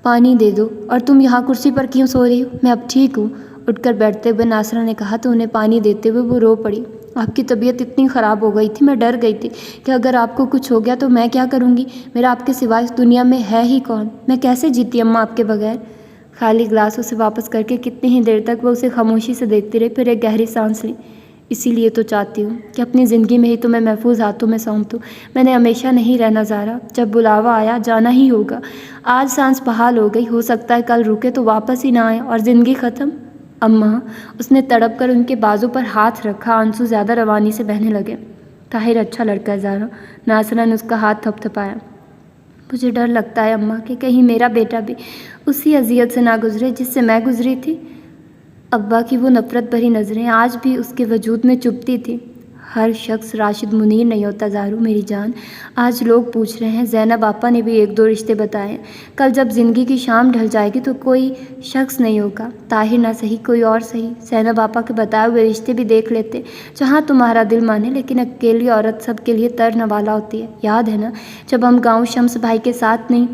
پانی دے دو۔ اور تم یہاں کرسی پر کیوں سو رہی ہو؟ میں اب ٹھیک ہوں، اٹھ کر بیٹھتے ہوئے ناصرہ نے کہا تو انہیں پانی دیتے ہوئے وہ رو پڑی۔ آپ کی طبیعت اتنی خراب ہو گئی تھی، میں ڈر گئی تھی کہ اگر آپ کو کچھ ہو گیا تو میں کیا کروں گی؟ میرا آپ کے سوائے اس دنیا میں ہے ہی کون؟ میں کیسے جیتی اماں آپ کے بغیر؟ خالی گلاس اسے واپس کر کے کتنی ہی دیر تک وہ اسے خاموشی سے دیکھتی رہی، پھر ایک گہری سانس لی۔ اسی لیے تو چاہتی ہوں کہ اپنی زندگی میں ہی تمہیں محفوظ ہاتھوں میں سونپ دوں۔ میں نے ہمیشہ نہیں رہنا زارا، جب بلاوا آیا جانا ہی ہوگا۔ آج سانس بحال ہو گئی، ہو سکتا ہے کل رکے تو واپس ہی نہ آئے اور زندگی ختم۔ اماں، اس نے تڑپ کر ان کے بازو پر ہاتھ رکھا، آنسو زیادہ روانی سے بہنے لگے۔ طاہر اچھا لڑکا ہے زارا، ناصرہ نے اس کا ہاتھ تھپ تھپایا۔ مجھے ڈر لگتا ہے اماں کہ کہیں میرا بیٹا بھی اسی اذیت سے نہ گزرے جس سے میں گزری تھی۔ ابا کی وہ نفرت بھری نظریں آج بھی اس کے وجود میں چبھتی تھی۔ ہر شخص راشد منیر نہیں ہوتا زارو میری جان۔ آج لوگ پوچھ رہے ہیں، زینب آپا نے بھی ایک دو رشتے بتائے ہیں، کل جب زندگی کی شام ڈھل جائے گی تو کوئی شخص نہیں ہوگا، طاہر نہ صحیح کوئی اور صحیح، زینب آپا کے بتائے ہوئے رشتے بھی دیکھ لیتے جہاں تمہارا دل مانے، لیکن اکیلی عورت سب کے لیے ترنے والا ہوتی ہے۔ یاد ہے نا جب ہم گاؤں شمس بھائی کے ساتھ نہیں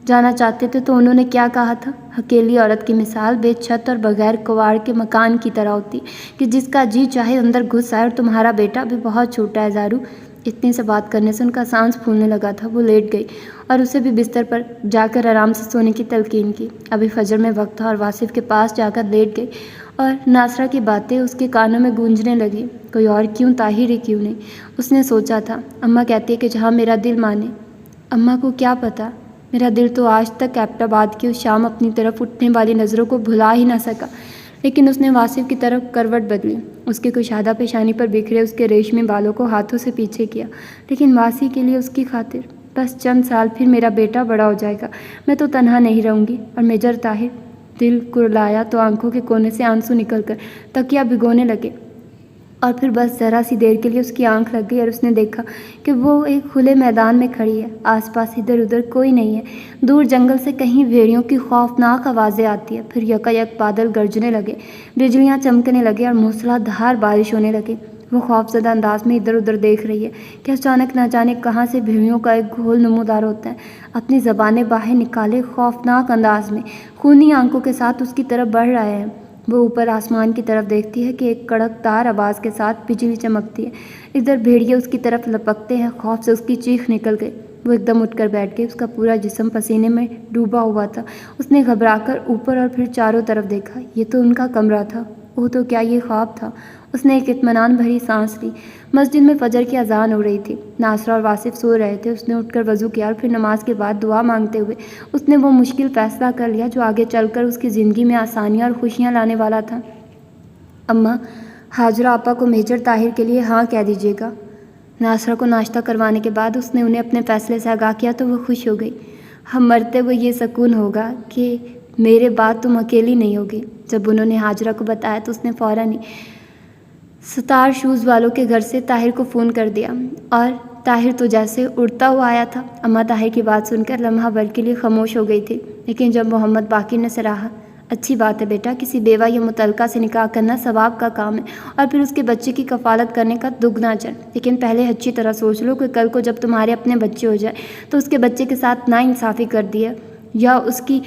جانا چاہتے تھے تو انہوں نے کیا کہا تھا؟ اکیلی عورت کی مثال بے چھت اور بغیر کواڑ کے مکان کی طرح ہوتی کہ جس کا جی چاہے اندر گھس آئے، اور تمہارا بیٹا بھی بہت چھوٹا ہے زارو۔ اتنی سے بات کرنے سے ان کا سانس پھولنے لگا تھا۔ وہ لیٹ گئی اور اسے بھی بستر پر جا کر آرام سے سونے کی تلقین کی۔ ابھی فجر میں وقت تھا اور واصف کے پاس جا کر لیٹ گئی اور ناصرہ کی باتیں اس کے کانوں میں گونجنے لگی۔ کوئی اور کیوں، طاہر ہی کیوں نہیں؟ اس نے سوچا تھا۔ اماں کہتی ہے کہ جہاں میرا دل مانے۔ اماں کو کیا پتہ؟ میرا دل تو آج تک ایبٹ آباد کی اس شام اپنی طرف اٹھنے والی نظروں کو بھلا ہی نہ سکا، لیکن اس نے واصف کی طرف کروٹ بدلی، اس کے کشادہ پیشانی پر بکھرے اس کے ریشمی بالوں کو ہاتھوں سے پیچھے کیا۔ لیکن واسی کے لیے اس کی خاطر بس چند سال پھر میرا بیٹا بڑا ہو جائے گا، میں تو تنہا نہیں رہوں گی۔ اور میجر طاہر، دل کرلایا تو آنکھوں کے کونے سے آنسو نکل کر تکیہ بھگونے لگے، اور پھر بس ذرا سی دیر کے لیے اس کی آنکھ لگ گئی اور اس نے دیکھا کہ وہ ایک کھلے میدان میں کھڑی ہے، آس پاس ادھر ادھر کوئی نہیں ہے، دور جنگل سے کہیں بھیڑیوں کی خوفناک آوازیں آتی ہیں، پھر یکایک بادل گرجنے لگے، بجلیاں چمکنے لگے اور موسلا دھار بارش ہونے لگی۔ وہ خوفزدہ انداز میں ادھر ادھر دیکھ رہی ہے کہ اچانک نہ جانے کہاں سے بھیڑیوں کا ایک گھول نمودار ہوتا ہے، اپنی زبانیں باہر نکالے خوفناک انداز میں خونی آنکھوں کے ساتھ اس کی طرف بڑھ رہا ہے۔ وہ اوپر آسمان کی طرف دیکھتی ہے کہ ایک کڑک دار آواز کے ساتھ بجلی چمکتی ہے، ادھر بھیڑیے اس کی طرف لپکتے ہیں۔ خوف سے اس کی چیخ نکل گئی، وہ ایک دم اٹھ کر بیٹھ گئی، اس کا پورا جسم پسینے میں ڈوبا ہوا تھا۔ اس نے گھبرا کر اوپر اور پھر چاروں طرف دیکھا، یہ تو ان کا کمرہ تھا، وہ تو کیا یہ خواب تھا؟ اس نے ایک اطمینان بھری سانس لی۔ مسجد میں فجر کی اذان ہو رہی تھی، ناصرہ اور واصف سو رہے تھے۔ اس نے اٹھ کر وضو کیا اور پھر نماز کے بعد دعا مانگتے ہوئے اس نے وہ مشکل فیصلہ کر لیا جو آگے چل کر اس کی زندگی میں آسانیاں اور خوشیاں لانے والا تھا۔ اماں، ہاجرہ آپا کو میجر طاہر کے لیے ہاں کہہ دیجیے گا۔ ناصرہ کو ناشتہ کروانے کے بعد اس نے انہیں اپنے فیصلے سے آگاہ کیا تو وہ خوش ہو گئی۔ ہم مرتے ہوئے یہ سکون ہوگا کہ میرے بعد تم اکیلی نہیں ہوگی۔ جب انہوں نے ہاجرہ کو بتایا تو اس نے فوراً ہی ستار شوز والوں کے گھر سے طاہر کو فون کر دیا، اور طاہر تو جیسے اڑتا ہوا آیا تھا۔ اماں طاہر کی بات سن کر لمحہ بھر کے لیے خاموش ہو گئی تھی، لیکن جب محمد باقر نے سراہا، اچھی بات ہے بیٹا، کسی بیوہ یا متعلقہ سے نکاح کرنا ثواب کا کام ہے، اور پھر اس کے بچے کی کفالت کرنے کا دگنا اجر، لیکن پہلے اچھی طرح سوچ لو کہ کل کو جب تمہارے اپنے بچے ہو جائے تو اس کے بچے کے ساتھ ناانصافی کر دی ہے یا اس کی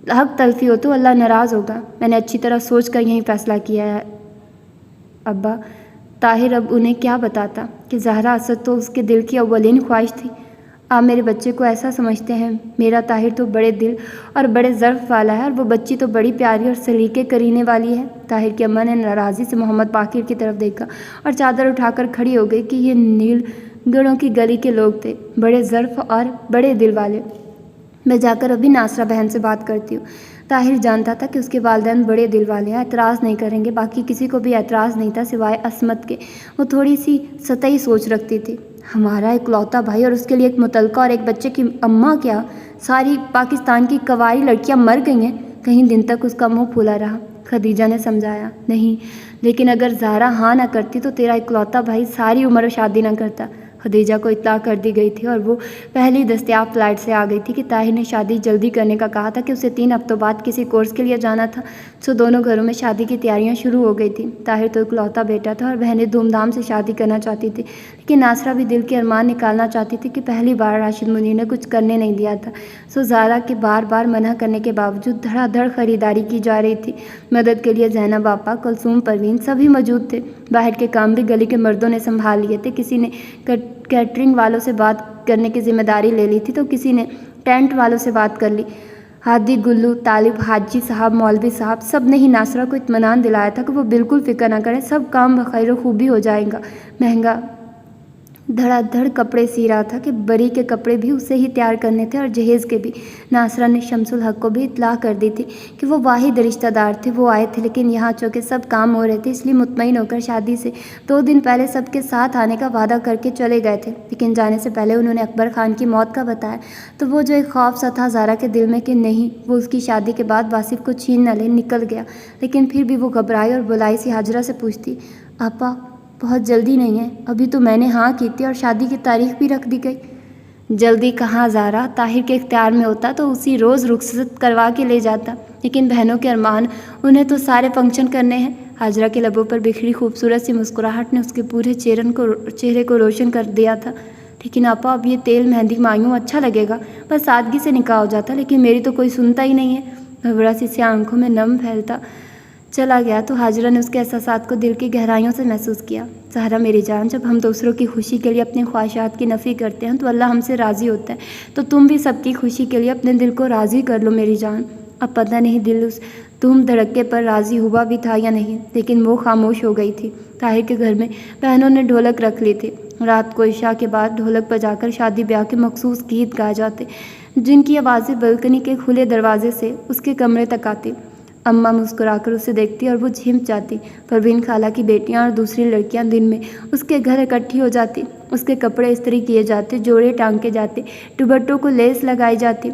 حق تلفی ہو تو اللہ ناراض ہوگا۔ میں نے اچھی طرح سوچ کر یہی فیصلہ کیا ہے ابا۔ طاہر اب انہیں کیا بتاتا کہ زہرا اسد تو اس کے دل کی اولین خواہش تھی۔ آپ میرے بچے کو ایسا سمجھتے ہیں؟ میرا طاہر تو بڑے دل اور بڑے ظرف والا ہے، اور وہ بچی تو بڑی پیاری اور سلیقے کرینے والی ہے۔ طاہر کی اماں نے ناراضی سے محمد باقر کی طرف دیکھا اور چادر اٹھا کر کھڑی ہو گئی کہ یہ نیل گڑھوں کی گلی کے لوگ تھے، بڑے ظرف اور بڑے دل والے۔ میں جا کر ابھی ناصرہ بہن سے بات کرتی ہوں۔ طاہر جانتا تھا کہ اس کے والدین بڑے دل والے ہیں، اعتراض نہیں کریں گے۔ باقی کسی کو بھی اعتراض نہیں تھا سوائے عصمت کے، وہ تھوڑی سی سطحی سوچ رکھتی تھی۔ ہمارا اکلوتا بھائی اور اس کے لیے ایک متعلقہ اور ایک بچے کی اماں کیا؟ ساری پاکستان کی کواری لڑکیاں مر گئی ہیں؟ کہیں دن تک اس کا منہ پھولا رہا۔ خدیجہ نے سمجھایا، نہیں، لیکن اگر زہرا ہاں نہ کرتی تو تیرا اکلوتا بھائی ساری عمر شادی نہ کرتا۔ خدیجہ کو اطلاع کر دی گئی تھی اور وہ پہلی دستیاب فلائٹ سے آ گئی تھی کہ طاہر نے شادی جلدی کرنے کا کہا تھا کہ اسے 3 ہفتوں بعد کسی کورس کے لیے جانا تھا، سو دونوں گھروں میں شادی کی تیاریاں شروع ہو گئی تھیں۔ طاہر تو اکلوتا بیٹا تھا اور بہنیں دھوم دھام سے شادی کرنا چاہتی تھی، لیکن ناصرہ بھی دل کے ارمان نکالنا چاہتی تھی کہ پہلی بار راشد منیر نے کچھ کرنے نہیں دیا تھا، سو زہرا کے بار بار منع کرنے کے باوجود دھڑا دھڑ خریداری کی جا رہی تھی۔ مدد کے لیے زینب آپا، کلثوم، پروین سبھی موجود تھے۔ باہر کے کام بھی گلی کے مردوں نے سنبھال لیے تھے، کسی نے کیٹرنگ والوں سے بات کرنے کی ذمہ داری لے لی تھی تو کسی نے ٹینٹ والوں سے بات کر لی۔ ہادی، گلو، طالب، حاجی صاحب، مولوی صاحب، سب نے ہی ناصرہ کو اطمینان دلایا تھا کہ وہ بالکل فکر نہ کریں، سب کام بخیر و خوبی ہو جائے گا۔ مہنگا دھڑا دھڑ کپڑے سی رہا تھا کہ بری کے کپڑے بھی اسے ہی تیار کرنے تھے اور جہیز کے بھی۔ ناصرہ نے شمس الحق کو بھی اطلاع کر دی تھی کہ وہ واحد رشتہ دار تھے، وہ آئے تھے، لیکن یہاں چونکہ سب کام ہو رہے تھے اس لیے مطمئن ہو کر شادی سے 2 دن پہلے سب کے ساتھ آنے کا وعدہ کر کے چلے گئے تھے۔ لیکن جانے سے پہلے انہوں نے اکبر خان کی موت کا بتایا تو وہ جو ایک خوف سا تھا زہرا کے دل میں کہ نہیں وہ اس کی شادی کے بعد واصف کو چھین نہ لے، نکل گیا۔ لیکن پھر بھی وہ گھبرائی اور بلائی سی ہاجرہ سے پوچھتی، آپا بہت جلدی نہیں ہے؟ ابھی تو میں نے ہاں کی تھی اور شادی کی تاریخ بھی رکھ دی گئی۔ جلدی کہاں زہرا، طاہر کے اختیار میں ہوتا تو اسی روز رخصت کروا کے لے جاتا، لیکن بہنوں کے ارمان، انہیں تو سارے فنکشن کرنے ہیں۔ ہاجرہ کے لبوں پر بکھری خوبصورت سی مسکراہٹ نے اس کے پورے چہرے کو روشن کر دیا تھا۔ لیکن آپا اب یہ تیل مہندی مایوں اچھا لگے گا، بس سادگی سے نکاح ہو جاتا، لیکن میری تو کوئی سنتا ہی نہیں ہے۔ بھورا سی آنکھوں میں نم پھیلتا چلا گیا تو ہاجرہ نے اس کے احساسات کو دل کی گہرائیوں سے محسوس کیا۔ زہرا میری جان، جب ہم دوسروں کی خوشی کے لیے اپنی خواہشات کی نفی کرتے ہیں تو اللہ ہم سے راضی ہوتا ہے، تو تم بھی سب کی خوشی کے لیے اپنے دل کو راضی کر لو میری جان۔ اب پتہ نہیں دل اس دھوم دھڑکے پر راضی ہوا بھی تھا یا نہیں، لیکن وہ خاموش ہو گئی تھی۔ طاہر کے گھر میں بہنوں نے ڈھولک رکھ لی تھی، رات کو عشاء کے بعد ڈھولک بجا کر شادی بیاہ کے مخصوص گیت گائے جاتے۔ جن کی آوازیں بلکنی کے کھلے دروازے سے اس کے کمرے تک آتی۔ اماں مسکرا کر اسے دیکھتی اور وہ جھم جاتی۔ پروین خالہ کی بیٹیاں اور دوسری لڑکیاں دن میں اس کے گھر اکٹھی ہو جاتی۔ اس کے کپڑے استری کیے جاتے، جوڑے ٹانگے جاتے، دوپٹوں کو لیس لگائی جاتی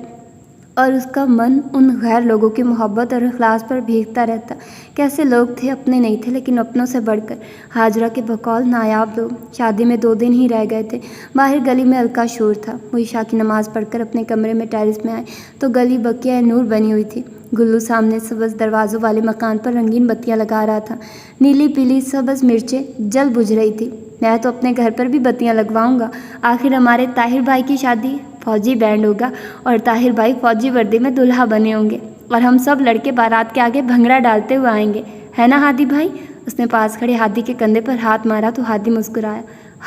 اور اس کا من ان غیر لوگوں کی محبت اور اخلاص پر بھیگتا رہتا۔ کیسے لوگ تھے، اپنے نہیں تھے لیکن اپنوں سے بڑھ کر۔ ہاجرہ کے بقول نایاب لوگ۔ شادی میں 2 دن ہی رہ گئے تھے۔ باہر گلی میں ہلکا شور تھا۔ وہ عشاء کی نماز پڑھ کر اپنے کمرے میں ٹیرس میں آئے تو گلی بقیہ نور بنی ہوئی تھی۔ گلو سامنے سبز دروازوں والے مکان پر رنگین بتیاں لگا رہا تھا۔ نیلی پیلی سبز مرچیں جل بجھ رہی تھی۔ میں تو اپنے گھر پر بھی بتیاں لگواؤں گا، آخر ہمارے طاہر بھائی کی شادی، فوجی بینڈ ہوگا اور طاہر بھائی فوجی وردی میں دلہا بنے ہوں گے اور ہم سب لڑکے بارات کے آگے بھنگڑا ڈالتے ہوئے آئیں گے، ہے نا ہادی بھائی؟ اس نے پاس کھڑے ہادی کے کندھے پر ہاتھ مارا تو ہادی مسکرایا۔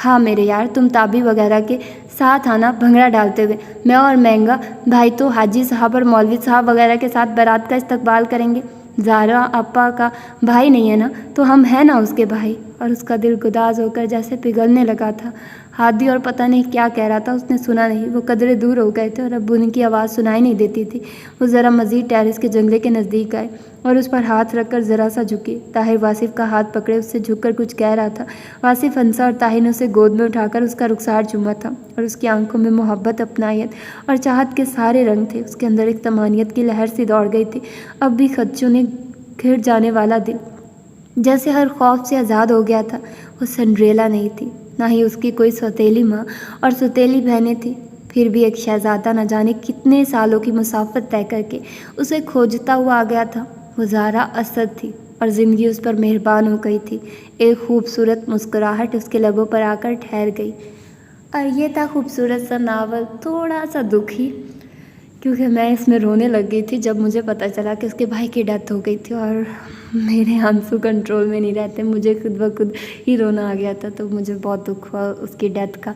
ہاں میرے یار، تم تابی وغیرہ کے ساتھ آنا بھنگڑا ڈالتے ہوئے، میں اور مہنگا بھائی تو حاجی صاحب اور مولوی صاحب وغیرہ کے ساتھ بارات کا استقبال کریں گے۔ زارا آپا کا بھائی نہیں ہے نا، تو ہم ہیں نا اس کے بھائی۔ اور اس کا دل گداز ہو کر جیسے پگھلنے لگا تھا۔ ہادی اور پتہ نہیں کیا کہہ رہا تھا، اس نے سنا نہیں۔ وہ قدرے دور ہو گئے تھے اور اب ان کی آواز سنائی نہیں دیتی تھی۔ وہ ذرا مزید ٹیرس کے جنگلے کے نزدیک آئے اور اس پر ہاتھ رکھ کر ذرا سا جھکے۔ طاہر واصف کا ہاتھ پکڑے اس سے جھک کر کچھ کہہ رہا تھا۔ واصف ہنسا اور طاہر نے اسے گود میں اٹھا کر اس کا رخسار چوما تھا اور اس کی آنکھوں میں محبت، اپنائیت اور چاہت کے سارے رنگ تھے۔ اس کے اندر ایک طمانینت کی لہر سی دوڑ گئی تھی۔ اب بھی خدشوں نے گھر جانے والا دل جیسے ہر خوف سے آزاد ہو گیا تھا۔ وہ سنڈریلا نہیں تھی، نہ ہی اس کی کوئی سوتیلی ماں اور سوتیلی بہنیں تھیں۔ پھر بھی ایک شہزادہ نہ جانے کتنے سالوں کی مسافت طے کر کے اسے کھوجتا ہوا آ گیا تھا۔ وہ زارا اسد تھی اور زندگی اس پر مہربان ہو گئی تھی۔ ایک خوبصورت مسکراہٹ اس کے لبوں پر آ کر ٹھہر گئی۔ اور یہ تھا خوبصورت سا ناول، تھوڑا سا دکھی، کیونکہ میں اس میں رونے لگ گئی تھی جب مجھے پتہ چلا کہ اس کے بھائی کی ڈیتھ ہو گئی تھی اور میرے آنسو کنٹرول میں نہیں رہتے، مجھے خود بخود ہی رونا آ گیا تھا، تو مجھے بہت دکھ ہوا اس کی ڈیتھ کا۔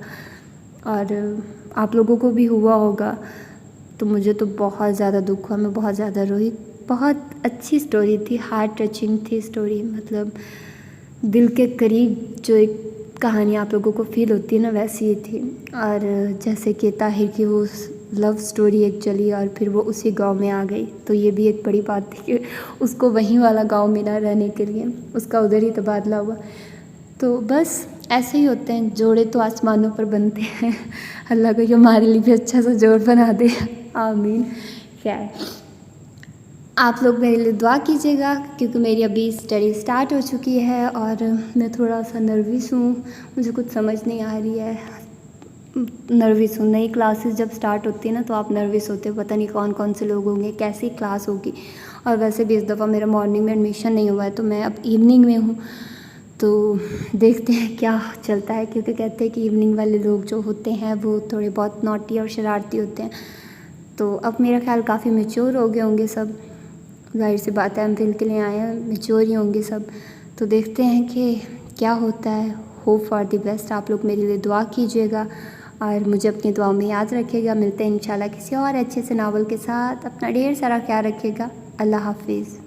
اور آپ لوگوں کو بھی ہوا ہوگا، تو مجھے تو بہت زیادہ دکھ ہوا، میں بہت زیادہ روئی۔ بہت اچھی سٹوری تھی، ہارٹ ٹچنگ تھی سٹوری، مطلب دل کے قریب جو ایک کہانی آپ لوگوں کو فیل ہوتی ہے نا، ویسی ہی تھی۔ اور جیسے کہ طاہر کی وہ لو سٹوری ایک چلی اور پھر وہ اسی گاؤں میں آ گئی، تو یہ بھی ایک بڑی بات تھی کہ اس کو وہیں والا گاؤں ملا رہنے کے لیے، اس کا ادھر ہی تبادلہ ہوا۔ تو بس ایسے ہی ہوتے ہیں، جوڑے تو آسمانوں پر بنتے ہیں۔ اللہ کو ہمارے لیے بھی اچھا سا جوڑ بنا دے، آمین۔ خیر، آپ لوگ میرے لیے دعا کیجیے گا کیونکہ میری ابھی اسٹڈی سٹارٹ ہو چکی ہے اور میں تھوڑا سا نروس ہوں، مجھے کچھ سمجھ نہیں آ رہی ہے، نروس ہوں۔ نئی کلاسز جب سٹارٹ ہوتی ہے نا تو آپ نروس ہوتے ہو، پتہ نہیں کون کون سے لوگ ہوں گے، کیسی کلاس ہوگی۔ اور ویسے بھی اس دفعہ میرا مارننگ میں ایڈمیشن نہیں ہوا ہے تو میں اب ایوننگ میں ہوں، تو دیکھتے ہیں کیا چلتا ہے، کیونکہ کہتے ہیں کہ ایوننگ والے لوگ جو ہوتے ہیں وہ تھوڑے بہت نوٹی اور شرارتی ہوتے ہیں۔ تو اب میرا خیال کافی میچور ہو گئے ہوں گے سب، ظاہر سی بات ہے ہم دل کے لیے آئے ہیں، میچور ہی ہوں گے سب، تو دیکھتے ہیں کہ کیا ہوتا ہے۔ Hope for the best. آپ لوگ میرے لیے دعا کیجیے گا اور مجھے اپنی دعاؤں میں یاد رکھیے گا۔ ملتے ہیں انشاءاللہ کسی اور اچھے سے ناول کے ساتھ۔ اپنا ڈھیر سارا خیال رکھیے گا۔ اللہ حافظ۔